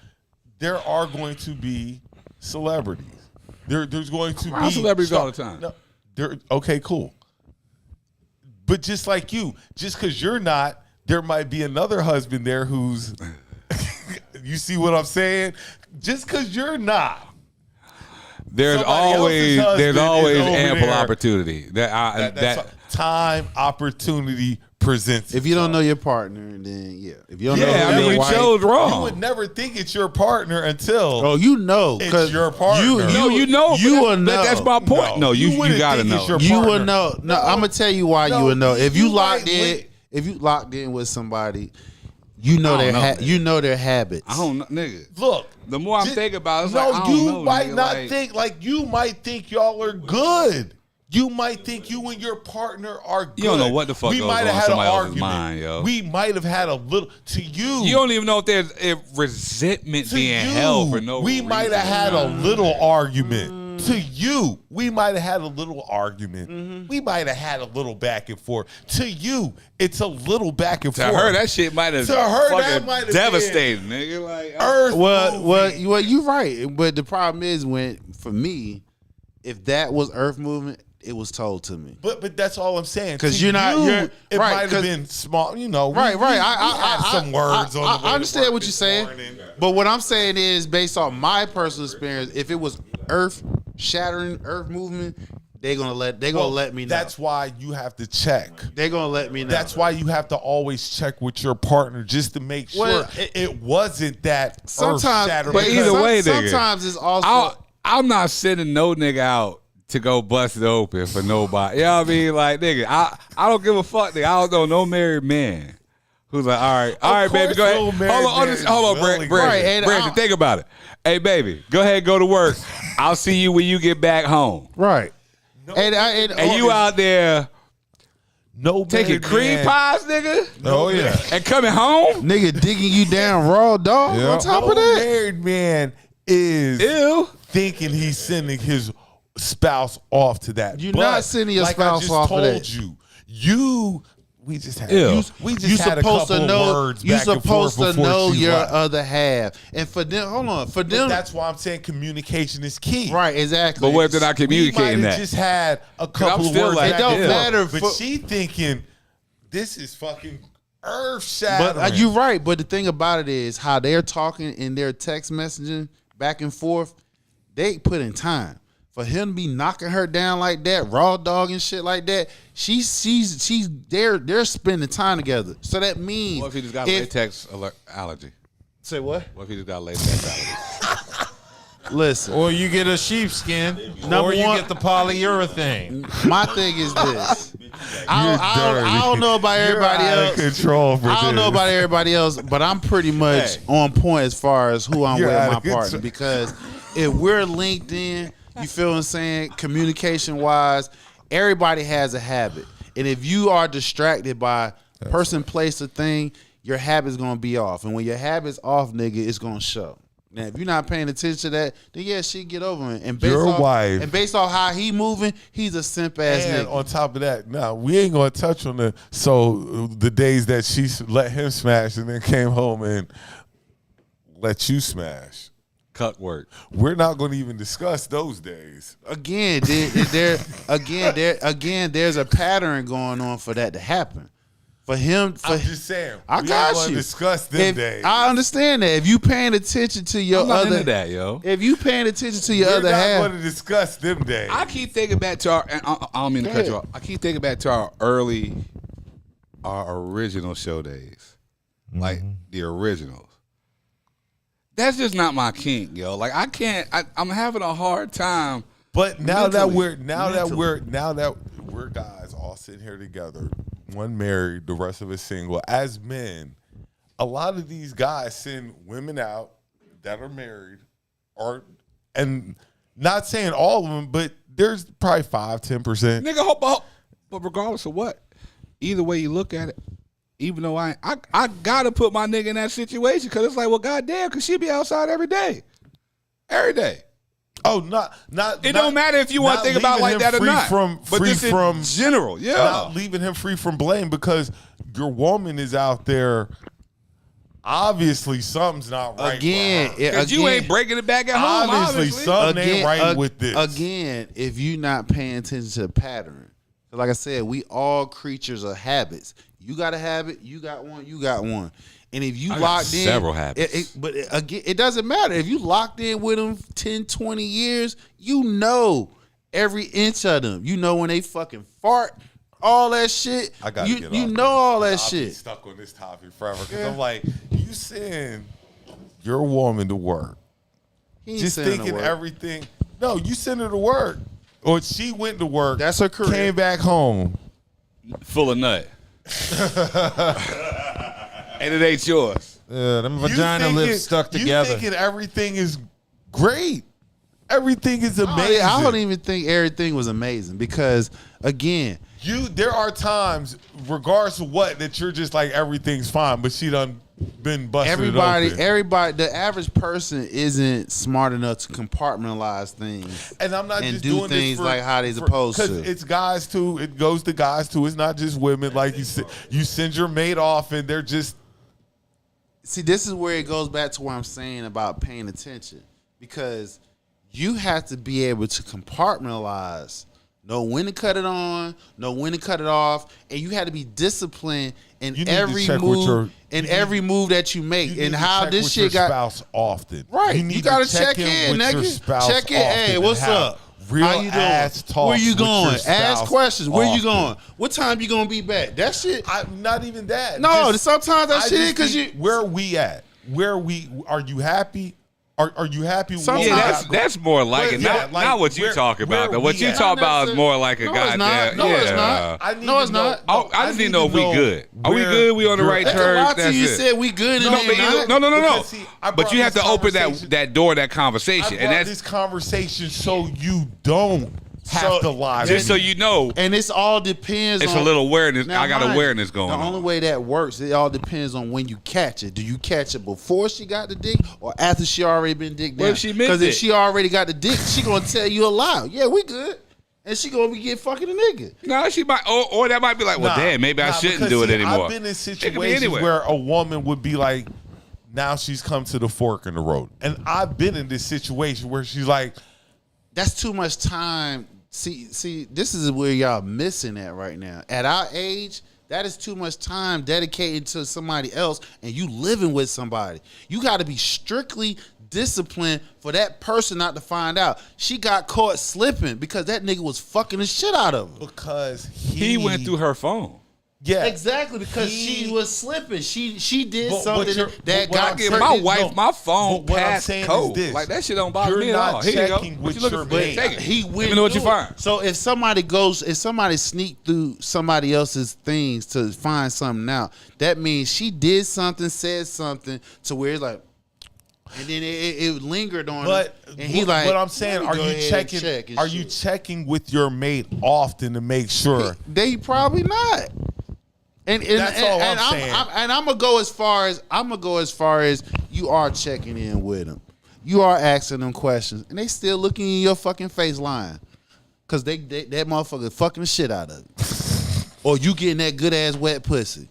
there are going to be celebrities. There's going to Around be celebrities all the time. No, okay, cool. But just like you, just because you're not, there might be another husband there who's. You see what I'm saying? Just because you're not. There's always ample opportunity. That time opportunity presents. If you don't know your partner, then yeah. If you don't know, you chose wrong. You would never think it's your partner until you know it's your partner. You will know. That's my point. No, you gotta know. You will know. No, I'm gonna tell you why you would know. If you locked in with somebody, you know their habits. I don't know, nigga. Look, the more I'm thinking about it, it's no, like, I don't know, might nigga, not think like you might think y'all are good. You might think you and your partner are good. You don't know what the fuck goes on in somebody else's mind, yo. We might have had a little to you. You don't even know if there's resentment being held for no reason. We might have had a little argument. To you, we might have had a little argument. We might have had a little back and forth. To you, it's a little back and forth. To her, that shit might have fucking devastated, nigga. Like, well, you're right. But the problem is for me, if that was earth movement, it was told to me. But that's all I'm saying. Because it might have been small, Right. I had some words on the way I understand what you're saying. But what I'm saying is, based on my personal experience, if it was earth movement, they're gonna let me know. That's why you have to check. They're gonna let me know. That's why you have to always check with your partner just to make sure it wasn't that sometimes. But either way, nigga, sometimes it's also. I'm not sending no nigga out to go bust it open for nobody. You know what I mean? Like, nigga, I don't give a fuck, nigga. I don't know no married man who's like, all right, baby, go ahead. Hold on, Brandon, think about it. Hey, baby, go ahead and go to work. I'll see you when you get back home. Right. And you out there taking cream pies, nigga? Oh, yeah. And coming home? Nigga digging you down raw dog on top of that? Married man is thinking he's sending his spouse off to that. You're not sending your spouse off of that. We just had a couple of words You're back and supposed forth to know your left. other half. And for them, But that's why I'm saying communication is key. Right, exactly. But what if they're not communicating that? Just had a couple of words. Like, it don't matter. But she thinking this is fucking earth shattering. But you're right. But the thing about it is how they're talking in their text messaging back and forth. They put in time. For him to be knocking her down like that, raw dog and shit like that, they're spending time together. So that means what if he just got latex allergy? Say what? What if he just got latex allergy? Listen. Or you get a sheepskin, or you get the polyurethane. My thing is this. I don't know about everybody else. I don't know about everybody else, but I'm pretty much on point as far as who I'm with my partner. Because if we're linked in, you feel what I'm saying? Communication wise, everybody has a habit. And if you are distracted by person, place, or thing, your habit's gonna be off. And when your habit's off, nigga, it's gonna show. Now, if you're not paying attention to that, then yeah, she get over it. And based off how he moving, he's a simp ass nigga. And on top of that, no, we ain't gonna touch on the days that she let him smash and then came home and let you smash. Cut work. We're not going to even discuss those days. Again, there's a pattern going on for that to happen. For him, I'm just saying. I got you. Discuss them days. I understand that. If you paying attention to your into that, yo. If you paying attention to your other half, we're not going to discuss them days. I keep thinking back to I don't mean to cut you off. I keep thinking back to our original show days, like the originals. That's just not my kink, yo. Like I'm having a hard time. But now that we're guys all sitting here together, one married, the rest of us single. As men, a lot of these guys send women out that are married, and not saying all of them, but there's probably 5-10%. Nigga, but regardless of what, either way you look at it. Even though I gotta put my nigga in that situation because it's like, well, goddamn, because she be outside every day. Oh, not. It don't matter if you want to think about it like that or not. But this in general, yeah. Not leaving him free from blame because your woman is out there. obviously something's not right. Again, because you ain't breaking it back at home. Obviously, something ain't right with this. Again, if you not paying attention to the pattern, like I said, we all creatures of habits. You got a habit, you got one, you got one. And if you locked in, several habits. But again, it doesn't matter. If you locked in with them 10, 20 years, you know every inch of them. You know when they fucking fart, all that shit. I gotta get you off know all that I'll shit. be stuck on this topic forever because I'm like, you send your woman to work, He ain't just sending her to thinking work. everything. No, you send her to work, or she went to work. That's her career. Came back home. Full of nut. And it ain't yours. Them vagina lips stuck together. You thinking everything is great. Everything is amazing. I don't even think everything was amazing because, again, there are times, regardless of what, that you're just like everything's fine, but she done been busted. everybody, the average person isn't smart enough to compartmentalize things and I'm not and just do doing things this like how they supposed to. It's guys too. It goes to guys too. It's not just women. Like you send your mate off, and they're just. See, this is where it goes back to what I'm saying about paying attention, because you have to be able to compartmentalize, know when to cut it on, know when to cut it off, and you have to be disciplined in every move, every move that you make, and how this shit got. Spouse often, right? You gotta to check in, with your nigga. spouse Check in. often Hey, what's and have up? Real How you doing? ass talk. Where you with your going? spouse Ask questions. Where you often. going? What time you gonna be back? That shit. I'm not even that. No, sometimes that I shit just because think, you. Where we at? Are you happy? Are you happy with what Sometimes- we Yeah, got that's more like it. Yeah, Not what you talking about. Though. What you talk about is more like a No, it's goddamn. not. No, it's not. I need No, to it's know- not. I just need to know if we good. Are we where good? We on the you're right at. terms? That's you said we good. No, and they not. no. Because, see, I But brought you have this to open conversation- that door, that I conversation, brought and that's this conversation so you don't have to lie. just with so me. you know. And this all depends It's on a little awareness. Now, I got mind awareness you, going the on. only way that works, it all depends on when you catch it. Do you catch it before she got the dick or after she already been dick down? What if she missed Because if it? she already got the dick, she gonna tell you a lie. Yeah, we good. And she gonna be get fucking a nigga. No, she might, or that might be like, well, damn, maybe I shouldn't because, do it see, anymore. I've been in It could be situations anywhere. where a woman would be like, now she's come to the fork in the road. And I've been in this situation where she's like, That's too much time. See, this is where y'all missing at right now. At our age, that is too much time dedicated to somebody else, and you living with somebody. You got to be strictly disciplined for that person not to find out. She got caught slipping because that nigga was fucking the shit out of her. because he went through her phone. Yeah. Exactly, because she was slipping. She did But something you're- that but what got I'm saying- her. My no, wife, my phone but what I'm passed saying is code. this. Like that shit don't bother You're me at not all. Here you go. checking What with you looking your for? mate. Take it. He Let went me know what you through it. find. So if somebody sneaked through somebody else's things to find something out, that means she did something, said something to where it's like, and then it lingered on But him. And he like, but I'm saying, let me are go you ahead and checking? check and Are you shit. checking with your mate often to make sure? They probably not. And That's all I'm saying. I'm gonna go as far as you are checking in with them. You are asking them questions, and they still looking in your fucking face lying, cause that motherfucker fucking the shit out of it, or you getting that good ass wet pussy.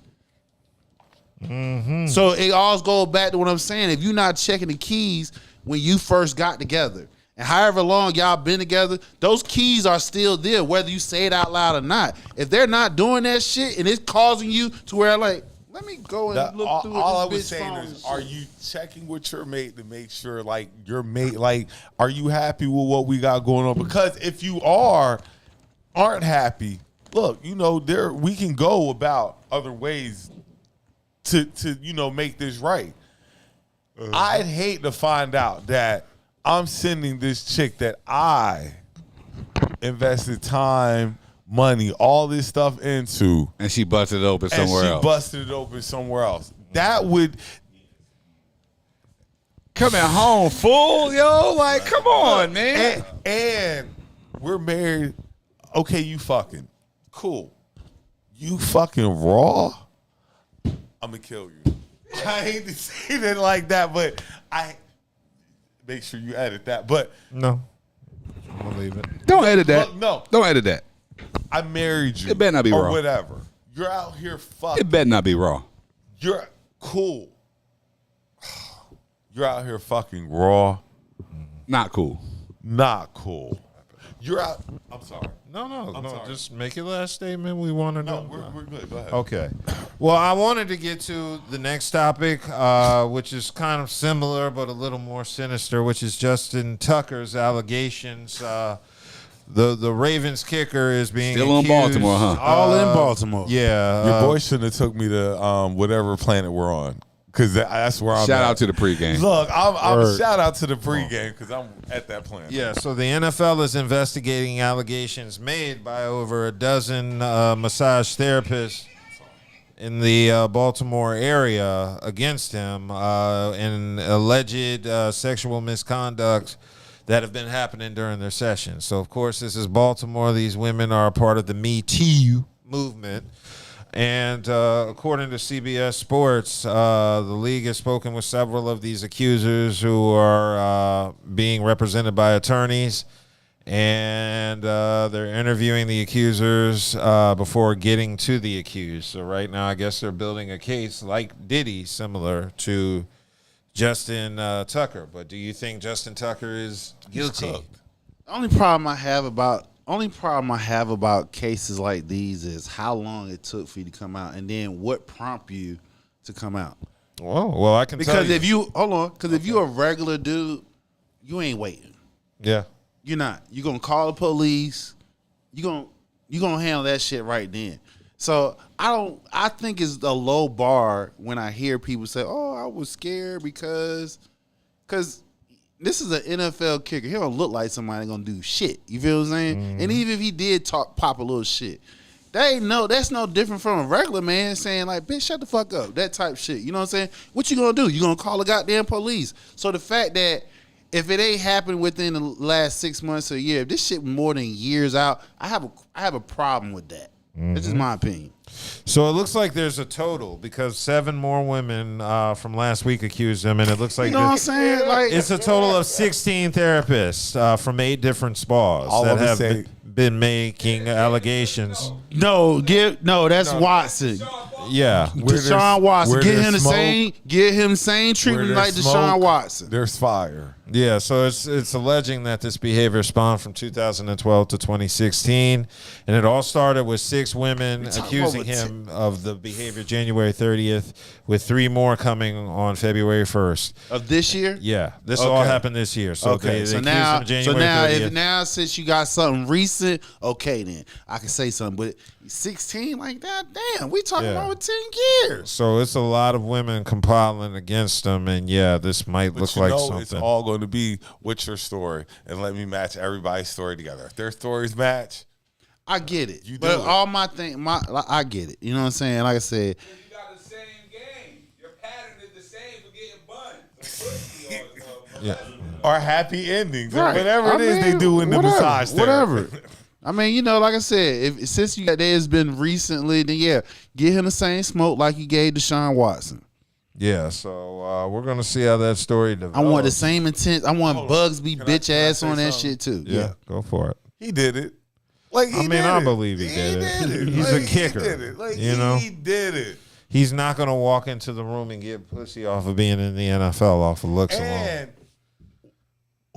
Mm-hmm. So it all goes back to what I'm saying. If you're not checking the keys when you first got together, and however long y'all been together, those keys are still there, whether you say it out loud or not. If they're not doing that shit and it's causing you to where like, let me go and look through all I this was bitch saying phone is, and are shit. you checking with your mate to make sure, like, your mate, like, are you happy with what we got going on? Because if you aren't happy, look, we can go about other ways to make this right. I'd hate to find out that I'm sending this chick that I invested time, money, all this stuff into, And she busted it open and somewhere she else. busted it open somewhere else. That would Coming home full, yo. Like, come on, man. and we're married. Okay, you fucking cool. You fucking raw. I'm gonna kill you. I hate to say that like that, but I make sure you edit that. But No, I'm gonna leave it. Don't edit that. Look, no. Don't edit that. I married you. It better not be or raw. whatever. You're out here fucking. It better not be raw. You're cool. You're out here fucking raw. Not cool. Not cool. You're out. I'm sorry. No, sorry. just make your last statement. We want to know. No, we're good. Go ahead. Okay. Well, I wanted to get to the next topic, which is kind of similar but a little more sinister, which is Justin Tucker's allegations. The Ravens kicker is being Still in accused, Baltimore, huh? All in Baltimore. Yeah. Your boy shouldn't have took me to whatever planet we're on, because that's where I'm Shout at. out to the pregame. Look, I'm Word. shout out to the pregame because I'm at that planet. Yeah, so the NFL is investigating allegations made by over a dozen massage therapists in the Baltimore area against him in alleged sexual misconduct that have been happening during their sessions. So, of course, this is Baltimore. These women are a part of the Me Too movement. And according to CBS Sports, the league has spoken with several of these accusers who are being represented by attorneys. And they're interviewing the accusers before getting to the accused. So right now, I guess they're building a case like Diddy, similar to Justin Tucker. But do you think Justin Tucker is guilty? The only problem I have about cases like these is how long it took for you to come out, and then what prompt you to come out. Well, I can tell Because you. if you if you're a regular dude, you ain't waiting. Yeah. You're not. You're gonna call the police. You're gonna handle that shit right then. So I think it's a low bar when I hear people say, "Oh, I was scared because this is an NFL kicker. He don't look like somebody gonna do shit." You feel what I'm saying? Mm-hmm. And even if he did pop a little shit, that's no different from a regular man saying like, "Bitch, shut the fuck up." That type shit. You know what I'm saying? What you gonna do? You gonna call the goddamn police? So the fact that if it ain't happened within the last 6 months or a year, if this shit more than years out, I have a problem with that. That's just my opinion. So it looks like there's a total because 7 more women from last week accused him, and it looks like You know what I'm saying? Like, it's a total of 16 therapists from 8 different spas All that of us have say- been making allegations. that's Watson. Yeah. Deshaun Watson. Get him the same Where treatment like there's Deshaun smoke, Watson. There's fire. Yeah, so it's alleging that this behavior spawned from 2012 to 2016, and it all started with 6 women accusing him of the behavior January 30th, with 3 more coming on February 1st. Of this year? Yeah, this all happened this year. So they accused him January 30th. Since you got something recent, okay, then I can say something. But 16 like that, damn, we talking about over 10 years. So it's a lot of women compiling against them, and yeah, this might But look you like know something. it's all going to be what's your story, and let me match everybody's story together. If their stories match, I get it. You but do it. all I get it. You know what I'm saying? Like I said, You got the same game. Your pattern is the same for getting buns. Yeah. or happy endings, or right. whatever I it is mean, they do in the whatever, massage therapy. whatever. I mean, you know, like I said, since there's been recently, then yeah, get him the same smoke like you gave Deshaun Watson. Yeah, so we're gonna see how that story develops. I want the same intent. I want Bugsby Can bitch I ass say on that something? shit too. Yeah, go for it. He did it. Like he I mean, did I it. believe he did it. He's Like, a kicker. He did it. Like, you know, he did it. he's not gonna walk into the room and get pussy off of being in the NFL off of looks alone. And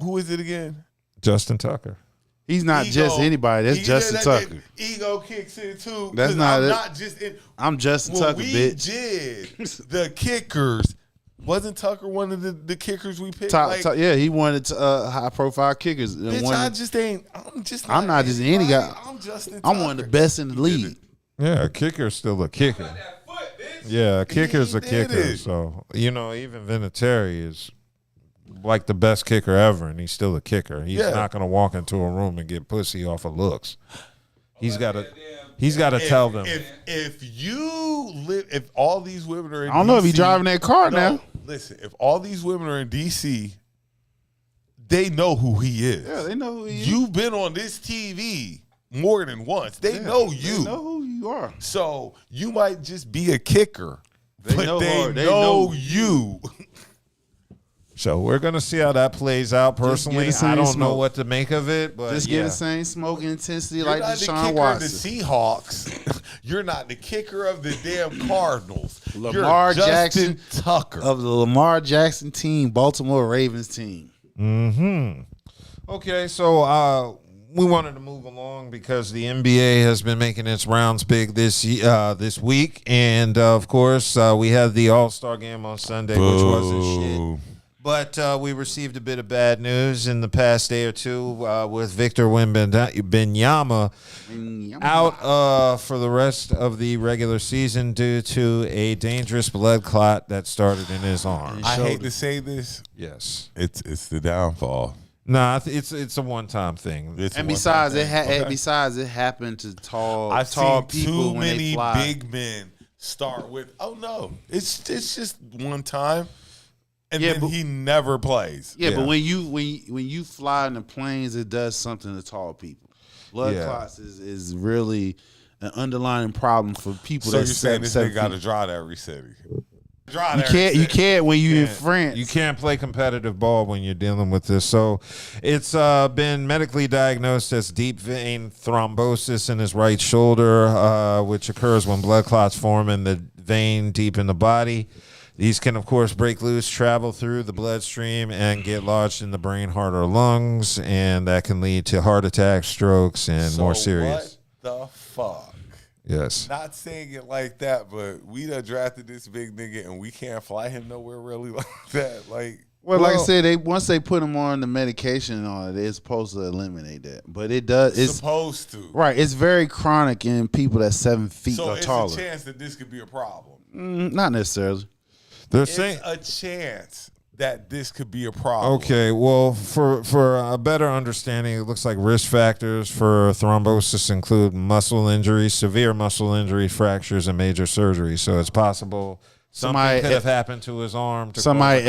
who is it again? Justin Tucker. He's not just anybody. That's Justin Tucker. Ego kicks in too. That's 'cause not I'm it. not just in. I'm Justin When Tucker, we bitch. did the kickers. Wasn't Tucker one of the kickers we picked? Top, Like, yeah, he wanted high profile kickers. bitch, I just ain't. I'm not just any guy. I'm Justin. I'm one of the best in the league. Yeah, a kicker's still a kicker. That foot, bitch. Yeah, a kicker's a did kicker. it. So even Vinatieri is like the best kicker ever, and he's still a kicker. He's Yeah. not gonna walk into a room and get pussy off of looks. He's got to tell them. If all these women are in I don't know if he DC, driving that car no, now. Listen, if all these women are in DC, they know who he is. Yeah, they know who he is. You've been on this TV more than once. They know you. They know who you are. So you might just be a kicker, They but know they her. They know know you. So we're gonna see how that plays out. Personally, the same I don't know smoke. what to make of it, but Just yeah. get the same smoke intensity You're like not the Deshaun kicker Watson. of the Seahawks. You're not the kicker of the damn Cardinals. Lamar You're Justin Jackson Tucker of the Lamar Jackson team, Baltimore Ravens team. Okay, so we wanted to move along because the NBA has been making its rounds big this week, and of course we had the All-Star game on Sunday, which wasn't shit. But we received a bit of bad news in the past day or two with Victor Wembanyama out for the rest of the regular season due to a dangerous blood clot that started in his arm. I hate to say this. Yes, it's the downfall. Nah, it's a one-time thing. And besides, it happened to tall seen people too when they many fly. big men start with, oh no, it's just one time, and Yeah, then but- he never plays. Yeah, but when you fly in the planes, it does something to tall people. Blood clots is really an underlying problem for people. So you're that's saying this 7 nigga got to feet. draw to every city? You can't when you in France. You can't play competitive ball when you're dealing with this. So it's been medically diagnosed as deep vein thrombosis in his right shoulder, which occurs when blood clots form in the vein deep in the body. These can, of course, break loose, travel through the bloodstream, and get lodged in the brain, heart, or lungs, and that can lead to heart attacks, strokes, and more serious. What the fuck? Yes. Not saying it like that, but we done drafted this big nigga and we can't fly him nowhere really like that. Like I said, once they put him on the medication and all, it's supposed to eliminate that. But it does. It's supposed to. Right. It's very chronic in people that's 7 feet so or it's taller. a chance that this could be a problem. Not necessarily. They're It's saying a chance that this could be a problem. Okay, well, for a better understanding, it looks like risk factors for thrombosis include muscle injury, severe muscle injury, fractures, and major surgery. So it's possible something could have happened to his arm. To somebody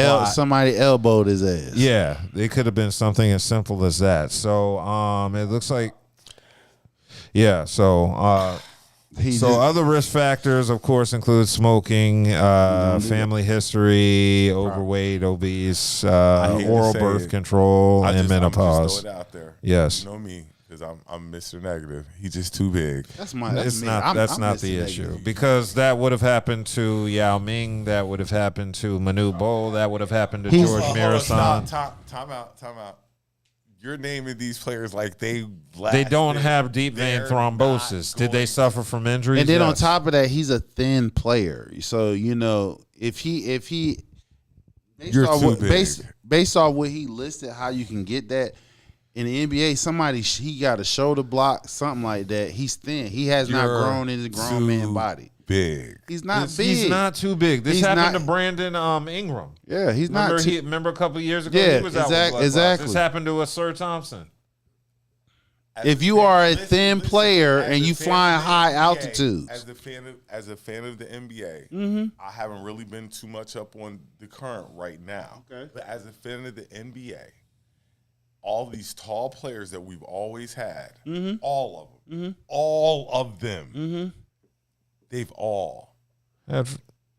elbowed his ass. Yeah, it could have been something as simple as that. So it looks like, yeah. So other risk factors, of course, include smoking, family history, overweight, obese, oral birth control, and menopause. Just throw it out there. Yes. You know me, because I'm Mr. Negative. He's just too big. That's That's me. not I'm the Mr. issue, Negative. because that would have happened to Yao Ming, that would have happened to Manu Bol, that would have happened to George Mirasan. Time out. You're naming these players like they don't have deep vein thrombosis. Did they suffer from injuries? And then on Yes. top of that, he's a thin player. So if he You're too big. based off what he listed, how you can get that in the NBA, he got a shoulder block, something like that. He's thin. He has not grown into grown man body. Big. He's not big. He's not too big. This He's happened not- to Brandon Ingram. Yeah, he's Remember, not. remember a couple of years ago, Yeah, he was out with blood clots. exactly. This happened to a Sir Thompson. If you are a thin Listen, player as and a you fan flying of the high NBA, altitudes, as a fan of the NBA, I haven't really been too much up on the current right now. Okay. But as a fan of the NBA, all these tall players that we've always had, all of them, they've all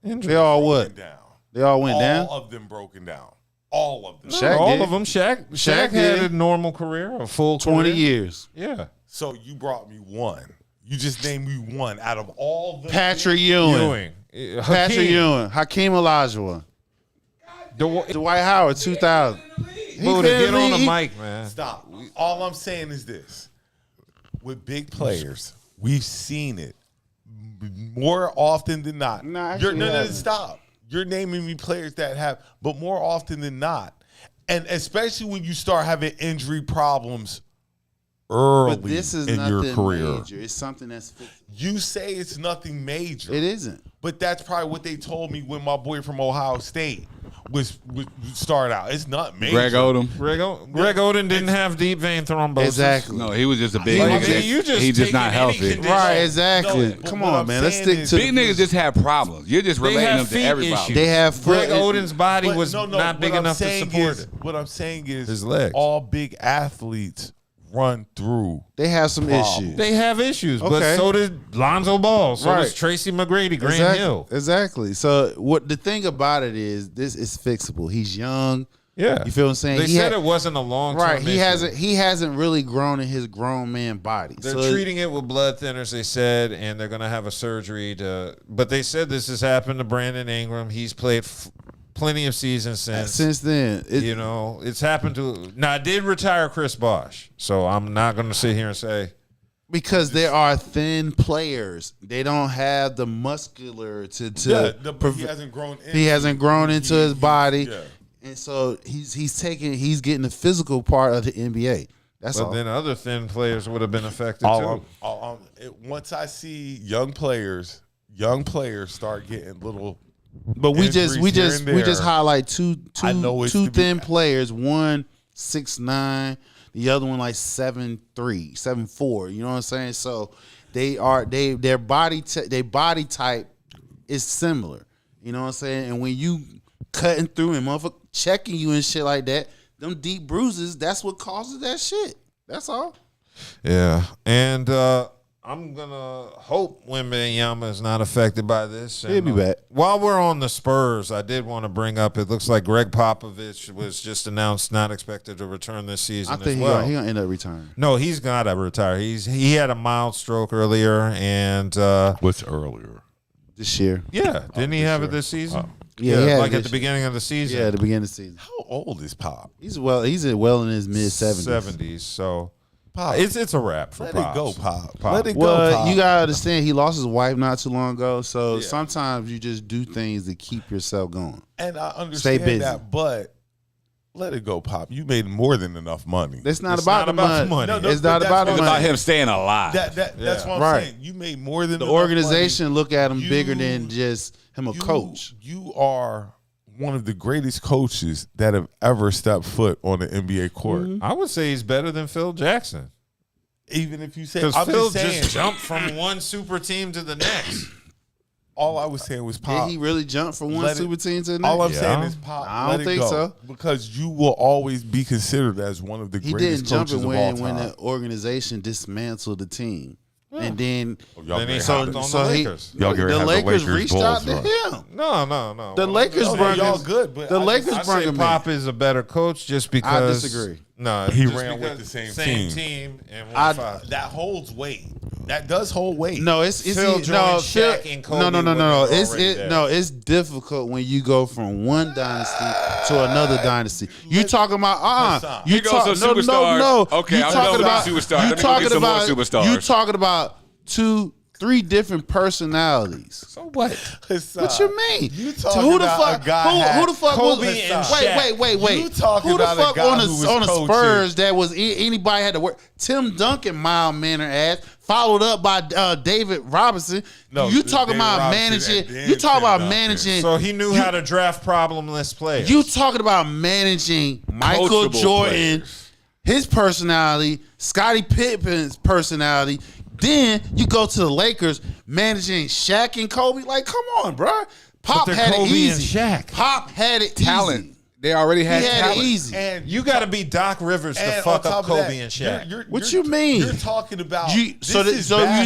they all what? broken down. They all went down. All of them broken down. All of them. Shaq All did. of them. Shaq had did. a normal career, a full 20 career. years. Yeah. So you brought me one. You just named me one out of all the Patrick Ewing. Patrick Ewing. Hakeem Olajuwon. Dwight Howard, 2000. Buddha, get on the mic, man. Stop. All I'm saying is this. With big players, we've seen it more often than not. No, actually haven't. Stop. You're naming me players that have, but more often than not. And especially when you start having injury problems early But this is in nothing your career. major. It's something that's You say it's nothing major. It isn't. But that's probably what they told me when my boy from Ohio State was started out. It's not major. Greg Odom. Greg Oden didn't have deep vein thrombosis. Exactly. No, he was just a big Like, nigga. you just He's just taking not any healthy. condition. Right, exactly. No, but Come what on, I'm man. Let's saying stick is- to Big niggas just have problems. You're just They relating have them to feet everybody. issues. They have foot. Greg Oden's body But was not big what I'm enough to saying support is- it. What I'm saying is His legs. all big athletes run through. They have some Problem. issues. They have issues, but Okay. so did Lonzo Ball. So Right. does Tracy McGrady, Grant Exactly. Hill. Exactly. So what the thing about it is, this is fixable. He's young. Yeah. You feel what I'm saying? They said it wasn't a long term. Right. He hasn't really grown in his grown man body. They're treating it with blood thinners, they said, and they're going to have a surgery but they said this has happened to Brandon Ingram. He's played plenty of seasons since then. It's happened to. Now, I did retire Chris Bosh, so I'm not going to sit here and say. Because there are thin players. They don't have the muscular to he hasn't grown into his body. Yeah. And so he's getting the physical part of the NBA. That's all. But then other thin players would have been affected too. Once I see young players start getting little. But we just highlight two thin players. One 6'9", the other one like 7'3", 7'4". You know what I'm saying? So their body type is similar. You know what I'm saying? And when you cutting through and motherfucker checking you and shit like that, them deep bruises, that's what causes that shit. That's all. Yeah, and I'm gonna hope Wembanyama is not affected by this. He'll be back. While we're on the Spurs, I did want to bring up. It looks like Greg Popovich was just announced not expected to return this season. I think he's gonna end up retiring. No, he's gotta retire. He had a mild stroke earlier, and what's earlier this year? Yeah, didn't he have it this season? Yeah, like at the beginning of the season. Yeah, at the beginning of the season. How old is Pop? He's well in his mid 70s. So Pop, it's a wrap for Let Pops. it go, Pop. Pop. Let it go, well, Pop. you gotta understand, he lost his wife not too long ago. So sometimes you just do things to keep yourself going. And I understand that, but let it go, Pop. You made more than enough money. It's not about the money. No, it's not about the money. It's about him staying alive. That's what I'm saying. You made more than the enough organization. money. Look at him bigger than just him a coach. You are one of the greatest coaches that have ever stepped foot on the NBA court. Mm-hmm. I would say he's better than Phil Jackson. Even if you say, Because I'm Phil just saying, jumped from one super team to the next. all I was saying was Pop. Did he really jump from one super team to the next? All I'm saying is Pop. I don't think so. Because you will always be considered as one of the He greatest didn't jump coaches it of all time. when the organization dismantled the team. And then, Then he hopped on the Lakers. the Lakers reached out to him. No. The Lakers brought y'all good, but the Lakers I brought say him Pop is a better coach just because. I disagree. No, He just ran with because the same team and won 5. That holds weight. That does hold weight. No, it's Phil joined Shaq and Kobe no. when they were already there. It's difficult when you go from one dynasty to another dynasty. You talking about Here goes some superstars. Okay, you I'm talking going about with superstars. you Let me talking get some more about superstars. you talking about 2-3 different personalities. So what? What you mean? You So talking about a guy who the fuck Kobe was? and Shaq. Wait. You talking Who the about a fuck guy on who was the coaching. Spurs that was anybody had to work? Tim Duncan, mild mannered ass, followed up by David Robinson. No, you talking David about Robinson managing? and You talking Tim about Duncan. managing? So he knew how to draft problemless players. You talking about managing Michael Coachable Jordan, players. his personality, Scottie Pippen's personality. Then you go to the Lakers managing Shaq and Kobe. Like, come on, bro. Pop they're had Kobe it and easy. Shaq. Pop had it Talent. easy. They already He had had talent. it easy. And You got to be Doc Rivers to and fuck on up top of Kobe that, and Shaq. What you mean? You're talking about. So you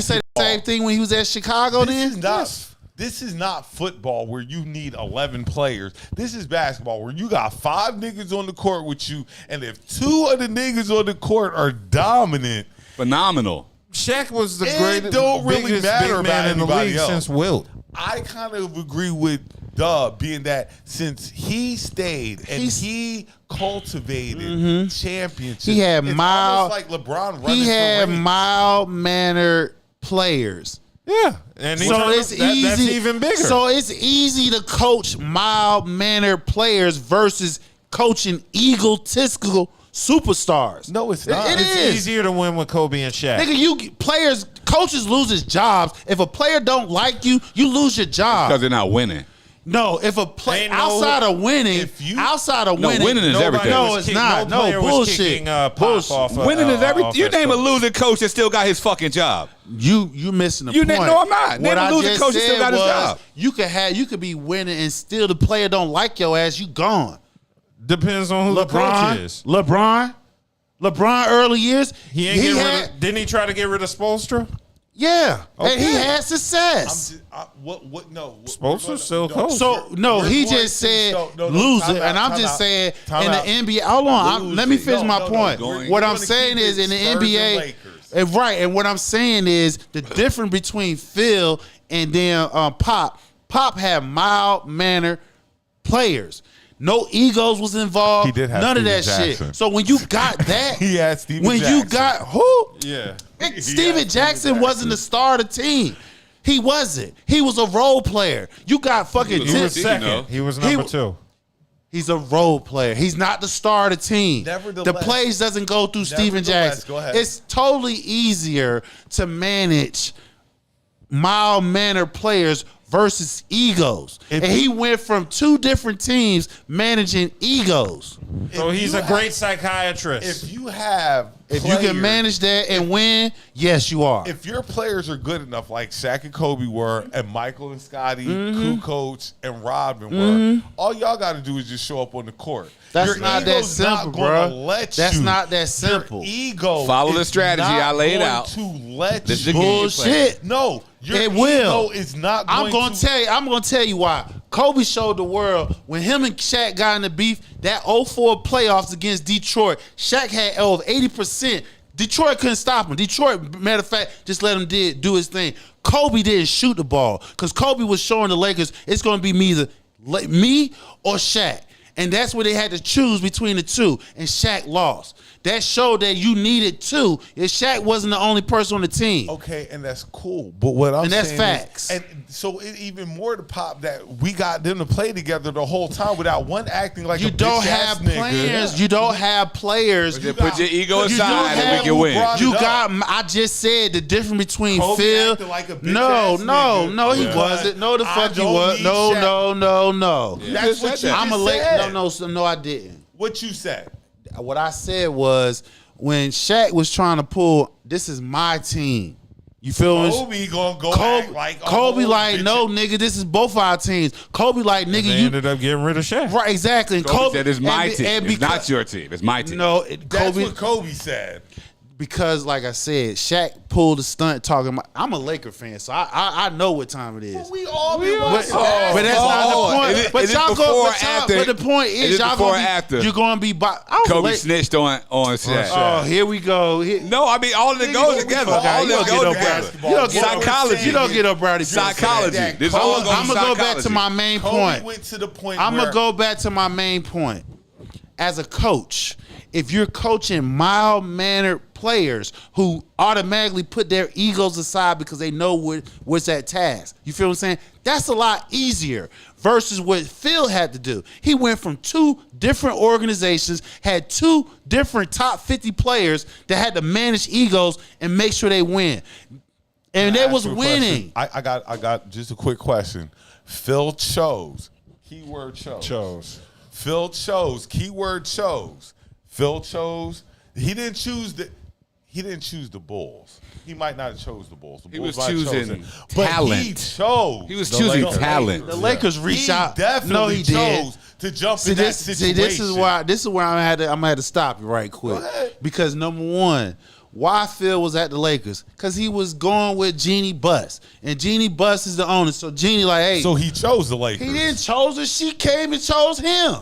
say the same thing when he was at Chicago? This is not football where you need 11 players. This is basketball where you got 5 niggas on the court with you, and if 2 of the niggas on the court are dominant, Phenomenal. Shaq was the It greatest, don't really biggest matter big man about in the anybody league else. since Wilt. I kind of agree with Dub being that since he stayed and he cultivated championships, He had it's mild, almost like LeBron running he had for rings. mild mannered players. Yeah, and So it's easy. That's even bigger. So it's easy to coach mild mannered players versus coaching egotistical superstars. No, it's not. It it's is. easier to win with Kobe and Shaq. Nigga, coaches loses jobs. If a player don't like you, you lose your job. Because they're not winning. No, if a play Ain't no- outside of winning, winning is everything. No, it's not. No player was bullshit. kicking, Pop Bullshit. off Winning is everything. off You his name a coach. losing coach that still got his fucking job. You missing the You point. no, I'm not. Name What a I losing just coach that still said got his was job. you could be winning and still the player don't like your ass. You gone. Depends on who the coach is. LeBron early years. Didn't he try to get rid of Spoelstra? Yeah, and he Okay. had success. What? No. Spoelstra's still coach. So no, We're he going just to- said no, loser, time out, and I'm time just out, saying time in out. the NBA. Hold on, let me finish my point. Going- What We're I'm gonna saying keep is it in the Spurs and NBA, Lakers. right? And what I'm saying is the difference between Phil and then Pop. Pop had mild mannered players. No egos was involved. He did have none of Steven that Jackson. shit. So when you got that, He had Steven when Jackson. you got who? Yeah. Steven Jackson wasn't the star of the team. He wasn't. He was a role player. You got fucking He was He was You second. know. He was He number w- 2. He's a role player. He's not the star of the team. The Nevertheless- plays doesn't go through Steven Nevertheless, Jackson. go ahead. It's totally easier to manage mild-mannered players versus egos. If And you- he went from 2 different teams managing egos. So If he's you a great psychiatrist. If you have, If you can manage that and win, yes, you are. if your players are good enough, like Shaq and Kobe were, and Michael and Scotty, Kukoc and Rodman were, all y'all got to do is just show up on the court. That's Your not that ego's simple, gonna bro. let That's you. not that simple. Your ego Follow the is strategy not I laid going out. to let This is you. the game you Bullshit. No, your It ego will. is not I'm going gonna tell you. I'm gonna tell you why. Kobe showed the world when him and Shaq got in the beef. That 04 playoffs against Detroit, Shaq had over 80%. Detroit couldn't stop him. Detroit, matter of fact, just let him do his thing. Kobe didn't shoot the ball because Kobe was showing the Lakers it's gonna be me or Shaq. And that's where they had to choose between the two. And Shaq lost. That showed that you needed 2. If Shaq wasn't the only person on the team. Okay, and that's cool. But what I'm And that's saying facts. Is, and so it even more to Pop that we got them to play together the whole time without one acting like You a don't bitch-ass have nigga. players. You don't have players. Just put your ego You aside don't and we have can win. brought You it got. up. I just said the difference between Kobe Phil. acted like a bitch No, ass no, nigga. no, he Yeah. wasn't. No, the I fuck he don't was. need No, Shaq. no. That's what you I'm a just late. said. No, I didn't. What you said? What I said was when Shaq was trying to pull. This is my team. You feel me? Kobe gonna go Kobe, act like a Kobe whole like, bitch. no, nigga, this is both our teams. Kobe like, nigga, They you ended up getting rid of Shaq. right, exactly. And Kobe said it's my and- team. and It's not because- your team. It's my team. No, That's Kobe. what Kobe said. Because, like I said, Shaq pulled a stunt talking about. I'm a Laker fan, so I know what time it is. We all But, been watching that. but that's not the point. Is it- but is it y'all before go. or But, y'all, after? but the point Is is, it y'all before gonna or be, after? you're gonna be. I was Kobe late. snitched on Shaq. Oh, here we go. No, I mean all of it goes together. Fuck out. All You don't of it get goes no together. basketball. You don't get Psychology. You don't get up, Browdy. Psychology. This all goes I'm gonna go back to psychology. my main Kobe point. went to the point I'm where gonna go back to my main point. As a coach, if you're coaching mild-mannered players who automatically put their egos aside because they know what's at task, you feel what I'm saying? That's a lot easier versus what Phil had to do. He went from 2 different organizations, had 2 different top 50 players that had to manage egos and make sure they win. And they Ask was you a question. winning. I got just a quick question. Phil chose. Keyword chose. Phil chose. Keyword chose. Phil chose. He didn't choose the Bulls. He might not have chose the Bulls. The He Bulls was might have choosing chosen, but he talent. chose. He was the choosing Lakers. talent. The Lakers reached He out. definitely No, he did. chose to jump See in this, that situation. this is where I'm gonna have to stop you right quick. Go ahead. Because number one, why Phil was at the Lakers? Because he was going with Jeannie Buss, and Jeannie Buss is the owner. So Jeannie like, hey, So he chose the Lakers. he didn't chose her. She came and chose him.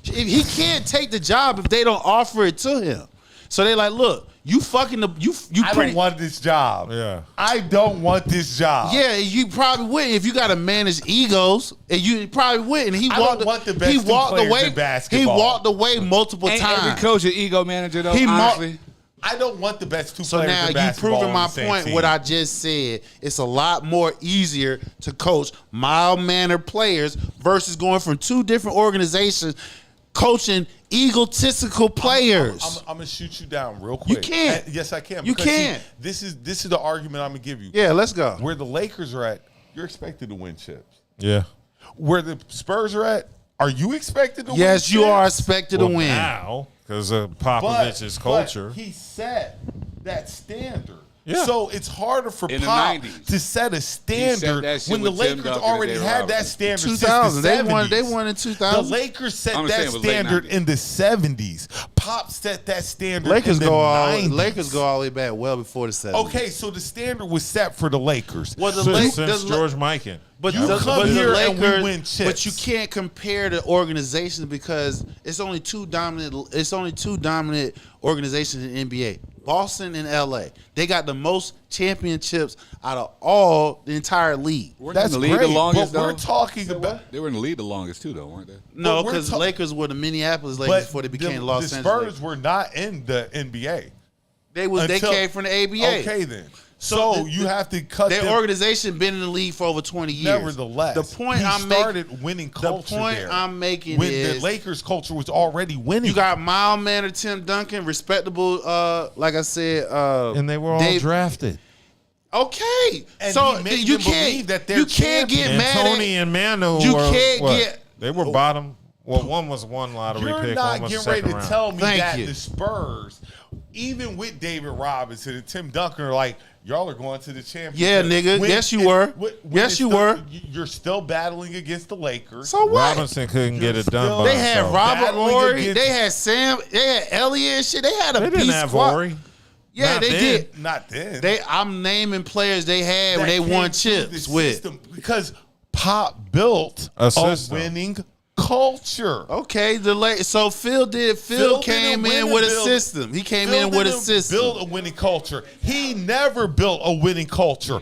He can't take the job if they don't offer it to him. So they like, look, you fucking you I pretty. don't want this job. Yeah. I don't want this job. Yeah, you probably wouldn't if you got to manage egos, and you probably wouldn't. He I walked. don't want the best he two walked players away. in basketball. He walked away multiple Ain't times. every coach an ego manager though? He mo- honestly, I don't want the best 2 So players now in you basketball proving on my the same point. team. What I just said. It's a lot more easier to coach mild-mannered players versus going from 2 different organizations, coaching egotistical players. I'm gonna shoot you down real quick. can't. Yes, I can. You because, see, can't. this is the argument I'm gonna give you. Yeah, let's go. Where the Lakers are at, you're expected to win chips. Yeah. Where the Spurs are at, are you expected to win Yes, chips? you are expected to win. Now, because of Popovich's culture. But he set that standard. Yeah. So it's harder for In the Pop 90s. to set a that standard shit when the with Tim Lakers Duncan and already David had that Robinson. standard 2000. since the 70s. They won in 2000. The Lakers set I'm that saying it was late standard 90s. in the 70s. Pop set that standard Lakers in the go 90s. all the way back well before the 70s. Okay, so the standard was set for the Lakers. Well, the Since Lakers, George Mikan. but You the, come but the here and we Lakers, win chips. but you can't compare the organizations because it's only two dominant organizations in the NBA. Boston and LA. They got the most championships out of all the entire league. Weren't That's they in the league great, the longest, but we're though? talking about. They were in the league the longest too, though, weren't they? No, But we're because ta- Lakers were the Minneapolis Lakers before they became the Los Angeles Spurs Lakers. were not in the NBA. They until- came from the ABA. Okay, then. So you have to cut Their them. organization been in the league for over 20 years. Nevertheless, the point he I'm started making, winning the culture point there. I'm making when is the Lakers culture was already winning. you got mild mannered Tim Duncan, respectable. Like I said, And they were all drafted. Okay, And so he made you them can't believe that they're you can't get And mad Tony at. and Manu You were, can't what? get- They were bottom. Well, one was one lottery You're pick. not One was getting ready second to round. tell me Thank that you. the Spurs, even with David Robinson and Tim Duncan, are like, y'all are going to the championship. Yeah, nigga. Yes, you were. Yes, it's you were. You're still battling against the Lakers. So what? Robinson couldn't get it done still- by They had himself. Robert Battling Horry. against- They had Sam. They had Elliott and shit. They had a They didn't beast have squad. Horry. Yeah, Not they then. did. Not then. I'm naming players they had when That they came won through the chips with. system because Pop built A a system. winning culture. Okay, so Phil Phil came didn't in win with a and build- system. He came Phil in with a didn't system. Build a winning culture. He never built a winning culture.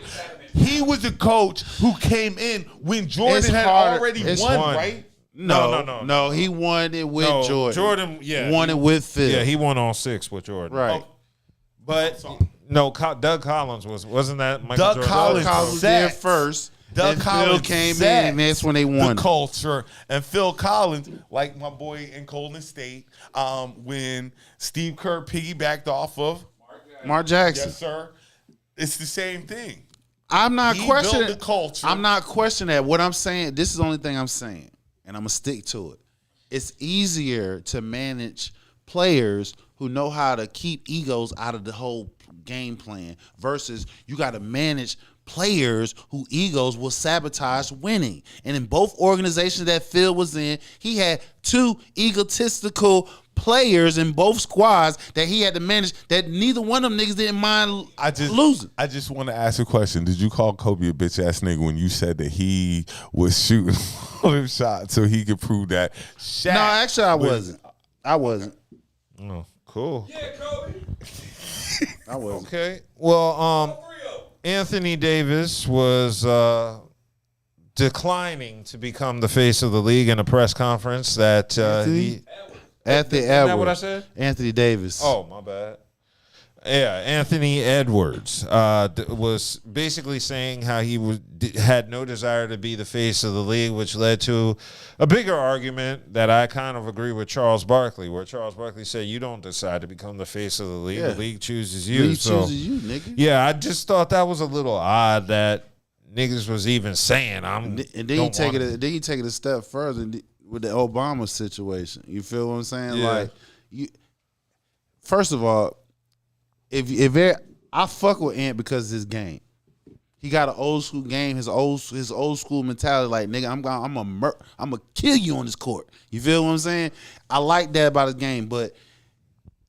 He was a coach who came in when Jordan It's had harder. already It's won, won. right? No. He won it with No, Jordan. Jordan, yeah. won it with Phil. Yeah, he won all 6 with Jordan. right. But no, Doug Collins wasn't that Michael Doug Jordan? Collins Collins set- did first. Doug and Collins Phil came in, set and that's when they won. the culture. And Phil Collins, like my boy in Golden State, when Steve Kerr piggybacked off of Mark Jackson. yes, sir. It's the same thing. I'm not He questioning built the culture. I'm not questioning that. What I'm saying, this is the only thing I'm saying, and I'm gonna stick to it. It's easier to manage players who know how to keep egos out of the whole game plan versus you got to manage players who egos will sabotage winning. And in both organizations that Phil was in, he had 2 egotistical players in both squads that he had to manage that neither one of them niggas didn't mind losing. I just want to ask a question. Did you call Kobe a bitch ass nigga when you said that he was shooting all them shots so he could prove that Shaq No, actually I was- wasn't. Oh, cool. I wasn't. Okay. Well, Anthony Davis was declining to become the face of the league in a press conference that he. Anthony Isn't that Edwards. what I said? Anthony Davis. Oh, my bad. Yeah, Anthony Edwards was basically saying how he had no desire to be the face of the league, which led to a bigger argument that I kind of agree with Charles Barkley, where Charles Barkley said, "You don't decide to become the face of the league; Yeah. the league chooses you." League So, chooses you, nigga. yeah, I just thought that was a little odd that niggas was even saying, "I'm." And then you take it a step further with the Obama situation. You feel what I'm saying? Yeah. Like first of all, I fuck with Ant because of his game. He got an old school game, his old school mentality. Like nigga, I'm gonna kill you on this court. You feel what I'm saying? I like that about his game. But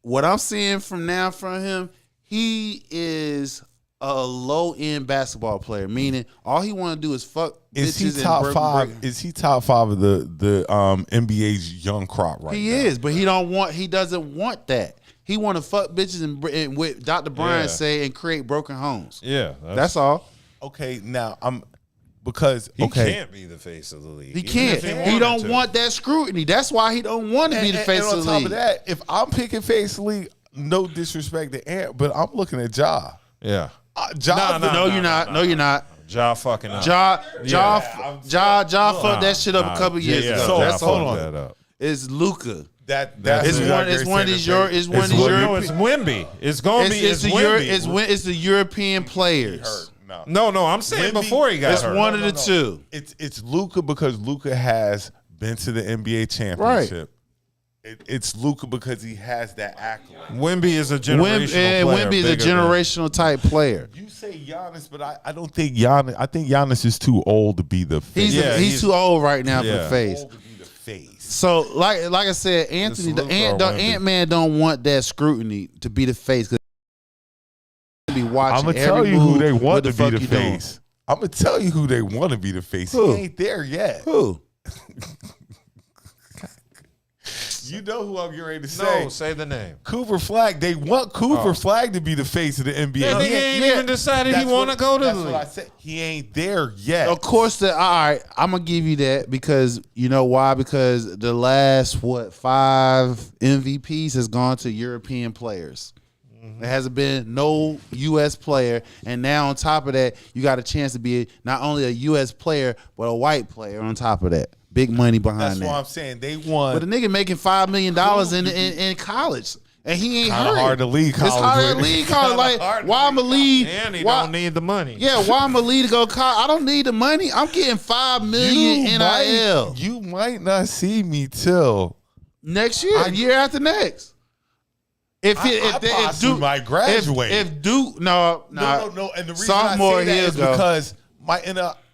what I'm seeing from him, he is a low end basketball player. Meaning, all he want to do is fuck. Is he bitches top and five? Is he top 5 of the NBA's young crop right He now? is, but he doesn't want that. He want to fuck bitches and what Dr. Brian say and create broken homes. Yeah, That's all. Okay, now he okay. can't be the face of the league. He even can't. if He wanted don't to. want that scrutiny. That's why he don't want to be the face and of the on top league. of that, if I'm picking face of the league, no disrespect to Ant, but I'm looking at Ja. Yeah, Ja, No, you're not. No, you're not. Ja fucking up. Ja I'm fucked that shit up a couple years ago. So, That's hold all. on. That up. It's Luka. that's It's one of these It's Wemby. It's gonna be. It's Wemby. It's the European players. No, I'm saying before he got It's hurt. one of the two. It's Luka because Luka has been to the NBA championship. It's Luka because he has that accolade. Wemby is a generational player. Wemby is a generational type player. You say Giannis, but I don't think Giannis. I think Giannis is too old to be the face. He's too old right now for the face. Old to be the face. So like I said, Anthony, the Ant-Man don't want that scrutiny to be the face because be watching. I'm gonna tell you who they want to be the face. Doing. I'm gonna tell you who they want to be the face. Who? He ain't there yet. Who? You know who I'm getting ready to say. No, say the name. Cooper Flag. They want Cooper Flag to be the face of the NBA. Yeah, he ain't even decided he want to go to the league. That's what I said. He ain't there yet. Of course, all right, I'm going to give you that because you know why? Because the last, 5 MVPs has gone to European players. There hasn't been no U.S. player. And now on top of that, you got a chance to be not only a U.S. player, but a white player on top of that. Big money behind That's that. what I'm saying. They won. But the nigga making $5 million in college. And he ain't hurt. Hard to lead college. It's hard to lead college. Like, why I'm a lead? And he don't need the money. Yeah, why I'm a lead to go college? I don't need the money. I'm getting $5 million NIL. You might not see me till next year, year after next. If Duke might graduate. If Duke, no. And the reason sophomore I say that is go. because my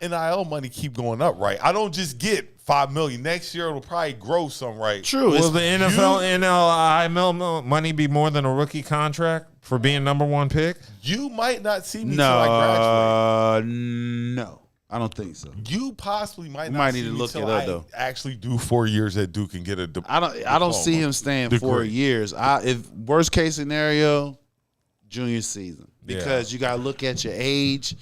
NIL money keep going up, right? I don't just get $5 million. Next year it'll probably grow some, right? True. Will the NFL NIL money be more than a rookie contract for being #1 pick? You might not see me till I graduate. No. I don't think so. You possibly might not might see need to me look till it up, I though. actually do 4 years at Duke and get a I don't see him staying 4 years. If worst case scenario, junior season. Because you gotta look at your age.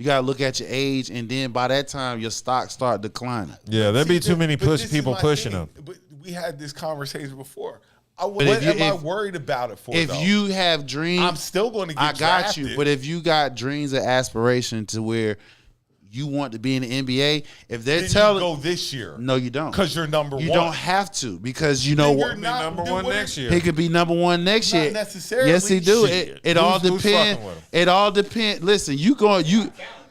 And then by that time your stocks start declining. Yeah, there'd be too many people pushing him. But we had this conversation before. What am I worried about it for? If you have dreams, I'm still going to get I got drafted. you. But if you got dreams and aspiration to where you want to be in the NBA, if they're telling you go this year, no, you don't, because you're number one. You don't have to because you know what? #1 next year. He could be #1 next year. Not necessarily. Yes, he do. It all depends. It all depends. Listen,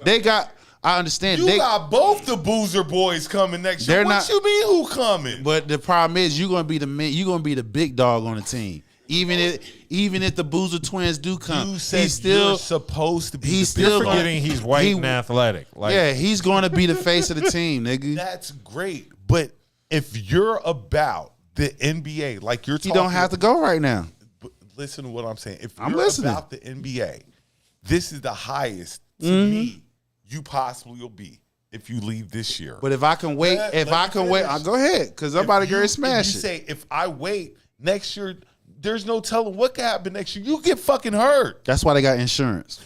they got. I understand. You got both the Boozer boys coming next year. What you mean who coming? But the problem is you're gonna be the big dog on the team. Even if the Boozer twins do come, you said he's still you're supposed to be. He's still forgetting he's white and athletic. He's going to be the face of the team, nigga. That's great, but if you're about the NBA, like you're talking, you don't have to go right now. Listen to what I'm saying. If I'm you're listening. about the NBA, this is the highest to me you possibly will be if you leave this year. But if I can wait, I'll go ahead because I'm about to get smashed. You say if I wait next year, there's no telling what could happen next year. You get fucking hurt. That's why they got insurance.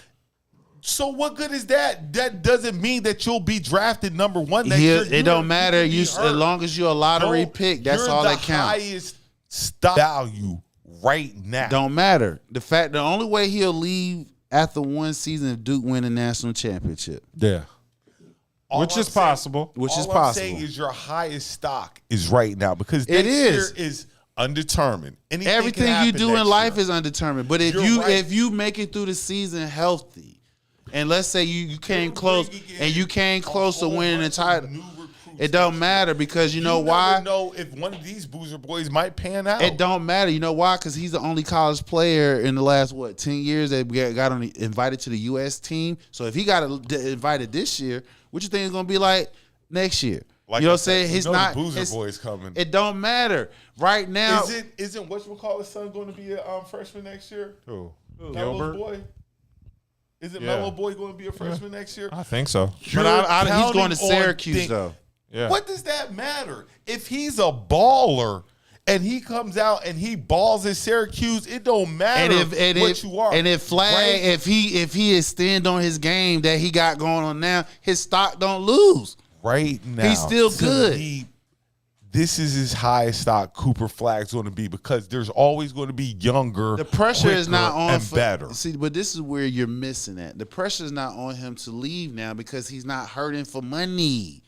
So what good is that? That doesn't mean that you'll be drafted #1 next year. It don't matter. As long as you're a lottery pick, that's all that counts. Highest stock value right now. Don't matter. The only way he'll leave after one season if Duke win a national championship. Yeah. Which is possible. All I'm saying is your highest stock is right now because next year is undetermined. Everything you do in life is undetermined. But if you make it through the season healthy, and let's say you came close to winning the title, it don't matter because you know why? You know if one of these Boozer boys might pan out. It don't matter. You know why? Because he's the only college player in the last 10 years that got invited to the U.S. team. So if he got invited this year, what you think it's gonna be like next year? Like you know what I'm saying? He's not. The Boozer boys coming. It don't matter right now. Isn't whatchamacallit's son going to be a freshman next year? Who? Melo's boy. Isn't Melo boy going to be a freshman next year? I think so. But he's going to Syracuse though. Yeah. What does that matter? If he's a baller and he comes out and he balls at Syracuse, it don't matter what you are. And if Flag, if he is stand on his game that he got going on now, his stock don't lose. Right now, he's still good. This is his highest stock Cooper Flag's going to be because there's always going to be younger. The pressure is not on better. See, but this is where you're missing it. The pressure is not on him to leave now because he's not hurting for money.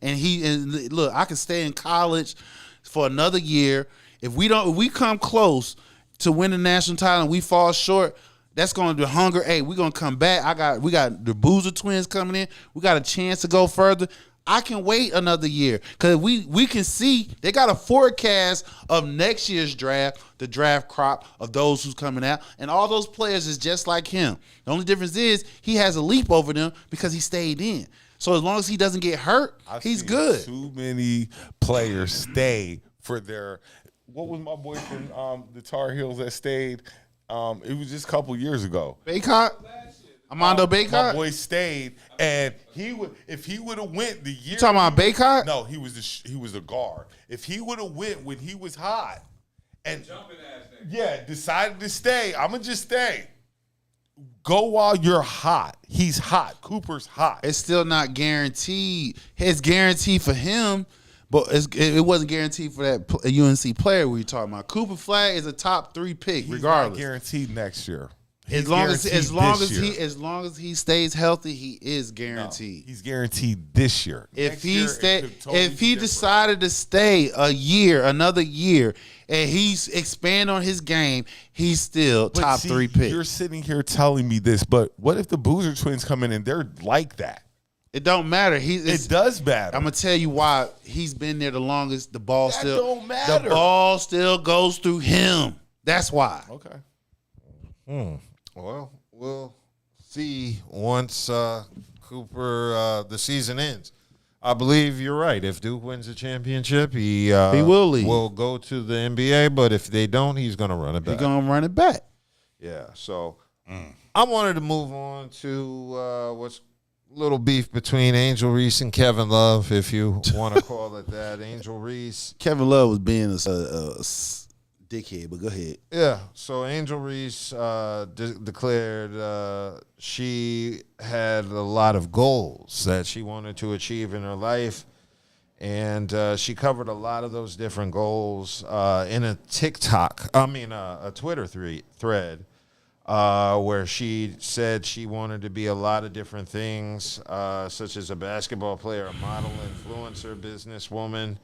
And look, I can stay in college for another year. If we come close to win the national title and we fall short, that's going to be hunger. Hey, we're going to come back. We got the Boozer twins coming in. We got a chance to go further. I can wait another year because we can see they got a forecast of next year's draft, the draft crop of those who's coming out, and all those players is just like him. The only difference is he has a leap over them because he stayed in. So as long as he doesn't get hurt, he's good. Too many players stay for their. What was my boy from the Tar Heels that stayed? It was just a couple years ago. Baycott? Armando Baycott? My boy stayed, and if he would have went the year. You talking about Baycott? No, he was the guard. If he would have went when he was hot, and decided to stay, I'm gonna just stay. Go while you're hot. He's hot. Cooper's hot. It's still not guaranteed. It's guaranteed for him, but it wasn't guaranteed for that UNC player we were talking about. Cooper Flag is a top 3 pick, regardless. Not guaranteed next year. As long as he stays healthy, he is guaranteed. No, he's guaranteed this year. If he decided to stay another year, and he's expand on his game, he's still top 3 pick. You're sitting here telling me this, but what if the Boozer twins come in and they're like that? It don't matter. It does matter. I'm gonna tell you why he's been there the longest. The ball don't matter. The ball still goes through him. That's why. Okay. Well, we'll see once Cooper the season ends. I believe you're right. If Duke wins the championship, he will leave. Will go to the NBA. But if they don't, he's going to run it back. He's going to run it back. Yeah. So I wanted to move on to what's a little beef between Angel Reese and Kevin Love, if you want to call it that. Angel Reese. Kevin Love was being a dickhead, but go ahead. Yeah, so Angel Reese declared she had a lot of goals that she wanted to achieve in her life, and she covered a lot of those different goals in a Twitter thread where she said she wanted to be a lot of different things, such as a basketball player, a model, influencer, businesswoman,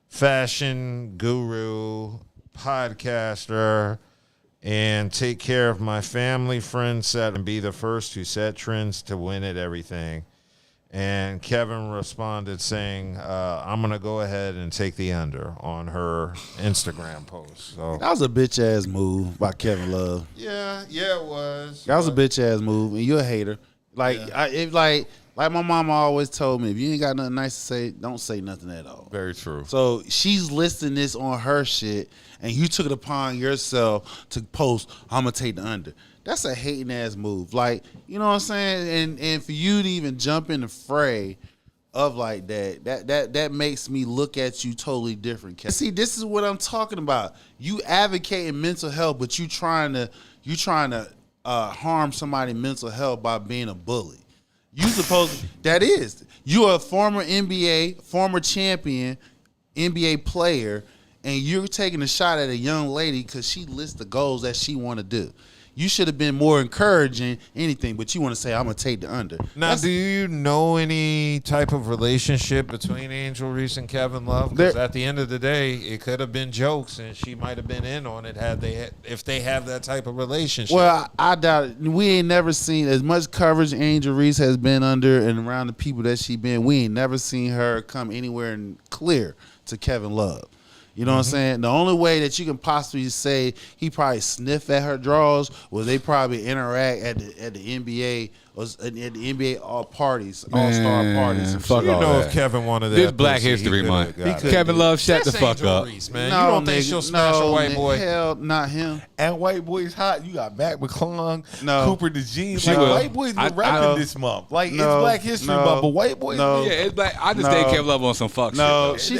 fashion guru, podcaster, and take care of my family, friends, set, and be the first to set trends to win at everything. And Kevin responded saying, I'm going to go ahead and take the under on her Instagram post. So that was a bitch-ass move by Kevin Love. Yeah, it was. That was a bitch-ass move, and you're a hater. Like, yeah. Like my mama always told me, if you ain't got nothing nice to say, don't say nothing at all. Very true. So she's listing this on her shit, and you took it upon yourself to post, I'm going to take the under. That's a hating ass move. Like, you know what I'm saying? And for you to even jump in the fray of like that makes me look at you totally different. See, this is what I'm talking about. You advocating mental health, but you trying to harm somebody's mental health by being a bully. You're a former NBA, former champion, NBA player, and you're taking a shot at a young lady because she lists the goals that she want to do. You should have been more encouraging anything, but you want to say, I'm going to take the under. Now, do you know any type of relationship between Angel Reese and Kevin Love? Because at the end of the day, it could have been jokes, and she might have been in on it if they have that type of relationship. Well, I doubt it. We ain't never seen as much coverage Angel Reese has been under and around the people that she been. We ain't never seen her come anywhere clear to Kevin Love. You know what I'm saying? The only way that you can possibly say he probably sniffed at her draws was they probably interact at the NBA or at the NBA all-star parties. Fuck you all know, that. if Kevin wanted that, this Black History Month. Kevin Love, shut the fuck up. Reese, man. You don't think she'll smash a white boy? Hell, not him. And white boys hot. You got Mac McClung, Cooper DeJean. She Like, will. white boys been rapping this month. Like, it's Black History Month, but white boys. Yeah, it's black. I just think Kevin Love on some fuck shit. No, she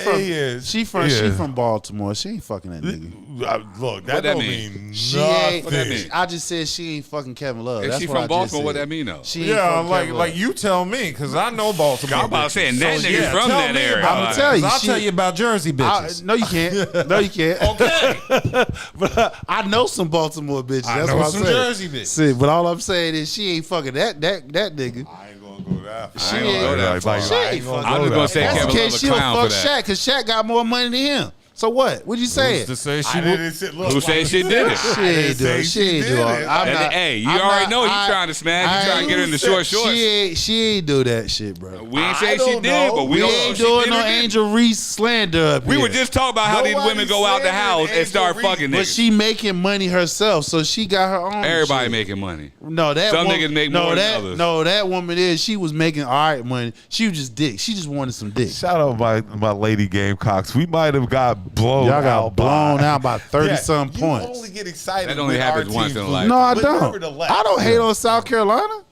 from Baltimore. She ain't fucking that nigga. Look, that don't mean she nothing. ain't. What that mean? I just said she ain't fucking Kevin Love. If That's she what from I just Baltimore, said. what that mean though? She ain't Yeah, fucking Kevin Love. like you tell me, because I know Baltimore. I'm about to say, and that So, nigga from tell that me area. about I'ma it, tell you, 'cause I'll she- tell you about Jersey bitches. No, you can't. No, you can't. Okay. But I know some Baltimore bitches. I That's know what some I'm saying. Jersey bitches. See, but all I'm saying is she ain't fucking that nigga. I ain't gonna go that far. She I ain't gonna go that far. She ain't I ain't fucking. gonna I'm go just gonna that say far. That's Kevin the Love case. a She'll clown fuck for that. Shaq because Shaq got more money than him. So what? What'd you say? Who's to say she I would? didn't say, look, Who said she did it? She ain't do it. She ain't do it. Hey, you already know you trying to smash. You trying to get her in the short shorts. She ain't do that shit, bro. We ain't say she did, but we We don't know ain't if she doing did no or didn't. Angel Reese slander up We here. were just talking about how these Nobody women go out the house and start slandered fucking But niggas. she making money herself, so she got her own. Everybody shit. making money. No, that Some woman, niggas make no, more than that, others. No, that woman she was making all right money. She was just dick. She just wanted some dick. Shout out my lady Gamecocks. We might have got blown Y'all got out blown by, out by 30 Yeah, some you points. only get excited. That only when happens our once team in a lose. life. No, I But don't. nevertheless, I don't hate on South Carolina.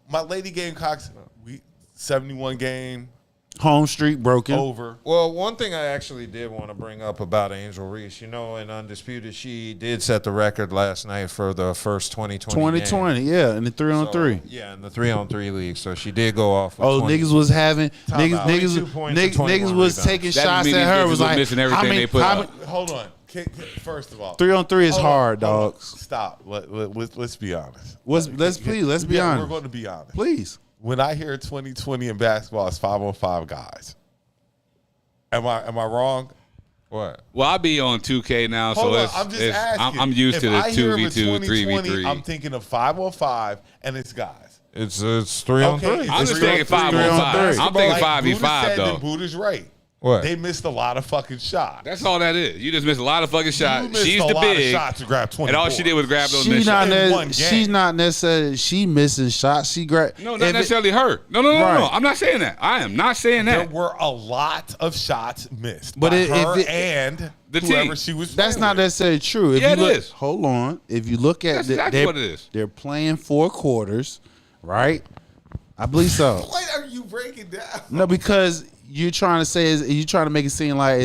My lady Gamecocks, 71 game Home streak broken. over. Well, one thing I actually did want to bring up about Angel Reese, in Undisputed, she did set the record last night for the first 2020 2020, yeah, in the 3-on-3. Yeah, in the 3-on-3 league. So she did go off. With Oh, 20. niggas was having out. 22 points and 21 niggas was rebounds. taking That shots mean at these her. bitches Was was like, missing everything they put up. Hold on. First of all, 3-on-3 is hold on, hard, hold on. dogs. Stop. Let's be honest. Let's be We're honest. going to be honest. Please. When I hear 2020 in basketball, it's 5-on-5 guys. Am I wrong? What? Well, I'll be on 2K now, Hold so on, it's, I'm just it's asking. I'm used If to the I hear of a 2v2, 2020, 3v3. I'm thinking of 5-on-5, and it's guys. It's 3-on-3. Okay, I'm it's just thinking 3-on-3. 5-on-5. I'm thinking Like Buddha 5v5 said, though. then Buddha's right. What? They missed a lot of fucking shots. That's all that is. You just missed a lot of fucking You shots. missed She's a the lot of big, shots to grab 20 and all she did was grab those missed shots. in one game. She's not necessarily she missing shots. She grabbed. No, not necessarily her. No. Right. I'm not saying that. I am not saying There that. were a lot of shots missed But by if her it- and The whoever team. she was That's playing not with. necessarily true. If Yeah, you it look, is. Hold on. If you look at That's exactly what it is. They're playing 4 quarters, right? I believe so. What are you breaking down? No, because you're trying to say you're trying to make it seem like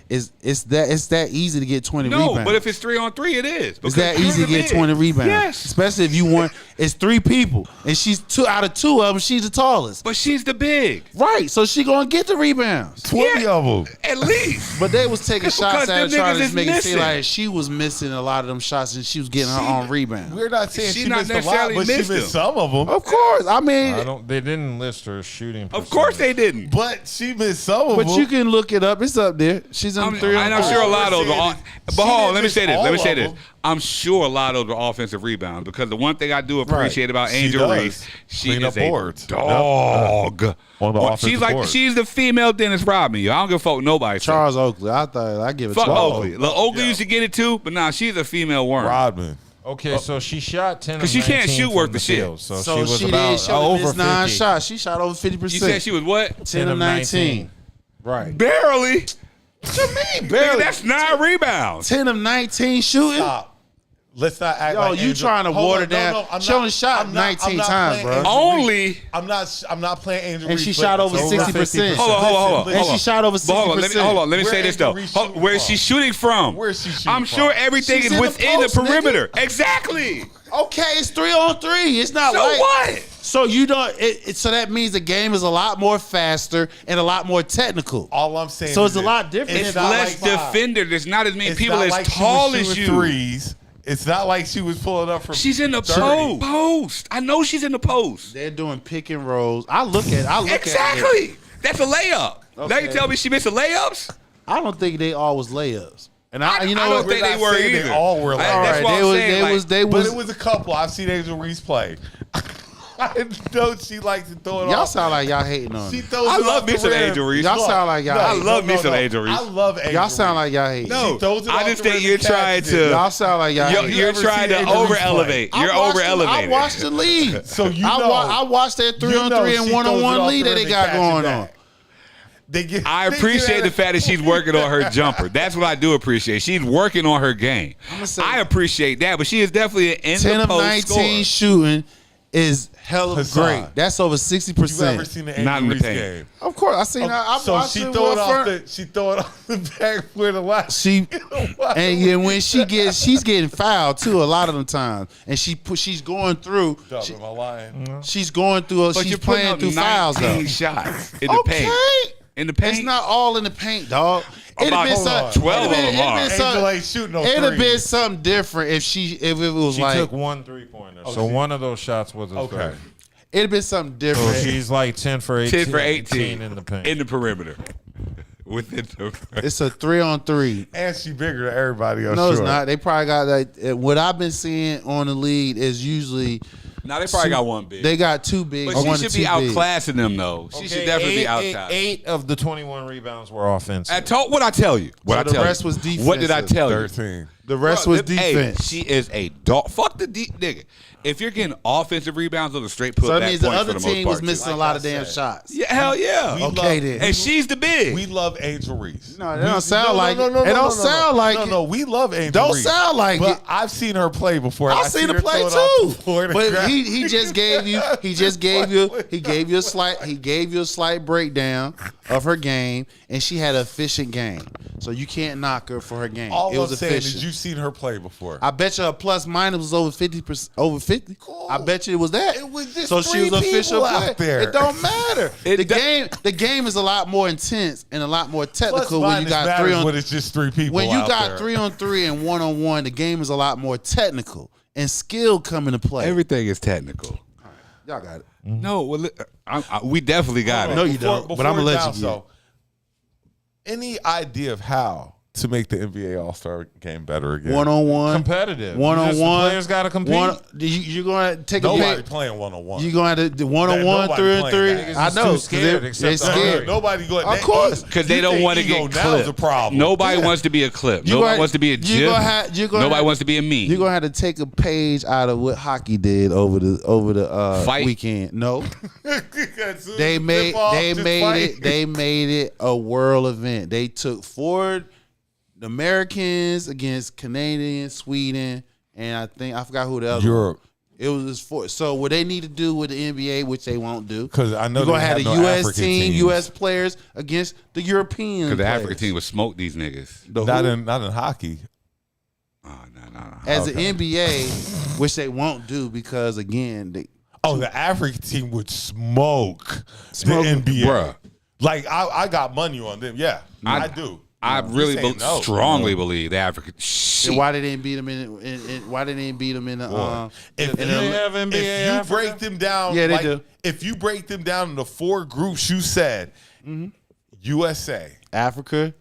it's that easy to get 20 No, rebounds. but if it's 3-on-3, it is. It's that easy to get 20 rebounds. Yes. Especially if you want, it's 3 people. And she's 2 out of 2 of them, she's the tallest. But she's the big. Right. So she going to get the rebounds. 20 of them. At least. But they was taking shots Because at her them trying niggas to is make it seem missing. like she was missing a lot of them shots and she was getting her own rebound. We're not saying She she not missed a lot, necessarily but she missed missed them. some of them. Of course. I mean, They didn't list her shooting. Of course they didn't. But she missed some of but them. you can look it up. It's up there. She's in 3 And I'm sure a lot of those are. But hold on, let me say this. Let me say this. them. I'm sure a lot of those are offensive rebounds because the one thing I do appreciate about She Angel does. Reese, she Clean is up a boards. dog. On the offensive she's like board. she's the female Dennis Rodman. Yo, I don't give a fuck what nobody. Charles Oakley. I thought I give it Fuck to Oakley. Look, Oakley used to get it too, but nah, she's a female worm. Rodman. Okay, so she shot 10 of 'Cause she can't 19 shoot worth from the shit. field, So, So she was she about did. She only over missed 9 50. shots. She shot over 50%. You said she was what? 10 of 19. Right. Barely. What you mean, Nigga, barely? that's 9 rebounds. 10 of 19 shooting? Stop. Let's not act Yo, like you Angel. trying to Hold water on, down. I'm She not- only shot I'm not- 19 I'm not times, playing bro. Angel Only. Reese. I'm not playing Angel And Reese. she but shot over it's 60%. Hold on. And she shot over But hold on, 60%. hold on. Let me Where say this Angel though. Reese shooting Where is from? she shooting from? Where is she shooting I'm from? sure everything She's is in the within post, the perimeter. Exactly. Okay, it's 3-on-3. It's not So like what? So you don't. So that means the game is a lot more faster and a lot more technical. All I'm saying. So is it's a this. lot different. It's not less like defender. There's not as many It's people not as like she was tall as shooting you. Threes. It's not like she was pulling up from. She's in the 30. post. I know she's in the post. They're doing pick and rolls. I look at it. Exactly. That's a layup. Now Okay. you tell me she missed the layups? I don't think they all was layups. And I you know don't what? think We're they not were saying they either. all were like- That's All what right, I'm saying. they But was. it was a couple. I've seen Angel Reese play. I know she likes to throw it Y'all off. sound like y'all hating on She me. throws I it love off me the some rim. Angel Reese. Y'all sound like y'all. I hating. love me some Angel Reese. I love Angel Y'all sound Reese. like y'all hating. No, She throws it I off just the think rim you're and trying catches it. to. Y'all sound like y'all. hating. You're ever trying seen to Angel Reese over play? elevate. You're over elevating. I watched the lead. So you I know. I watched that 3-on-3 and she 1-on-1 throws it lead off that the they rim got and catches going it on. back. They get, I they appreciate get the at fact that she's working on her jumper. That's what I do appreciate. She's working on her game. say- I appreciate that, but she is definitely an in 10 the of post 19 scorer. shooting is hella Hassan. great. That's over You ever 60%. seen the Not Angel in the Reese paint. game? Of course, I seen. I So watched she it throw it with off her- the. She throw it off the back where the last. She and yeah, when she's getting fouled too a lot of the times, and she's going through. Am I lying? She's going through. But She's you're putting playing up through fouls 19 though. shots in the paint. Okay, In the paint. it's not all in the paint, dog. It'd About have been hold on. some, 12 of them are. Angel ain't shooting no It'd have been threes. something different if it was She like. took 1 3-pointer. So one of those shots was a Okay. three. It'd have been something So different. she's like 10 for 18. 10 for 18 in the paint. in the perimeter. within the. It's a 3-on-3. And she bigger than everybody else. No, it's not. They probably got like what I've been seeing on the league is usually. Now they probably got one big. They got two big. But one she should to be two big. outclassing them though. She should definitely be outside. 8 of the 21 rebounds were offensive. What I tell you? What So I the tell rest you? was What did I defensive. tell you? 13. The rest was defense. Hey, she is a dog. Fuck the deep nigga. If you're getting offensive rebounds, those are straight put So that back means the points other for the most team was part, missing too. a lot of damn shots. Yeah, hell yeah. Okay, then. And she's the big. We love Angel Reese. No, it don't sound like it. It don't sound like it. No, we love Angel Don't Reese. sound like but it. I've seen her play before. I've seen her play throw it off too. the floor to But grab- he just gave you a slight breakdown of her game, and she had an efficient game. So you can't knock her for her game. All It was I'm saying efficient. is you've seen her play before. I bet you her plus minus was over 50%. Over 50. Cool. I bet you it was that. It was just so she was three official people out player. there. It don't matter. The game is a lot more intense and a lot more technical when you got 3 on. When it's just three people. When you out got there. 3-on-3 and 1-on-1, the game is a lot more technical and skill come into play. Everything is technical. Y'all got it. No, well, we definitely got it. No, you don't. But I'm gonna let you get. Any idea of how to make the NBA All-Star game better again? 1-on-1, competitive. One-on-one. Players got to compete. You're going to take Nobody a playing one-on-one. You're going to do 1-on-1, 3-on-3. I know. too scared, They're except scared. Nobody going. Of course. Because they don't want to get clipped. A problem. Nobody wants to be a clip. Nobody wants to be a jib. Nobody wants to be a meme. You're gonna have to take a page out of what hockey did over the Fight. weekend. No, they made it a world event. They took forward the Americans against Canadians, Sweden, and I forgot who the other. Europe. It was just for so what they need to do with the NBA, which they won't do, because I know you're gonna they have have the no U.S. African team, teams. U.S. players against the European. Because the players. African team would smoke these niggas. Not in hockey. Oh, no. As an NBA, which they won't do because again, the African team would smoke the NBA. Bruh. Like I got money on them. Yeah, I do. I really strongly believe the African. Shit. And why they didn't beat them why they didn't beat them in the If you break them down, yeah, they do. If you break them down into 4 groups, you said USA, Africa,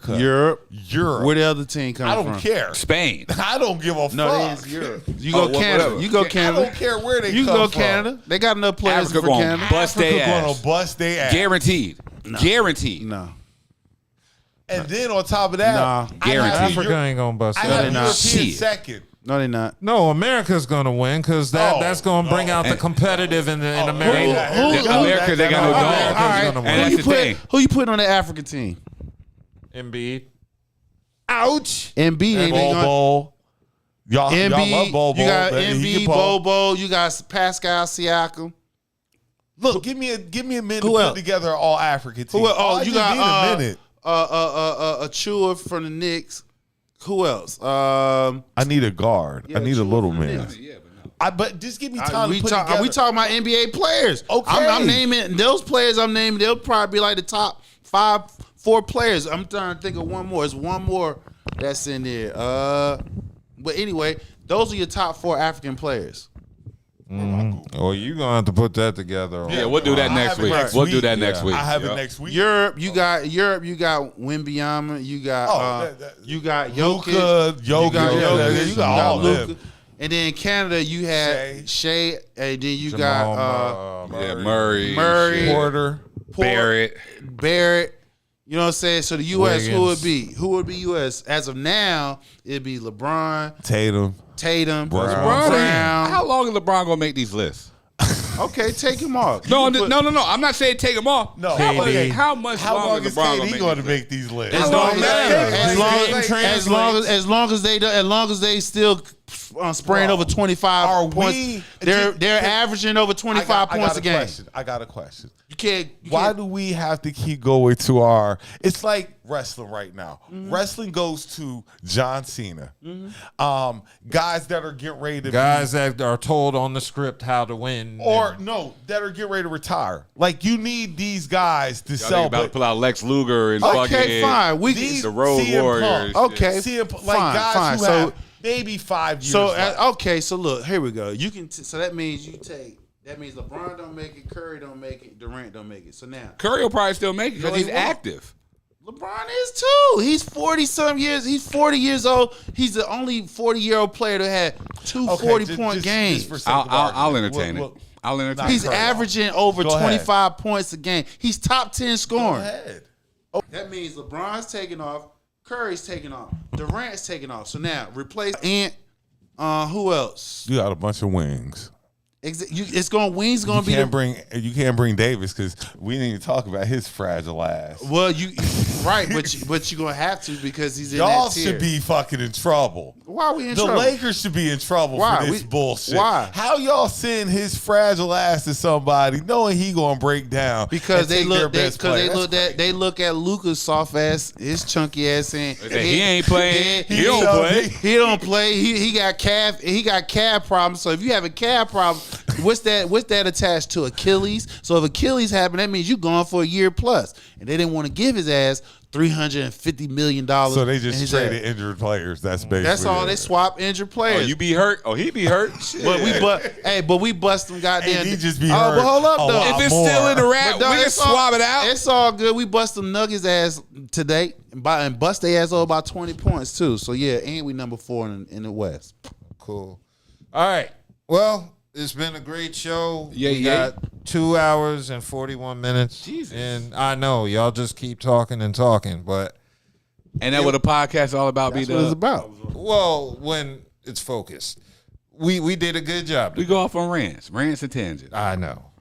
Europe. Where the other team coming I from? don't care. Spain. I don't give a No, fuck. it's Europe. You go Canada. whatever. You go I Canada. don't care where they You come go from. Canada. They got enough players Africa for gonna Canada. bust their Gonna ass. bust their ass. Guaranteed. Guaranteed. No. And then on top of that, Nah. I have Guaranteed. Africa ain't gonna bust I that. have not. European Shit. second. No, they're not. No, America's gonna win because that's gonna bring out the competitive in America. America, they got no All dog. right. gonna win. And that's the thing. Who you putting on the African team? Embiid. Ouch. Embiid ain't Bol going. Bol. Y'all love Embiid, Bol Bol. you got but he Embiid, can ball. Bobo, you got Pascal Siakam. Look, give me a minute to Who put else? together all African teams. Who else? I You just got need a minute. a Chua from the Knicks. Who else? I need a guard. I need a Chua little from the man. Knicks. But just give me time we to put talk, together. Are we talking about NBA players? Okay. I'm naming those players. I'm naming. They'll probably be like the top 4 players. I'm trying to think of one more. There's one more that's in there. But anyway, those are your top 4 African players. Well, you're gonna have to put that together. Yeah, we'll do that next week. We'll do that next week. I have it Yep. next week. Europe, you got Wembanyama, you got you got Jokic, Luka, you got Jokic, you got all Luka. them. And then Canada, you had Shea, and then you got Murray, Porter. Barrett. You know what I'm saying? So the U.S. Wiggins. who would be? Who would be U.S. As of now? It'd be LeBron, Tatum. Brown. How long is LeBron gonna make these lists? Okay, take him off. No. I'm not saying take him off. No. How How much long longer is LeBron KD going to make these lists? As long as they still spraying over 25 points, they're averaging over 25 points a game. I got a question. Why do we have to keep going to our? It's like wrestling right now. Wrestling goes to John Cena. Guys that are getting ready to that are told on the script how to win, that are getting ready to retire. Like you need these guys to Y'all sell. about to pull out Lex Luger and Okay, fine. We the Road CM Warriors. Punk. Okay, guys who have maybe 5 years. left. Okay, so look, here we go. You can. So that means That means LeBron don't make it, Curry don't make it, Durant don't make it. So now Curry will probably still make it because he's active. LeBron is too. He's 40-some years. He's 40 years old. He's the only 40-year-old player that had two 40-point games. I'll entertain it. I'll entertain. He's averaging over 25 points a game. He's top 10 scoring. Go ahead. That means LeBron's taking off, Curry's taking off, Durant's taking off. So now replace Ant. Who else? You got a bunch of wings. It's going. Wings going to be. You can't bring Davis because we didn't even talk about his fragile ass. Well, right, but you're gonna have to because he's in Y'all that tier. should be fucking in trouble. Why are we in the trouble? The Lakers should be in trouble for this bullshit. Why? How y'all send his fragile ass to somebody knowing he gonna break down? Because they look at Luka's soft ass, his chunky ass, saying he ain't playing. He don't play. He don't play. He got calf problems. So if you have a calf problem, what's that attached to? Achilles. So if Achilles happened, that means you gone for a year plus. And they didn't want to give his ass $350 million. So they just traded injured players. That's basically that's all. They swap injured players. Oh, you be hurt? Oh, he be hurt. But we bust them goddamn. He just be hurt. But hold up though. If it's still in the rap, we can swap it out. It's all good. We bust them Nuggets ass today and bust their ass over about 20 points too. So yeah, and we number 4 in the West. Cool. All right. Well, it's been a great show. We got 2 hours and 41 minutes. Jesus. And I know y'all just keep talking and talking, but and that's what a podcast is all about. That's what it's about. Well, when it's focused, we did a good job. We go off on rants and tangents. I know.